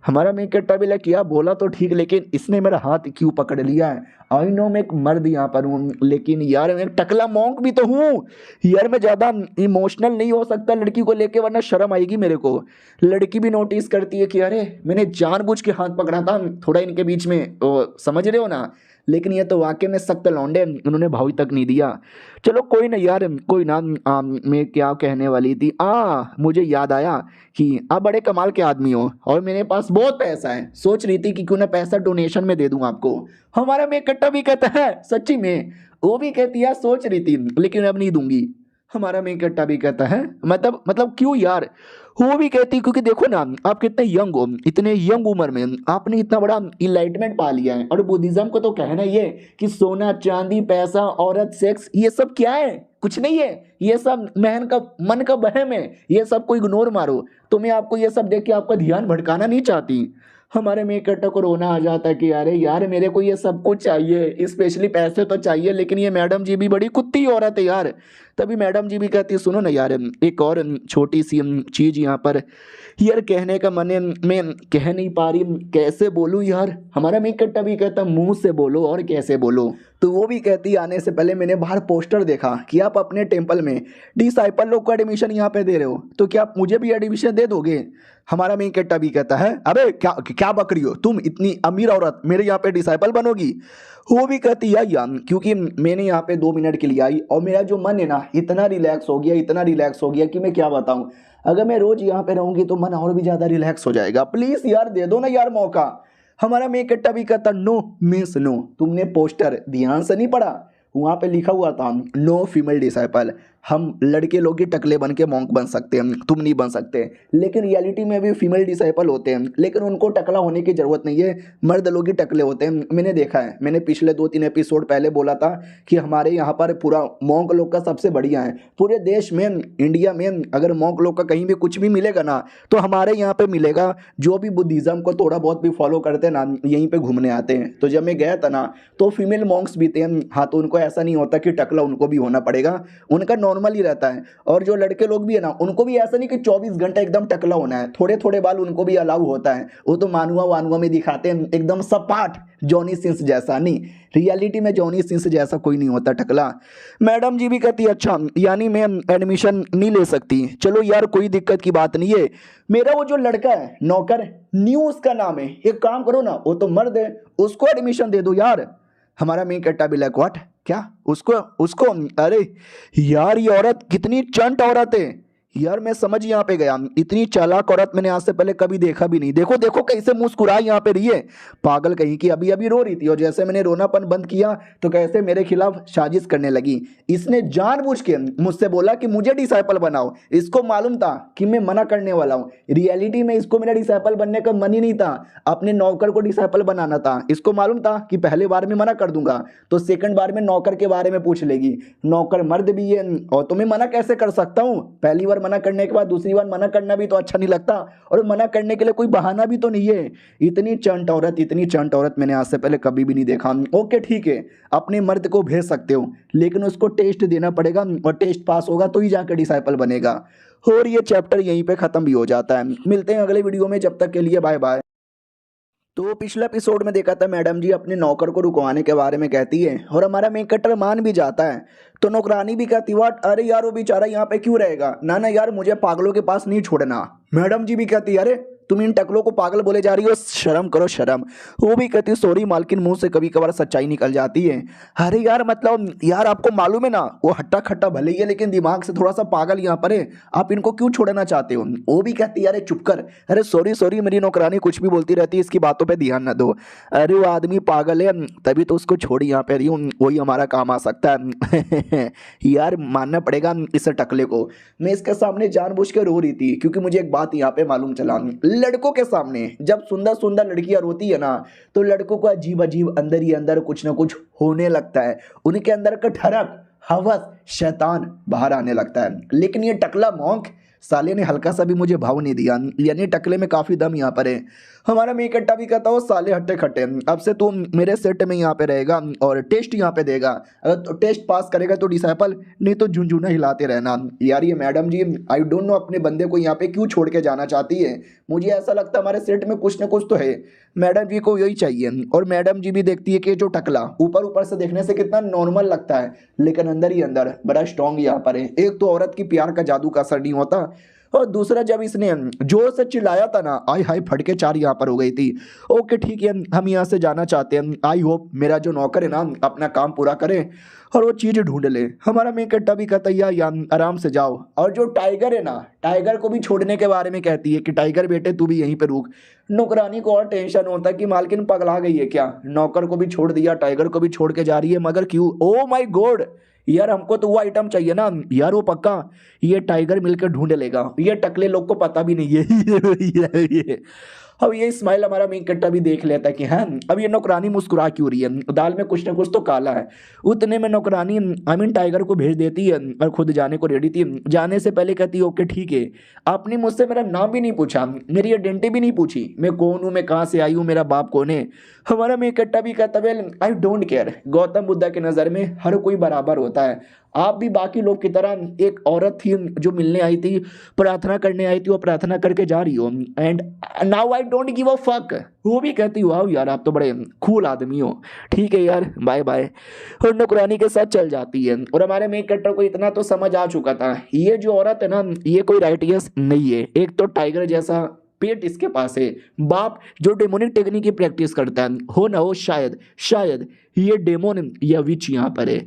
हमारा मेन कट्टा भी लगा किया बोला तो ठीक, लेकिन इसने मेरा हाथ क्यों पकड़ लिया है? आई नो मैं एक मर्द यहाँ पर हूँ, लेकिन यार मैं टकला मॉन्क भी तो हूँ यार। मैं ज़्यादा इमोशनल नहीं हो सकता लड़की को लेके, वरना शर्म आएगी मेरे को। लड़की भी नोटिस करती है कि अरे मैंने जानबूझ के हाथ पकड़ा था थोड़ा इनके बीच में, समझ रहे हो ना? लेकिन ये तो वाकई में सख्त लौंडे, उन्होंने भाव तक नहीं दिया। चलो कोई ना यार, कोई ना। मैं क्या कहने वाली थी, मुझे याद आया कि आप बड़े कमाल के आदमी हो और मेरे पास बहुत पैसा है। सोच रही थी कि क्यों ना पैसा डोनेशन में दे दूं आपको। हमारा मैं कट्टा भी कहता है सच्ची में? वो भी कहती है सोच रही थी लेकिन अब नहीं दूंगी। हमारा मेन कट्टा भी कहता है मतलब क्यों यार? वो भी कहती क्योंकि देखो ना आप कितने यंग हो, इतने यंग उम्र में आपने इतना बड़ा इनलाइटमेंट पा लिया है। और बुद्धिज्म को तो कहना ही है कि सोना चांदी पैसा औरत सेक्स ये सब क्या है? कुछ नहीं है, ये सब महन का मन का वहम है, ये सब को इग्नोर मारो। तो मैं आपको ये सब देख के आपका ध्यान भटकाना नहीं चाहती। हमारे मेकट्टा को रोना आ जाता है कि अरे यार मेरे को ये सब कुछ चाहिए, स्पेशली पैसे तो चाहिए, लेकिन ये मैडम जी भी बड़ी कुत्ती औरत है यार। तभी मैडम जी भी कहती है सुनो ना यार एक और छोटी सी चीज़ यहाँ पर यार कहने का मन है, मैं कह नहीं पा रही, कैसे बोलूँ यार? हमारा मेकट्टा भी कहता मुंह से बोलो और कैसे बोलो। तो वो भी कहती आने से पहले मैंने बाहर पोस्टर देखा कि आप अपने टेम्पल में डिसाइपल लोग को एडमिशन यहाँ पे दे रहे हो, तो क्या आप मुझे भी एडमिशन दे दोगे? हमारा मेकट्टा भी कहता है अबे क्या क्या बक रही हो तुम, इतनी अमीर औरत मेरे यहाँ पे डिसाइपल बनोगी? वो भी कहती है यार क्योंकि मैंने यहाँ पे 2 मिनट के लिए आई और मेरा जो मन है ना इतना रिलैक्स हो गया, इतना रिलैक्स हो गया कि मैं क्या बताऊँ। अगर मैं रोज यहाँ पे रहूंगी तो मन और भी ज़्यादा रिलैक्स हो जाएगा। प्लीज़ यार दे दो ना यार मौका। हमारा मेकट्टा भी कहता नो मीन्स नो। तुमने पोस्टर ध्यान से नहीं पढ़ा? वहाँ पे लिखा हुआ था नो फीमेल डिसाइपल। हम लड़के लोग ही टकले बन के मॉन्क बन सकते हैं, तुम नहीं बन सकते। लेकिन रियलिटी में भी फीमेल डिसाइपल होते हैं, लेकिन उनको टकला होने की ज़रूरत नहीं है, मर्द लोग ही टकले होते हैं। मैंने देखा है, मैंने पिछले 2-3 एपिसोड पहले बोला था कि हमारे यहाँ पर पूरा मॉन्क लोग का सबसे बढ़िया है। पूरे देश में इंडिया में अगर मॉन्क लोग का कहीं भी कुछ भी मिलेगा ना तो हमारे यहाँ पर मिलेगा। जो भी बुद्धिज़्म को थोड़ा बहुत भी फॉलो करते हैं ना यहीं पर घूमने आते हैं। तो जब मैं गया था ना तो फीमेल मॉन्क्स भी थे। हाँ तो उनको ऐसा नहीं होता कि टकला उनको भी होना पड़ेगा, उनका नॉर्मल ही रहता है। और जो लड़के लोग भी है ना उनको भी ऐसा नहीं कि 24 घंटे एकदम टकला होना है, थोड़े थोड़े बाल उनको भी अलाउ होता है। वो तो मानुआ वानुआ में दिखाते हैं एकदम सपाट जॉनी सिंस जैसा, नहीं रियलिटी में जॉनी सिंस जैसा कोई नहीं होता टकला। मैडम जी भी कहती है अच्छा यानी मैं एडमिशन नहीं ले सकती? चलो यार कोई दिक्कत की बात नहीं है। मेरा वो जो लड़का है नौकर न्यू उसका नाम है, एक काम करो ना वो तो मर्द है उसको एडमिशन दे दो यार। हमारा मेन कट्टा भी लाइक व्हाट क्या उसको उसको? अरे यार ये औरत कितनी चंट औरत है यार मैं समझ यहाँ पे गया, इतनी चालाक औरत मैंने आज से पहले कभी देखा भी नहीं। देखो देखो कैसे मुस्कुरा यहाँ पे रही है, पागल कहीं की, अभी अभी रो रही थी और जैसे मैंने रोनापन बंद किया तो कैसे मेरे खिलाफ साजिश करने लगी। इसने जानबूझ के मुझसे बोला कि मुझे डिसाइपल बनाओ, इसको मालूम था कि मैं मना करने वाला हूँ। रियलिटी में इसको मेरा डिसाइपल बनने का मन ही नहीं था, अपने नौकर को डिसाइपल बनाना था। इसको मालूम था कि पहले बार में मना कर दूंगा तो सेकंड बार में नौकर के बारे में पूछ लेगी। नौकर मर्द भी है और तुम्हें मना कैसे कर सकता हूँ, पहली बार मना करने के बाद दूसरी बार मना करना भी तो अच्छा नहीं लगता, और मना करने के लिए कोई बहाना भी तो नहीं है। इतनी चंट औरत, इतनी चंट औरत मैंने आज से पहले कभी भी नहीं देखा। ओके ठीक है, अपने मर्द को भेज सकते हो लेकिन उसको टेस्ट देना पड़ेगा और टेस्ट पास होगा तो ही जाकर डिसाइपल बनेगा। और ये चैप्टर यहीं पे खत्म भी हो जाता है। मिलते हैं अगले वीडियो में, जब तक के लिए बाय बाय। तो पिछले एपिसोड में देखा था मैडम जी अपने नौकर को रुकवाने के बारे में कहती है और हमारा मेन कटर मान भी जाता है। तो नौकरानी भी कहती वाट, अरे यार वो बेचारा यहाँ पे क्यों रहेगा, ना ना यार मुझे पागलों के पास नहीं छोड़ना। मैडम जी भी कहती अरे तुम इन टकलों को पागल बोले जा रही हो, शर्म करो शर्म। वो भी कहती सॉरी मालकिन, मुंह से कभी कभार सच्चाई निकल जाती है। अरे यार मतलब यार आपको मालूम है ना वो हट्टा खट्टा भले ही है लेकिन दिमाग से थोड़ा सा पागल यहाँ पर है, आप इनको क्यों छोड़ना चाहते हो। वो भी कहती अरे चुप कर, अरे सॉरी सॉरी मेरी नौकरानी कुछ भी बोलती रहती है, इसकी बातों पर ध्यान न दो। अरे वो आदमी पागल है तभी तो उसको छोड़ी यहाँ पे रही हूँ, वही हमारा काम आ सकता है। यार मानना पड़ेगा इस टकले को, मैं इसके सामने जानबूझ के रो रही थी क्योंकि मुझे एक बात यहाँ पे मालूम चला, लड़कों के सामने जब सुंदर सुंदर लड़कियां रोती है ना तो लड़कों को अजीब अजीब अंदर ही अंदर कुछ ना कुछ होने लगता है, उनके अंदर का ठरक हवस शैतान बाहर आने लगता है। लेकिन ये टकला मॉन्क साले ने हल्का सा भी मुझे भाव नहीं दिया, यानी टकले में काफ़ी दम यहाँ पर है। हमारा मैं इकट्ठा भी कहता हूँ साले हट्टे खट्टे, अब से तू मेरे सेट में यहाँ पे रहेगा और टेस्ट यहाँ पे देगा, अगर तो टेस्ट पास करेगा तो डिसाइपल, नहीं तो झुंझुना हिलाते रहना। यार ये madam ji I don't know अपने बंदे को यहाँ पे क्यों छोड़ के जाना चाहती है, मुझे ऐसा लगता है हमारे सेट में कुछ ना कुछ तो है। मैडम जी को यही चाहिए और मैडम जी भी देखती है कि जो टकला ऊपर ऊपर से देखने से कितना नॉर्मल लगता है लेकिन अंदर ही अंदर बड़ा स्ट्रांग यहाँ पर है। एक तो औरत की प्यार का जादू का असर नहीं होता और दूसरा जब इसने जोर से चिल्लाया था ना, आई हाई फटके चार यहाँ पर हो गई थी। ओके ठीक है हम यहाँ से जाना चाहते हैं, आई होप मेरा जो नौकर है ना अपना काम पूरा करे और वो चीज़ ढूंढ ले। हमारा मैं कट्टा भी कहता यार आराम से जाओ, और जो टाइगर है ना टाइगर को भी छोड़ने के बारे में कहती है कि टाइगर बेटे तू भी यहीं पे रुक। नौकरानी को और टेंशन होता है कि मालकिन पगला गई है क्या, नौकर को भी छोड़ दिया टाइगर को भी छोड़ के जा रही है, मगर क्यों। ओ माई गॉड यार हमको तो वो आइटम चाहिए ना यार, वो पक्का ये टाइगर मिलकर ढूंढ लेगा, ये टकले लोग को पता भी नहीं है। ये अब ये स्माइल हमारा मेन कट्टा भी देख लेता है कि हाँ अब ये नौकरानी मुस्कुरा क्यों रही है, दाल में कुछ ना कुछ तो काला है। उतने में नौकरानी आई मीन टाइगर को भेज देती है और खुद जाने को रेडी थी। जाने से पहले कहती है ओके ठीक है, आपने मुझसे मेरा नाम भी नहीं पूछा, मेरी आइडेंटिटी भी नहीं पूछी, मैं कौन हूँ, मैं कहाँ से आई हूँ, मेरा बाप कौन है। हमारा मेन कट्टा भी कहता है I don't care, Gautam Buddha के नज़र में हर कोई बराबर होता है, आप भी बाकी लोग की तरह एक औरत थी जो मिलने आई थी, प्रार्थना करने आई थी, वो प्रार्थना करके जा रही हो, and now I don't give a fuck. वो भी कहती वाह यार आप तो बड़े कूल आदमी हो, ठीक है यार बाय बाय, और नौकरानी के साथ चल जाती है। और हमारे मेन कैरेक्टर को इतना तो समझ आ चुका था ये जो औरत है ना ये कोई राइटियस नहीं है, एक तो टाइगर जैसा पेट इसके पास है, बाप जो डेमोनिक टेक्निक की प्रैक्टिस करता है, हो ना हो शायद शायद ये डेमोन या विच यहाँ पर है।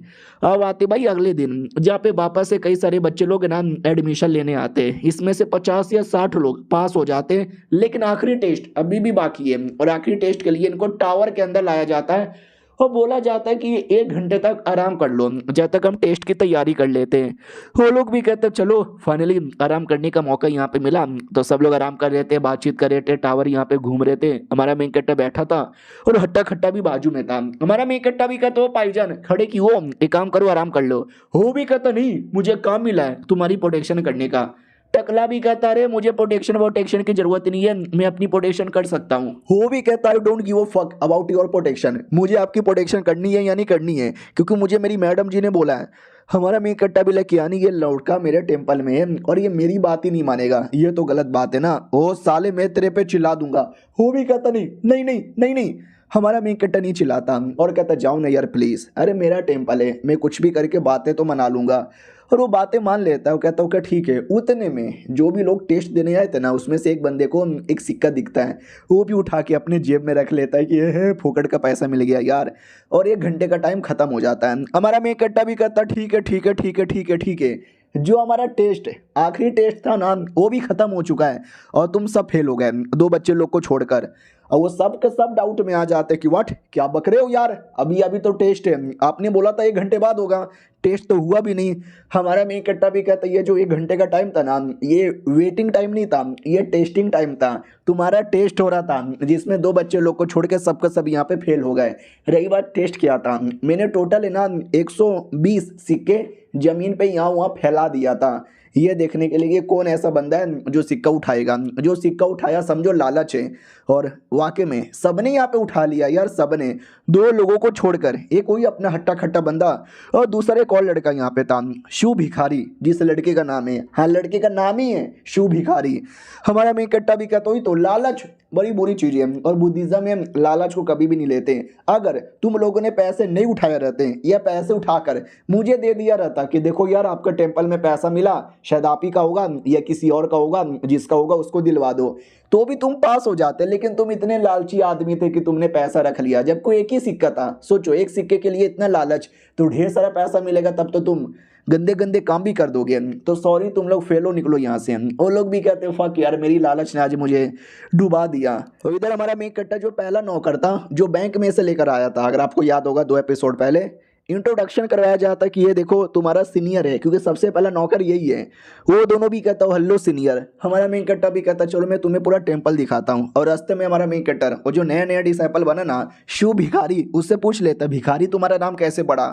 अब आते भाई अगले दिन जहाँ पे वापस से कई सारे बच्चे लोग ना एडमिशन लेने आते हैं, इसमें से 50 या 60 लोग पास हो जाते हैं, लेकिन आखिरी टेस्ट अभी भी बाकी है और आखिरी टेस्ट के लिए इनको टावर के अंदर लाया जाता है और बोला जाता है कि 1 घंटे तक आराम कर लो जब तक हम टेस्ट की तैयारी कर लेते हैं। वो लोग भी कहते हैं चलो फाइनली आराम करने का मौका यहाँ पे मिला, तो सब लोग आराम कर रहे थे, बातचीत कर रहे थे, टावर यहाँ पे घूम रहे थे। हमारा मेन कट्टा बैठा था और हट्टा खट्टा भी बाजू में था। हमारा मेन कट्टा भी कहता वो पाईजान खड़े की वो एक काम करो आराम कर लो, वो भी कहता नहीं मुझे काम मिला है तुम्हारी प्रोटेक्शन करने का। टकला भी कहता है मुझे प्रोटेक्शन वोटेक्शन की जरूरत नहीं है, मैं अपनी प्रोटेक्शन कर सकता हूँ। वो भी कहता है don't give a fuck about your protection, मुझे आपकी प्रोटेक्शन करनी है या नहीं करनी है क्योंकि मुझे मेरी मैडम जी ने बोला है। हमारा मेन कट्टा भी लग यानी ये लौटका मेरे टेम्पल में है और ये मेरी बात ही नहीं मानेगा, ये तो गलत बात है ना, ओ साले मैं तेरे पे चिल्ला दूंगा। वो भी कहता नहीं नहीं नहीं नहीं नहीं, हमारा मेन कट्टा नहीं चिल्लाता और कहता जाओ ना यार प्लीज़, अरे मेरा टेम्पल है मैं कुछ भी करके बातें तो मना लूंगा। और वो बातें मान लेता है, वो कहता है क्या ठीक है। उतने में जो भी लोग टेस्ट देने आए थे ना उसमें से एक बंदे को एक सिक्का दिखता है, वो भी उठा के अपने जेब में रख लेता है कि ये फोकट का पैसा मिल गया यार, और 1 घंटे का टाइम खत्म हो जाता है। हमारा मेन कट्टा भी कहता ठीक है ठीक है ठीक है ठीक है ठीक है, जो हमारा टेस्ट आखिरी टेस्ट था ना वो भी खत्म हो चुका है और तुम सब फेल हो गए, दो बच्चे लोग को छोड़कर। और वो सब के सब डाउट में आ जाते कि व्हाट, क्या बक रहे हो यार, अभी अभी तो टेस्ट है, आपने बोला था 1 घंटे बाद होगा, टेस्ट तो हुआ भी नहीं। हमारा मेन कट्टा भी कहता है ये जो 1 घंटे का टाइम था ना ये वेटिंग टाइम नहीं था, ये टेस्टिंग टाइम था, तुम्हारा टेस्ट हो रहा था जिसमें दो बच्चे लोग को छोड़ के सबका सब यहाँ पे फेल हो गए। रही बात टेस्ट किया था, मैंने टोटल है ना 120 सिक्के जमीन पे यहाँ वहाँ फैला दिया था ये देखने के लिए कि कौन ऐसा बंदा है जो सिक्का उठाएगा। जो सिक्का उठाया समझो लालच है, और वाकई में सबने यहाँ पे उठा लिया यार, सबने, दो लोगों को छोड़कर। एक वही अपना हट्टा खट्टा बंदा और दूसरा एक और लड़का यहाँ पे था, शिव भिखारी, जिस लड़के का नाम है, हाँ लड़के का नाम ही है शिव भिखारी। हमारा में कट्टा भी कहता हुई तो लालच बड़ी बुरी चीज़ है और बुद्धिज्म में लालच को कभी भी नहीं लेते। अगर तुम लोगों ने पैसे नहीं उठाए रहते या पैसे उठाकर मुझे दे दिया रहता कि देखो यार आपका टेम्पल में पैसा मिला, शायद आप ही का होगा या किसी और का होगा, जिसका होगा उसको दिलवा दो, तो भी तुम पास हो जाते। लेकिन तुम इतने लालची आदमी थे कि तुमने पैसा रख लिया, जबकि एक ही सिक्का था। सोचो एक सिक्के के लिए इतना लालच, तो ढेर सारा पैसा मिलेगा तब तो तुम गंदे गंदे काम भी कर दोगे। तो सॉरी तुम लोग फेलो निकलो यहाँ से। वो लोग भी कहते हैं फक यार मेरी लालच ने आज मुझे डुबा दिया। तो इधर हमारा मेन कट्टा जो पहला नौकर था जो बैंक में से लेकर आया था, अगर आपको याद होगा 2 एपिसोड पहले इंट्रोडक्शन करवाया जाता कि ये देखो तुम्हारा सीनियर है, क्योंकि सबसे पहला नौकर यही है। वो दोनों भी कहता हो हेलो सीनियर। हमारा मेन कट्टा भी कहता चलो मैं तुम्हें पूरा टेम्पल दिखाता हूँ। और रास्ते में हमारा मेन कट्टर वो जो नया नया डिसाइपल बना ना शिव भिखारी, उससे पूछ लेता भिखारी तुम्हारा नाम कैसे पड़ा।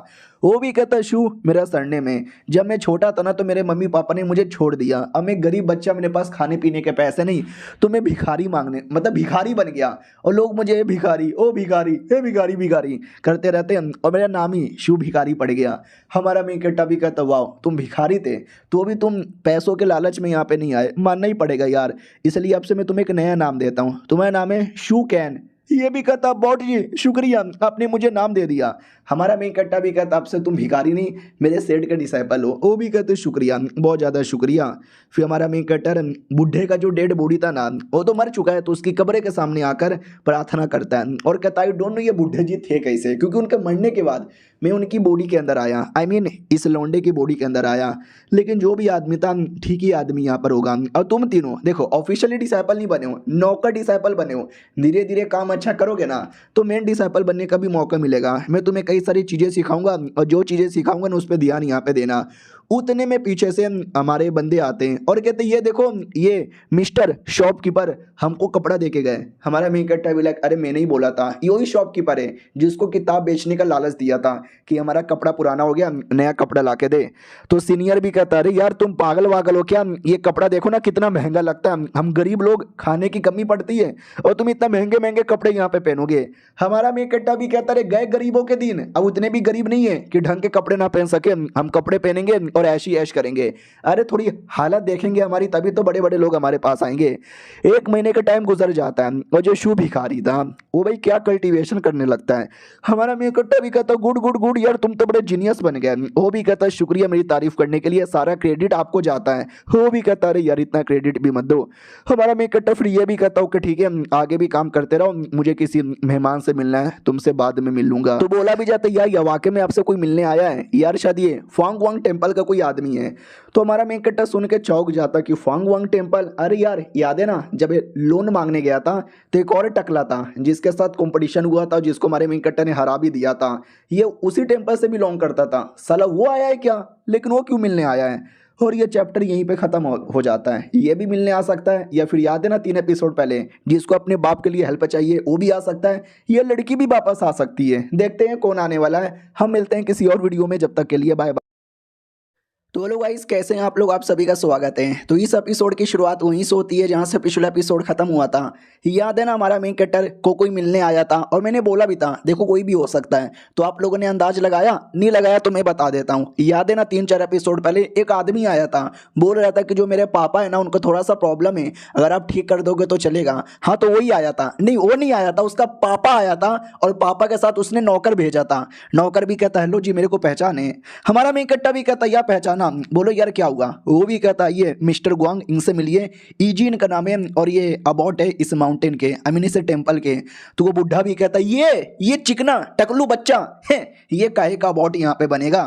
वो भी कहता शिव मेरा सरनेम है, जब मैं छोटा था ना तो मेरे मम्मी पापा ने मुझे छोड़ दिया, अब मैं गरीब बच्चा, मेरे पास खाने पीने के पैसे नहीं, तो मैं भिखारी मांगने मतलब भिखारी बन गया। और लोग मुझे ए भिखारी ओ भिखारी ए भिखारी भिखारी करते रहते हैं और मेरा नाम ही शिव भिखारी पड़ गया। हमारा मेन कट्टा भी कहता वाह तुम भिखारी थे तो भी तुम पैसों के लालच में यहाँ पे नहीं आए, मानना ही पड़ेगा यार, इसलिए अब से मैं तुम्हें एक नया नाम देता हूँ, तुम्हारा नाम है शू कैन। ये भी कहता बॉट जी शुक्रिया आपने मुझे नाम दे दिया। हमारा मेन कट्टा भी कहता अब से तुम भिखारी नहीं मेरे सेठ के डिसाइपल हो। वो भी कहते शुक्रिया बहुत ज़्यादा शुक्रिया। फिर हमारा मेन कट्टर बूढ़े का जो डेड बॉडी था ना वो तो मर चुका है, तो उसकी कब्र के सामने आकर प्रार्थना करता है और कहता है डोंट नो ये बूढ़े जी थे कैसे, क्योंकि उनके मरने के बाद मैं उनकी बॉडी के अंदर आया, आई मीन इस लौंडे की बॉडी के अंदर आया। लेकिन जो भी आदमी था ठीक ही आदमी यहाँ पर होगा। और तुम तीनों देखो ऑफिशियली डिसाइपल नहीं बने हो, नौकर डिसाइपल बने हो। धीरे धीरे काम अच्छा करोगे ना तो मेन डिसाइपल बनने का भी मौका मिलेगा। मैं तुम्हें कई सारी चीज़ें सिखाऊंगा और जो चीज़ें सिखाऊंगा ना उस पर ध्यान यहाँ पे देना। उतने में पीछे से हमारे बंदे आते हैं और कहते ये देखो ये मिस्टर शॉपकीपर हमको कपड़ा दे के गए। हमारा मेन कट्टा भी लाइक अरे मैंने ही बोला था, यही शॉपकीपर है जिसको किताब बेचने का लालच दिया था कि हमारा कपड़ा पुराना हो गया नया कपड़ा ला के दे। तो सीनियर भी कहता अरे यार तुम पागल वागल हो क्या, ये कपड़ा देखो ना कितना महंगा लगता है, हम गरीब लोग खाने की कमी पड़ती है और तुम इतना महंगे महंगे कपड़े यहाँ पे पहनोगे। हमारा मेन कट्टा भी कहता अरे गए गरीबों के दिन, अब उतने भी गरीब नहीं है कि ढंग के कपड़े ना पहन सके, हम कपड़े पहनेंगे और ऐशी ऐश करेंगे। अरे थोड़ी हालत देखेंगे हमारी तभी तो बड़े बड़े लोग हमारे पास आएंगे। 1 महीने का टाइम गुजर जाता है और जो शू भिखारी था वो भाई क्या कल्टीवेशन करने लगता है। हमारा मेन कट्टा भी कहता गुड गुड गुड यार तुम तो बड़े जीनियस बन गए। वो भी कहता शुक्रिया मेरी तारीफ करने के लिए, सारा क्रेडिट आपको जाता है। वो भी कहता अरे यार इतना क्रेडिट भी मत दो। हमारा मेन कट्टा फिर ये भी कहता हूँ कि ठीक है आगे भी काम करते रहो, मुझे किसी मेहमान से मिलना है, तुमसे बाद में मिल लूंगा। तो बोला भी जाता यार वाकई में आपसे कोई मिलने आया है यार, शायद ये फांग वांग टेम्पल का कोई आदमी है। तो हमारा मेन कट्टा सुन के चौंक जाता कि फांग वांग टेम्पल, अरे यार याद है ना जब लोन मांगने गया था तो एक और टकला था जिसके साथ कंपटीशन हुआ था जिसको हमारे मेन कट्टा ने हरा भी दिया था, ये उसी टेम्पल से बिलोंग करता था। साला वो आया है क्या, लेकिन वो क्यों मिलने आया है। और ये चैप्टर यहीं पे खत्म हो जाता है। ये भी मिलने आ सकता है या फिर याद है ना 3 एपिसोड पहले जिसको अपने बाप के लिए हेल्प चाहिए वो भी आ सकता है, ये लड़की भी वापस आ सकती है। देखते हैं कौन आने वाला है। हम मिलते हैं किसी और वीडियो में, जब तक के लिए बाय बाय। तो हेलो गाइस कैसे हैं आप लोग, आप सभी का स्वागत है। तो इस एपिसोड की शुरुआत वहीं से होती है जहां से पिछला एपिसोड खत्म हुआ था। याद है ना हमारा मेन कैरेक्टर को कोई मिलने आया था और मैंने बोला भी था देखो कोई भी हो सकता है। तो आप लोगों ने अंदाज लगाया, नहीं लगाया तो मैं बता देता हूँ। याद है ना 3-4 एपिसोड पहले एक आदमी आया था, बोल रहा था कि जो मेरे पापा है ना उनको थोड़ा सा प्रॉब्लम है, अगर आप ठीक कर दोगे तो चलेगा। हाँ तो वही आया था, नहीं वो नहीं आया था, उसका पापा आया था और पापा के साथ उसने नौकर भेजा था। नौकर भी कहता हेलो जी मेरे को पहचाने। हमारा मेन कैरेक्टर भी कहता या पहचाना, बोलो यार क्या हुआ। वो भी कहता ये मिस्टर गुआंग इनसे मिलिए, ईजी इनका नाम है और ये अबाउट है इस माउंटेन के, आई मीन इस टेम्पल के। तो वो बुढ़ा भी कहता ये चिकना टकलू बच्चा है, ये काहे का अबाउट यहाँ पे बनेगा।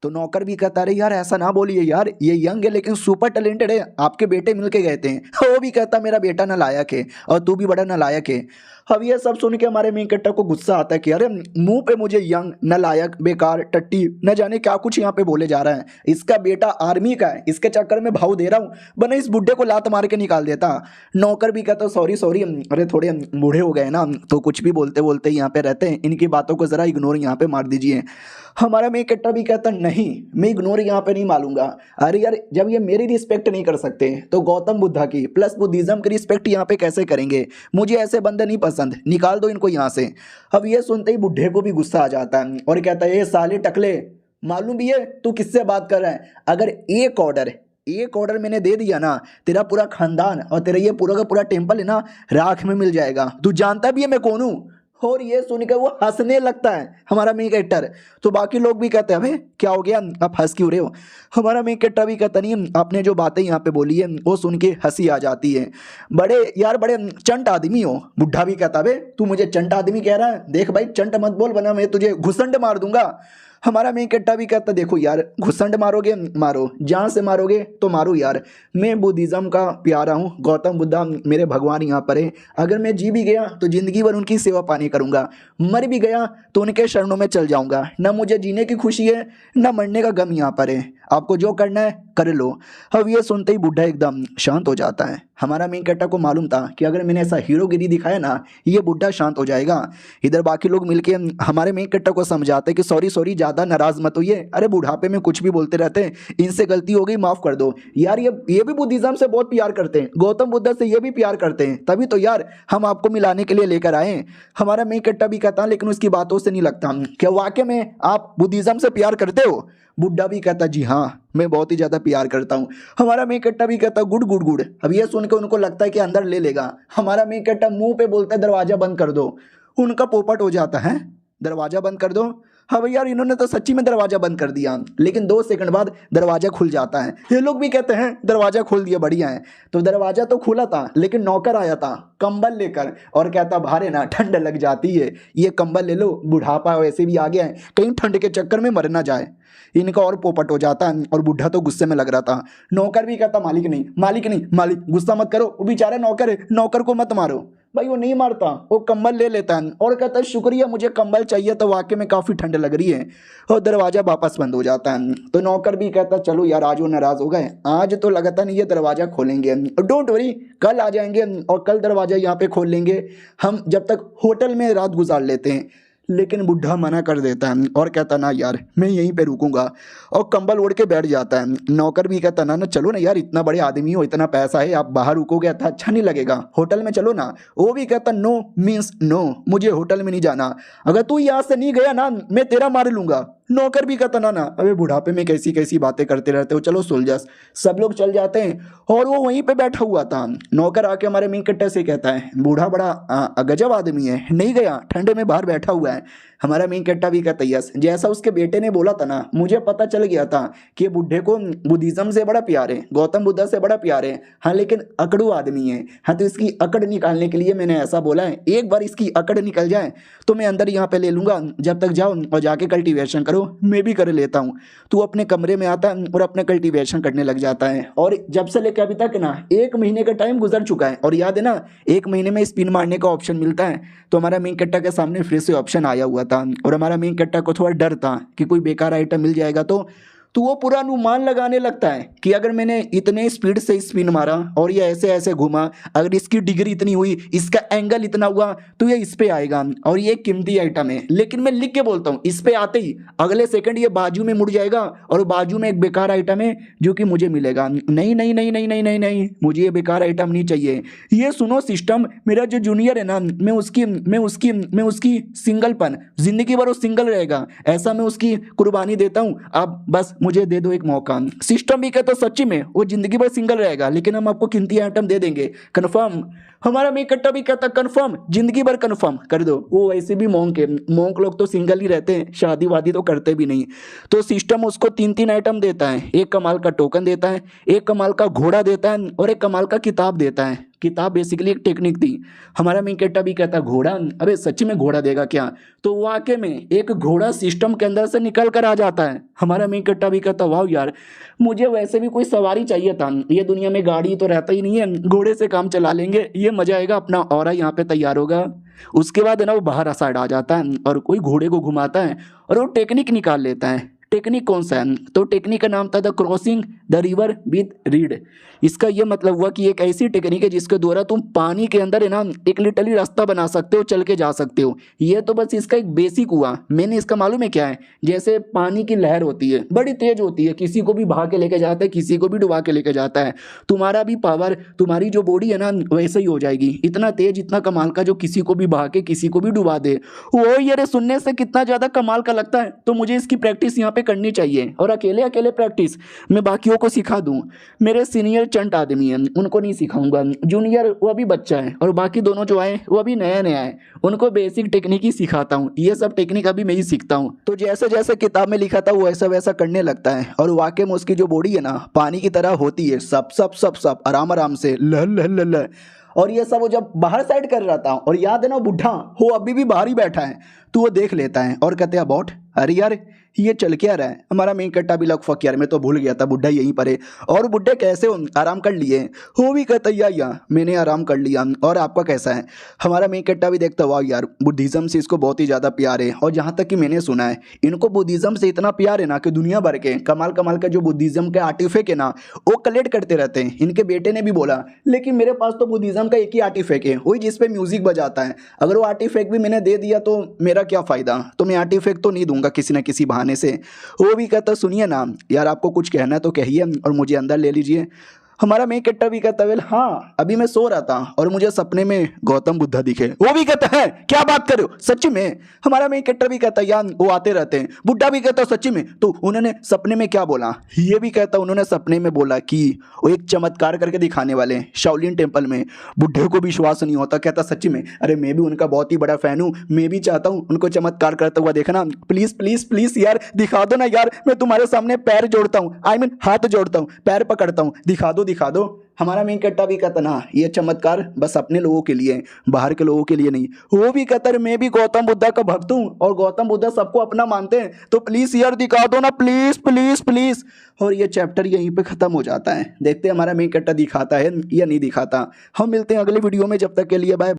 तो नौकर भी कहता रहे यार ऐसा ना बोलिए यार, ये यंग है लेकिन सुपर टैलेंटेड है, आपके बेटे मिलके गए थे। वो भी कहता मेरा बेटा नालायक है और तू भी बड़ा नालायक है। अब ये सब सुन के हमारे मेन कैरेक्टर को गुस्सा आता है कि अरे मुंह पे मुझे यंग, नालायक, बेकार, टट्टी, न जाने क्या कुछ यहाँ पे बोले जा रहा है। इसका बेटा आर्मी का है, इसके चक्कर में भाव दे रहा हूँ, बने इस बुड्ढे को लात मार के निकाल देता। नौकर भी कहता सॉरी सॉरी, अरे थोड़े बूढ़े हो गए ना तो कुछ भी बोलते बोलते यहाँ पे रहते हैं, इनकी बातों को जरा इग्नोर यहाँ पे मार दीजिए। हमारा मेन कैरेक्टर भी कहता नहीं, मैं इग्नोर यहाँ पे नहीं मारूंगा। अरे यार जब ये मेरी रिस्पेक्ट नहीं कर सकते तो गौतम बुद्धा की प्लस बुद्धिज्म की रिस्पेक्ट यहाँ पे कैसे करेंगे। मुझे ऐसे बंदे नहीं पसंद, निकाल दो इनको यहाँ से। अब ये सुनते ही बुढ़े को भी गुस्सा आ जाता है और कहता है ये साले टकले, मालूम भी है तू किससे बात कर रहा है। अगर एक ऑर्डर मैंने दे दिया ना, तेरा पूरा खानदान और तेरा ये पूरा का पूरा टेम्पल है ना राख में मिल जाएगा। तू जानता भी है मैं कौन हूँ। और ये सुनकर वो हंसने लगता है हमारा मेन कैरेक्टर। तो बाकी लोग भी कहते हैं अबे क्या हो गया, आप हंस क्यों रहे हो। हमारा मेन कैरेक्टर भी कहता नहीं आपने जो बातें यहाँ पे बोली है वो सुन के हंसी आ जाती है। बड़े चंट आदमी हो। बुढ़ा भी कहता अबे तू मुझे चंट आदमी कह रहा है, देख भाई चंट मत बोल वरना मैं तुझे घुसंड मार दूंगा। हमारा मेन कैरेक्टर भी कहता देखो यार घुसंड मारोगे मारो, जान से मारोगे तो मारो यार, मैं बुद्धिज्म का प्यारा हूँ, गौतम बुद्धा मेरे भगवान यहाँ पर है। अगर मैं जी भी गया तो जिंदगी भर उनकी सेवा पानी करूँगा, मर भी गया तो उनके शरणों में चल जाऊँगा। न मुझे जीने की खुशी है न मरने का गम यहाँ पर है, आपको जो करना है कर लो। अब ये सुनते ही बुढ़ा एकदम शांत हो जाता है। हमारा मेन कैरेक्टर को मालूम था कि अगर मैंने ऐसा हीरोगिरी दिखाया ना ये बुढ़ा शांत हो जाएगा। इधर बाकी लोग मिलके हमारे मेन कैरेक्टर को समझाते हैं कि सॉरी सॉरी ज़्यादा नाराज मत होइए, अरे बुढ़ापे में कुछ भी बोलते रहते हैं, इनसे गलती हो गई माफ़ कर दो यार। ये भी बुद्धिज्म से बहुत प्यार करते हैं, गौतम बुद्ध से ये भी प्यार करते हैं, तभी तो यार हम आपको मिलाने के लिए लेकर आए। हमारा मेन कैरेक्टर भी कहता लेकिन उसकी बातों से नहीं लगता क्या वाकई में आप बुद्धिज्म से प्यार करते हो। बुड्ढा भी कहता जी हाँ मैं बहुत ही ज़्यादा प्यार करता हूँ। हमारा मेन कैरेक्टर भी कहता गुड गुड गुड। अब ये सुनकर उनको लगता है कि अंदर ले लेगा। हमारा मेन कैरेक्टर मुंह पे बोलता है दरवाजा बंद कर दो। उनका पोपट हो जाता है दरवाजा बंद कर दो। हाँ भाई यार इन्होंने तो सच्ची में दरवाजा बंद कर दिया, लेकिन 2 सेकंड बाद दरवाजा खुल जाता है। ये लोग भी कहते हैं दरवाजा खोल दिया बढ़िया है। तो दरवाजा तो खुला था लेकिन नौकर आया था कंबल लेकर और कहता भारे ना ठंड लग जाती है, ये कंबल ले लो, बुढ़ापा वैसे भी आ गया है, कहीं ठंड के चक्कर में मर ना जाए। इनका और पोपट हो जाता है और बुढ़ा तो गुस्से में लग रहा था। नौकर भी कहता मालिक नहीं मालिक नहीं मालिक गुस्सा मत करो, वो बेचारा नौकर है, नौकर को मत मारो। भाई वो नहीं मारता, वो कंबल ले लेता है और कहता है शुक्रिया मुझे कंबल चाहिए तो वाकई में काफ़ी ठंड लग रही है। और दरवाज़ा वापस बंद हो जाता है। तो नौकर भी कहता चलो यार आज वो नाराज़ हो गए, आज तो लगता नहीं ये दरवाज़ा खोलेंगे, डोंट वरी कल आ जाएंगे और कल दरवाज़ा यहाँ पे खोल लेंगे, हम जब तक होटल में रात गुजार लेते हैं। लेकिन बुढ़ा मना कर देता है और कहता ना यार मैं यहीं पे रुकूंगा और कंबल ओढ़ के बैठ जाता है। नौकर भी कहता ना चलो ना यार इतना बड़े आदमी हो, इतना पैसा है, आप बाहर रुकोगे तो अच्छा नहीं लगेगा, होटल में चलो ना। वो भी कहता नो मीन्स नो, मुझे होटल में नहीं जाना, अगर तू यहाँ से नहीं गया ना मैं तेरा मार लूंगा। नौकर भी कहता ना अबे बुढ़ापे में कैसी कैसी बातें करते रहते हो, चलो सोल्जर्स। सब लोग चल जाते हैं और वो वहीं पे बैठा हुआ था। नौकर आके हमारे मेन कैरेक्टर से कहता है बूढ़ा बड़ा गजब आदमी है, नहीं गया ठंडे में बाहर बैठा हुआ है। हमारा मेन कैरेक्टर भी कहता है यस, जैसा उसके बेटे ने बोला था ना मुझे पता चल गया था कि बुढ़े को बुद्धिज्म से बड़ा प्यार है, गौतम बुद्ध से बड़ा प्यार है, हाँ लेकिन अकड़ू आदमी है। हाँ तो इसकी अकड़ निकालने के लिए मैंने ऐसा बोला है, एक बार इसकी अकड़ निकल जाए तो मैं अंदर यहाँ पे ले लूँगा, जब तक जाओ और जाके कल्टीवेशन करो, मैं भी कर लेता हूँ। तू अपने कमरे में आता है और अपने कल्टीवेशन करने लग जाता है। और जब से लेकर अभी तक ना 1 महीने का टाइम गुजर चुका है और याद है ना 1 महीने में स्पिन मारने का ऑप्शन मिलता है। तो हमारा मेन कैरेक्टर के सामने फिर से ऑप्शन आया हुआ था और हमारा मेन कैरेक्टर को थोड़ा डर था कि कोई बेकार आइटम मिल जाएगा। तो वो पूरा अनुमान लगाने लगता है कि अगर मैंने इतने स्पीड से स्पिन मारा और ये ऐसे ऐसे घुमा, अगर इसकी डिग्री इतनी हुई, इसका एंगल इतना हुआ तो ये इस पे आएगा और ये कीमती आइटम है। लेकिन मैं लिख के बोलता हूँ इस पे आते ही अगले सेकंड ये बाजू में मुड़ जाएगा और बाजू में एक बेकार आइटम है जो कि मुझे मिलेगा। नहीं नहीं नहीं नहीं नहीं नहीं नहीं, मुझे ये बेकार आइटम नहीं चाहिए। ये सुनो सिस्टम, मेरा जो जूनियर है ना मैं उसकी सिंगलपन, जिंदगी भर वो सिंगल रहेगा, ऐसा मैं उसकी कुर्बानी देता हूँ, आप बस मुझे दे दो एक मौका। सिस्टम भी कहता सच्ची में वो जिंदगी भर सिंगल रहेगा लेकिन हम आपको कीमती आइटम दे देंगे कंफर्म। हमारा मेन कट्टा भी कहता कन्फर्म, जिंदगी भर कन्फर्म कर दो। वो वैसे भी मोंक है, मोंक लोग तो सिंगल ही रहते हैं, शादी वादी तो करते भी नहीं। तो सिस्टम उसको 3 आइटम देता है, एक कमाल का टोकन देता है, एक कमाल का घोड़ा देता है और एक कमाल का किताब देता है। किताब बेसिकली एक टेक्निक थी। हमारा मेन कट्टा भी कहता घोड़ा, अबे सच्ची में घोड़ा देगा क्या? तो वाकई में एक घोड़ा सिस्टम के अंदर से निकल कर आ जाता है। हमारा मेन कट्टा भी कहता वाह यार, मुझे वैसे भी कोई सवारी चाहिए था, ये दुनिया में गाड़ी तो रहता ही नहीं है, घोड़े से काम चला लेंगे, ये मजा आएगा, अपना ऑरा यहाँ पे तैयार होगा। उसके बाद है ना वो बाहर साइड आ जाता है और कोई घोड़े को घुमाता है और वो टेक्निक निकाल लेता है। टेक्निक कौन सा है? तो टेक्निक का नाम था the crossing the river with read. इसका ये मतलब हुआ कि एक ऐसी टेक्निक है जिसके द्वारा तुम पानी के अंदर है ना एक लिटरली रास्ता बना सकते हो, चल के जा सकते हो। ये तो बस इसका एक बेसिक हुआ। मैंने इसका मालूम है क्या है? जैसे पानी की लहर होती है, बड़ी तेज होती है, किसी को भी बहा के लेके जाता है, किसी को भी डुबा के लेके जाता है। तुम्हारा भी पावर, तुम्हारी जो बॉडी है ना वैसे ही हो जाएगी, इतना तेज, इतना कमाल का, जो किसी को भी बहा के किसी को भी डुबा दे। वो ये सुनने से कितना ज्यादा कमाल का लगता है। तो मुझे इसकी प्रैक्टिस यहाँ पे करनी चाहिए और अकेले अकेले प्रैक्टिस मैं बाकियों को सिखा दूं। मेरे सीनियर चंट आदमी हैं, उनको नहीं सिखाऊंगा। जूनियर वो अभी बच्चा है और बाकी दोनों जो आए वो अभी नया नया है, उनको बेसिक टेक्निक ही सिखाता हूँ। ये सब टेक्निक अभी मैं ही सीखता हूँ। तो जैसे जैसे किताब में लिखा था वो वैसा वैसा करने लगता है और वाकई में उसकी जो बॉडी है ना पानी की तरह होती है, सब सब सब सब आराम आराम से ल ल ल ल। और ये सब वो जब बाहर साइड कर रहा था, और याद है ना वो बुढ़ा, वो अभी भी बाहर ही बैठा है, तो वो देख लेता है और कहते हैं अबाउट, अरे यार ये चल क्या रहा है? हमारा मेन कट्टा भी लग फक यार, मैं तो भूल गया था बुढ़ा यहीं पर है। और बुढ़े कैसे हो, आराम कर लिए? वो भी कहता या मैंने आराम कर लिया, और आपका कैसा है? हमारा मेन कट्टा भी देखता वाह यार, बुद्धिज़्म से इसको बहुत ही ज़्यादा प्यार है। और जहाँ तक कि मैंने सुना है इनको बुद्धिज़्म से इतना प्यार है ना कि दुनिया भर के कमाल कमाल का जो बुद्धिज़्म के आर्टिफैक्ट है ना वो कलेक्ट करते रहते हैं। इनके बेटे ने भी बोला लेकिन मेरे पास तो बुद्धिज़्म का एक ही आर्टिफैक्ट है, वही जिस पे म्यूजिक बजाता है। अगर वो आर्टिफैक्ट भी मैंने दे दिया तो मेरा क्या फ़ायदा? तो मैं आर्टिफैक्ट तो नहीं दूंगा किसी ना किसी बहाने से। वो भी कहता सुनिए ना यार, आपको कुछ कहना है तो कहिए और मुझे अंदर ले लीजिए। हमारा मेन कट्टा भी कहता वेल हाँ, अभी मैं सो रहा था और मुझे सपने में गौतम बुद्धा दिखे। वो भी कहता है क्या बात कर रहे हो, सच्ची में? हमारा मेन कट्टा भी कहता यार वो आते रहते हैं। बुड्ढा भी कहता सच्ची में? तो उन्होंने सपने में क्या बोला? ये भी कहता उन्होंने सपने में बोला कि वो एक चमत्कार करके दिखाने वाले शाओलिन टेम्पल में। बुड्ढे को विश्वास नहीं होता, कहता सच्ची में? अरे मैं भी उनका बहुत ही बड़ा फैन हूँ, मैं भी चाहता हूँ उनको चमत्कार करता हुआ देखना, प्लीज प्लीज प्लीज यार दिखा दो ना यार, मैं तुम्हारे सामने पैर जोड़ता हूँ, आई मीन हाथ जोड़ता हूँ, पैर पकड़ता हूँ, दिखा दो दिखा दो। हमारा मेन कट्टा भी कहता ना ये चमत्कार बस अपने लोगों के लिए, बाहर के लोगों के लिए नहीं। वो भी कहता मैं भी गौतम बुद्धा का भक्त हूँ और गौतम बुद्धा सबको अपना मानते हैं, तो प्लीज यार दिखा दो ना, प्लीज प्लीज प्लीज। और ये चैप्टर यहीं पे खत्म हो जाता है। देखते हैं हमारा मेन कट्टा दिखाता है या नहीं दिखाता। हम मिलते हैं अगले वीडियो में, जब तक के लिए बाय।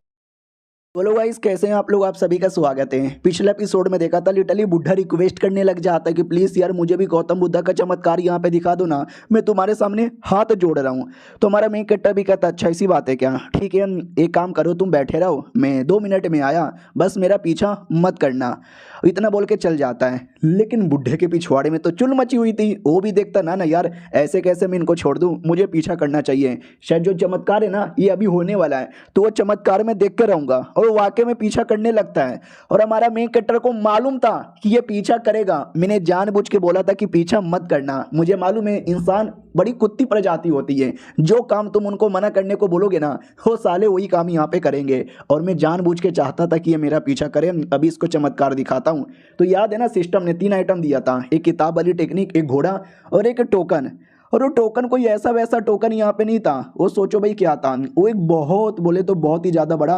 बोलो गाइस कैसे हैं आप लोग? आप सभी का स्वागत है। पिछले एपिसोड में देखा था लिटरली बुढ़ा रिक्वेस्ट करने लग जाता है कि प्लीज़ यार मुझे भी गौतम बुद्धा का चमत्कार यहाँ पे दिखा दो ना, मैं तुम्हारे सामने हाथ जोड़ रहा हूँ। तो हमारा मेन कट्टा भी कहता अच्छा ऐसी बात है क्या, ठीक है एक काम करो तुम बैठे रहो, मैं 2 मिनट में आया, बस मेरा पीछा मत करना। इतना बोल के चल जाता है। लेकिन बुढ़े के पिछवाड़े में तो चुल मची हुई थी। वो भी देखता ना ना यार ऐसे कैसे मैं इनको छोड़ दूँ, मुझे पीछा करना चाहिए, शायद जो चमत्कार है ना ये अभी होने वाला है, तो वो चमत्कार में देख कर रहूँगा। और वो वाकई में पीछा करने लगता है। और हमारा मेन कट्टर को मालूम था कि ये पीछा करेगा, मैंने जानबूझ के बोला था कि पीछा मत करना। मुझे मालूम है इंसान बड़ी कुत्ती प्रजाति होती है, जो काम तुम उनको मना करने को बोलोगे ना वो साले वही काम यहाँ पे करेंगे। और मैं जानबूझ के चाहता था कि ये मेरा पीछा करे, अभी इसको चमत्कार दिखाता हूँ। तो याद है ना सिस्टम ने 3 आइटम दिया था, एक किताब वाली टेक्निक, एक घोड़ा और एक टोकन। और वो टोकन कोई ऐसा वैसा टोकन यहाँ पे नहीं था। वो सोचो भाई क्या था, वो एक बहुत बोले तो बहुत ही ज़्यादा बड़ा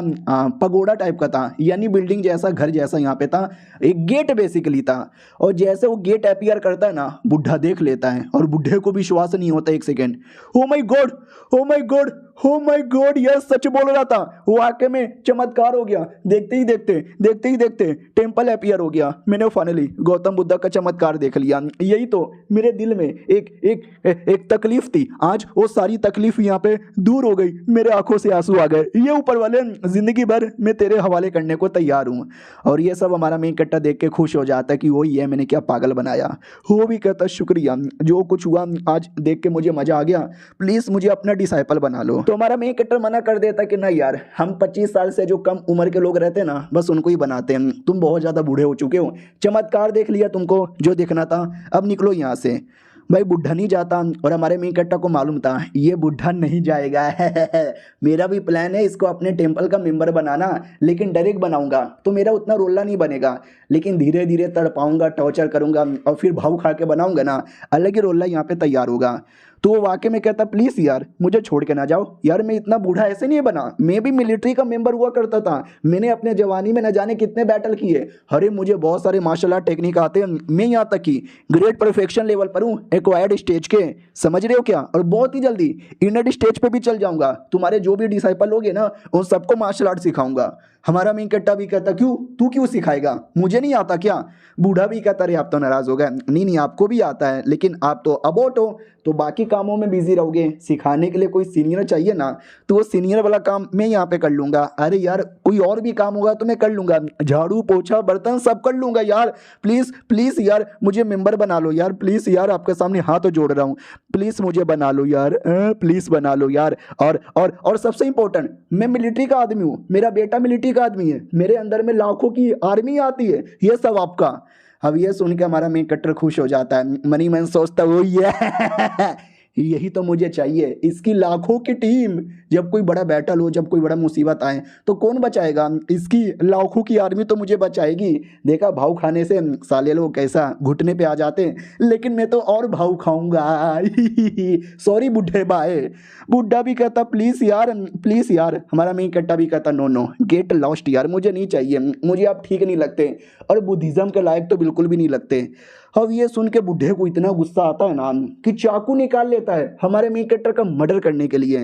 पगोड़ा टाइप का था, यानी बिल्डिंग जैसा, घर जैसा यहाँ पे था, एक गेट बेसिकली था। और जैसे वो गेट अपीयर करता है ना बुढ़ा देख लेता है और बुढ़े को विश्वास नहीं होता 1 second. O my God, O my God, O my God, यह सच बोल रहा था। वो वाकई में चमत्कार हो गया। देखते ही देखते टेम्पल अपीयर हो गया। मैंने फाइनली गौतम बुद्धा का चमत्कार देख लिया। यही तो मेरे दिल में एक तकलीफ थी, आज वो सारी तकलीफ यहाँ पे दूर हो गई, मेरे आंखों से आंसू आ गए। ये ऊपर वाले जिंदगी भर मैं तेरे हवाले करने को तैयार हूँ। और ये सब हमारा मेन कट्टा देख के खुश हो जाता है कि वही है, मैंने क्या पागल बनाया। वो भी कहता शुक्रिया, जो कुछ हुआ आज देख के मुझे मजा आ गया, प्लीज मुझे अपना डिसाइपल बना लो। तो हमारा मेन कट्टर मना कर देता कि नहीं यार, हम 25 साल से जो कम उम्र के लोग रहते हैं ना बस उनको ही बनाते हैं, तुम बहुत ज्यादा बूढ़े हो चुके हो, चमत्कार देख लिया तुमको जो देखना था, अब निकलो यहाँ से। भाई बुढ़ा नहीं जाता और हमारे मेन कट्टा को मालूम था ये बुढ़ा नहीं जाएगा। मेरा भी प्लान है इसको अपने टेम्पल का मेंबर बनाना, लेकिन डायरेक्ट बनाऊंगा तो मेरा उतना रोला नहीं बनेगा, लेकिन धीरे धीरे तड़पाऊंगा, टॉर्चर करूंगा और फिर भाव खा के बनाऊंगा ना, अलग ही रोला यहाँ पे तैयार होगा। तो वो वाकई में कहता प्लीज़ यार मुझे छोड़ के ना जाओ यार, मैं इतना बूढ़ा ऐसे नहीं बना, मैं भी मिलिट्री का मेंबर हुआ करता था, मैंने अपने जवानी में न जाने कितने बैटल किए, अरे मुझे बहुत सारे मार्शल आर्ट टेक्निक आते हैं, मैं यहाँ तक कि ग्रेट परफेक्शन लेवल पर हूँ, एक्वायर्ड स्टेज के, समझ रहे हो क्या? और बहुत ही जल्दी इनर स्टेज पे भी चल जाऊंगा, तुम्हारे जो भी डिसाइपल होगे ना उन सबको मार्शल आर्ट सिखाऊंगा। हमारा मेन कट्टा भी कहता क्यों, तू क्यों सिखाएगा, मुझे नहीं आता क्या? बूढ़ा भी कहता अरे आप तो नाराज हो गए, नहीं नहीं आपको भी आता है, लेकिन आप तो अबोट हो तो बाकी कामों में बिजी रहोगे, सिखाने के लिए कोई सीनियर चाहिए ना, तो वो सीनियर वाला काम मैं यहाँ पे कर लूंगा। अरे यार कोई और भी काम होगा तो मैं कर लूंगा, झाड़ू पोछा बर्तन सब कर लूंगा यार, प्लीज़ प्लीज़ यार मुझे मेंबर बना लो यार, प्लीज़ यार आपके सामने हाथ जोड़ रहा हूँ, प्लीज़ मुझे बना लो यार, प्लीज़ बना लो यार। और सबसे इंपॉर्टेंट मैं मिलिट्री का आदमी हूँ, मेरा बेटा मिलिट्री का आदमी है, मेरे अंदर में लाखों की आर्मी आती है, ये सब आपका। अब ये सुन के हमारा मेन कट्टर खुश हो जाता है, मनी मैन सोचता वो ये यही तो मुझे चाहिए, इसकी लाखों की टीम, जब कोई बड़ा बैटल हो, जब कोई बड़ा मुसीबत आए तो कौन बचाएगा, इसकी लाखों की आर्मी तो मुझे बचाएगी। देखा भाव खाने से साले लोग कैसा घुटने पे आ जाते हैं, लेकिन मैं तो और भाव खाऊंगा। सॉरी बुढ़े बाए। बुढ़ा भी कहता प्लीज़ यार, हमारा मेन कट्टा भी कहता नो नो गेट लॉस्ट यार, मुझे नहीं चाहिए, मुझे आप ठीक नहीं लगते और बुद्धिज़्म के लायक तो बिल्कुल भी नहीं लगते। अब ये सुन के बुढ़े को इतना गुस्सा आता है ना कि चाकू निकाल लेता है हमारे मेन कट्टर का मर्डर करने के लिए।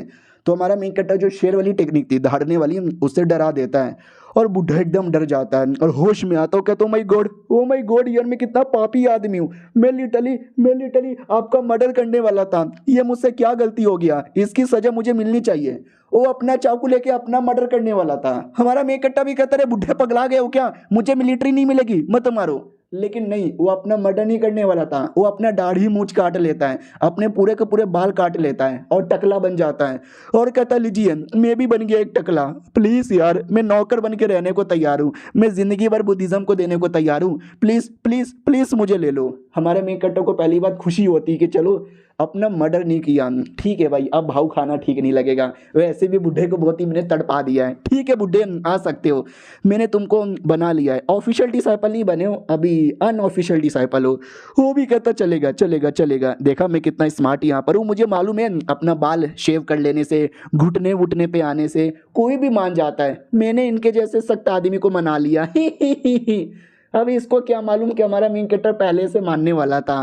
तो हमारा मेन कट्टर जो शेर वाली टेक्निक थी दहाड़ने वाली, उससे डरा देता है और बुढ़ा एकदम डर जाता है और होश में आता है, कहता ओ माय गॉड यार मैं कितना पापी आदमी हूँ, मैं लिटरली आपका मर्डर करने वाला था, ये मुझसे क्या गलती हो गया, इसकी सजा मुझे मिलनी चाहिए। वो अपना चाकू लेके अपना मर्डर करने वाला था। हमारा मेन कट्टा भी कहता है बुढ़े पगला गए हो क्या, मुझे मिलिट्री नहीं मिलेगी मत मारो, लेकिन नहीं, वो अपना मर्डर नहीं करने वाला था, वो अपना दाढ़ी मूंछ काट लेता है, अपने पूरे के पूरे बाल काट लेता है और टकला बन जाता है और कहता लीजिए मैं भी बन गया एक टकला, प्लीज़ यार मैं नौकर बन के रहने को तैयार हूँ, मैं ज़िंदगी भर बुद्धिज़्म को देने को तैयार हूँ, प्लीज़ प्लीज़ प्लीज़ मुझे ले लो। हमारे मेन कट्टर को पहली बात खुशी होती कि चलो अपना मर्डर नहीं किया, ठीक है भाई अब भाव खाना ठीक नहीं लगेगा, वैसे भी बुढ़े को बहुत ही मैंने तड़पा दिया है, ठीक है बुढ़े आ सकते हो, मैंने तुमको बना लिया है, ऑफिशियल डिसाइपल नहीं बने हो अभी, अनऑफिशियल डिसाइपल हो। वो भी कहता चलेगा, देखा मैं कितना स्मार्ट यहाँ पर हूँ, मुझे मालूम है अपना बाल शेव कर लेने से, घुटने वुटने पे आने से कोई भी मान जाता है, मैंने इनके जैसे सख्त आदमी को मना लिया। अब इसको क्या मालूम कि हमारा मेन कट्टर पहले से मानने वाला था।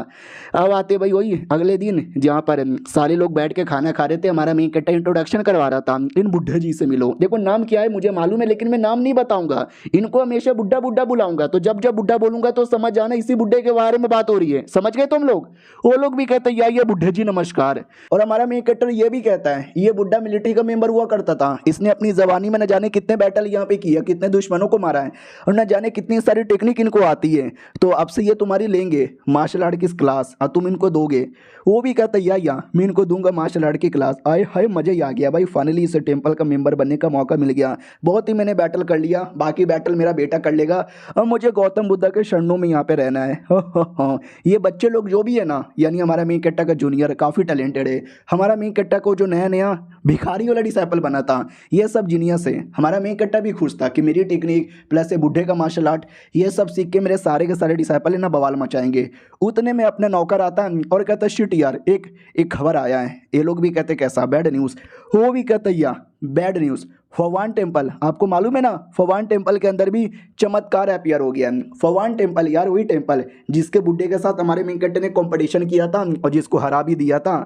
अब आते भाई वही अगले दिन जहाँ पर सारे लोग बैठ के खाना खा रहे थे, हमारा मेन कट्टर इंट्रोडक्शन करवा रहा था, इन बुढ़े जी से मिलो, देखो नाम क्या है मुझे मालूम है लेकिन मैं नाम नहीं बताऊंगा, इनको हमेशा बुढ़ा बुढ़ा बुलाऊंगा, तो जब जब बुढ़ा बोलूंगा तो समझ जाना इसी बुढ़े के बारे में बात हो रही है, समझ गए तुम लोग? वो लोग भी कहते हैं ये बुढ़े जी नमस्कार। और हमारा मेन कट्टर ये भी कहता है ये बुढ़ा मिलिट्री का मेंबर हुआ करता था, इसने अपनी जवानी में न जाने कितने बैटल यहाँ पे किया, कितने दुश्मनों को मारा है और न जाने कितनी सारी टेक्निक इनको आती है, तो अब से ये तुम्हारी लेंगे मार्शल आर्ट की क्लास और तुम इनको दोगे। वो भी कहता है या मैं इनको दूंगा मार्शल आर्ट की क्लास। आए हाय मज़ा ही आ गया भाई, फाइनली इस टेम्पल का मेंबर बनने का मौका मिल गया, बहुत ही मैंने बैटल कर लिया, बाकी बैटल मेरा बेटा कर लेगा, अब मुझे गौतम बुद्धा के शरणों में यहाँ पे रहना है। ये बच्चे लोग जो भी है ना, यानी हमारा मेन कट्टा का जूनियर काफ़ी टैलेंटेड है, हमारा मेन कट्टा को जो नया नया भिखारी वाला डिसाइपल बना था ये सब जीनियस है। हमारा मेन कट्टा भी खुश था कि मेरी टेक्निक प्लस ये बुढ़े का मार्शल आर्ट ये सब सीख के मेरे सारे के सारे डिसाइपल है ना बवाल मचाएंगे। उतने में अपना नौकर आता है और कहता है शिट यार एक खबर आया है। ये लोग भी कहते कैसा, बैड न्यूज़। वो भी कहता है या बैड न्यूज़, फवान टेम्पल आपको मालूम है ना, फवान टेम्पल के अंदर भी चमत्कार अपीयर हो गया। फवान टेम्पल यार वही टेम्पल जिसके बुड्ढे के साथ हमारे मेन कट्टर ने कंपटीशन किया था और जिसको हरा भी दिया था।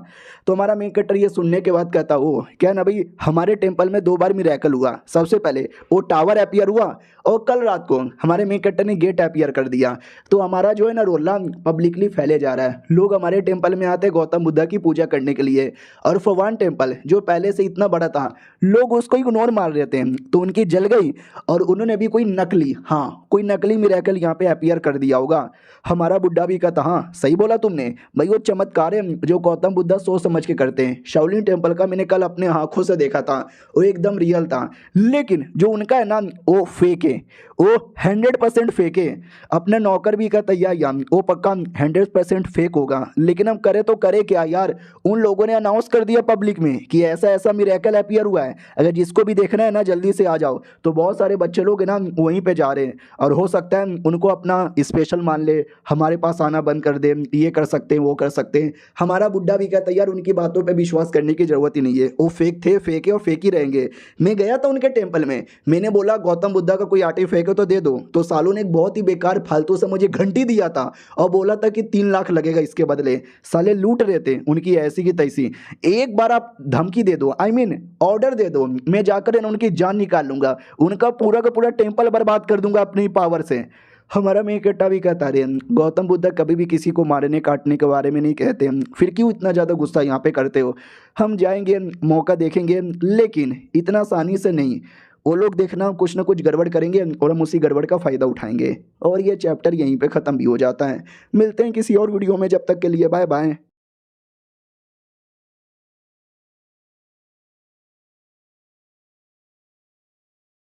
तो हमारा मेन कट्टर ये सुनने के बाद कहता वो क्या ना भाई, हमारे टेम्पल में 2 बार मिरेकल हुआ। सबसे पहले वो टावर अपीयर हुआ और कल रात को हमारे मेन कट्टर ने गेट अपीयर कर दिया। तो हमारा जो है ना रोला पब्लिकली फैले जा रहा है, लोग हमारे टेम्पल में आते गौतम बुद्धा की पूजा करने के लिए। और फवान टेम्पल जो पहले से इतना बड़ा था, लोग उसको इग्नोर मार रहे थे, तो उनकी जल गई और उन्होंने भी कोई नकली मिरेकल यहाँ पे अपीयर कर दिया होगा। हमारा बुड्ढा भी कहता हाँ सही बोला तुमने भाई, वो चमत्कार है जो गौतम बुद्धा सोच समझ के करते हैं। शाओलिन टेम्पल का मैंने कल अपने आंखों से देखा था, वो एकदम रियल था। लेकिन जो उनका है ना वो फेक है, वो 100% फेक है। अपने नौकर भी कहता यार वो पक्का 100% फेक होगा, लेकिन हम करे तो करे क्या यार। उन लोगों ने अनाउंस कर दिया पब्लिक में कि ऐसा ऐसा मिरेकल अपीयर हुआ है, अगर जिसको भी देखना है ना जल्दी से आ जाओ। तो बहुत सारे बच्चे लोग है ना वहीं पे जा रहे हैं, और हो सकता है उनको अपना स्पेशल मान ले, हमारे पास आना बंद कर दे, ये कर सकते हैं वो कर सकते हैं। हमारा बुड्ढा भी कहता है यार उनकी बातों पे विश्वास करने की जरूरत ही नहीं है, वो फेक थे, फेक है और फेक ही रहेंगे। मैं गया था उनके टेम्पल में, मैंने बोला गौतम बुद्धा का कोई आर्टिफैक्ट है तो दे दो, तो सालों ने एक बहुत ही बेकार फालतू से मुझे घंटी दिया था और बोला था कि 3 लाख लगेगा इसके बदले। साले लूट रहे थे उनकी ऐसी की तैसी। एक बार आप धमकी दे दो, आई मीन ऑर्डर दे दो, मैं जाकर है ना उनकी जान निकाल लूंगा, उनका पूरा का पूरा टेम्पल बर्बाद कर दूंगा अपनी पावर से। हमारा में इकट्ठा भी कहता रहे गौतम बुद्ध कभी भी किसी को मारने काटने के बारे में नहीं कहते, फिर क्यों इतना ज़्यादा गुस्सा यहाँ पे करते हो। हम जाएंगे, मौका देखेंगे, लेकिन इतना आसानी से नहीं। वो लोग देखना कुछ ना कुछ गड़बड़ करेंगे और हम उसी गड़बड़ का फ़ायदा उठाएंगे, और ये चैप्टर यहीं पे ख़त्म भी हो जाता है। मिलते हैं किसी और वीडियो में, जब तक के लिए बाय बाय।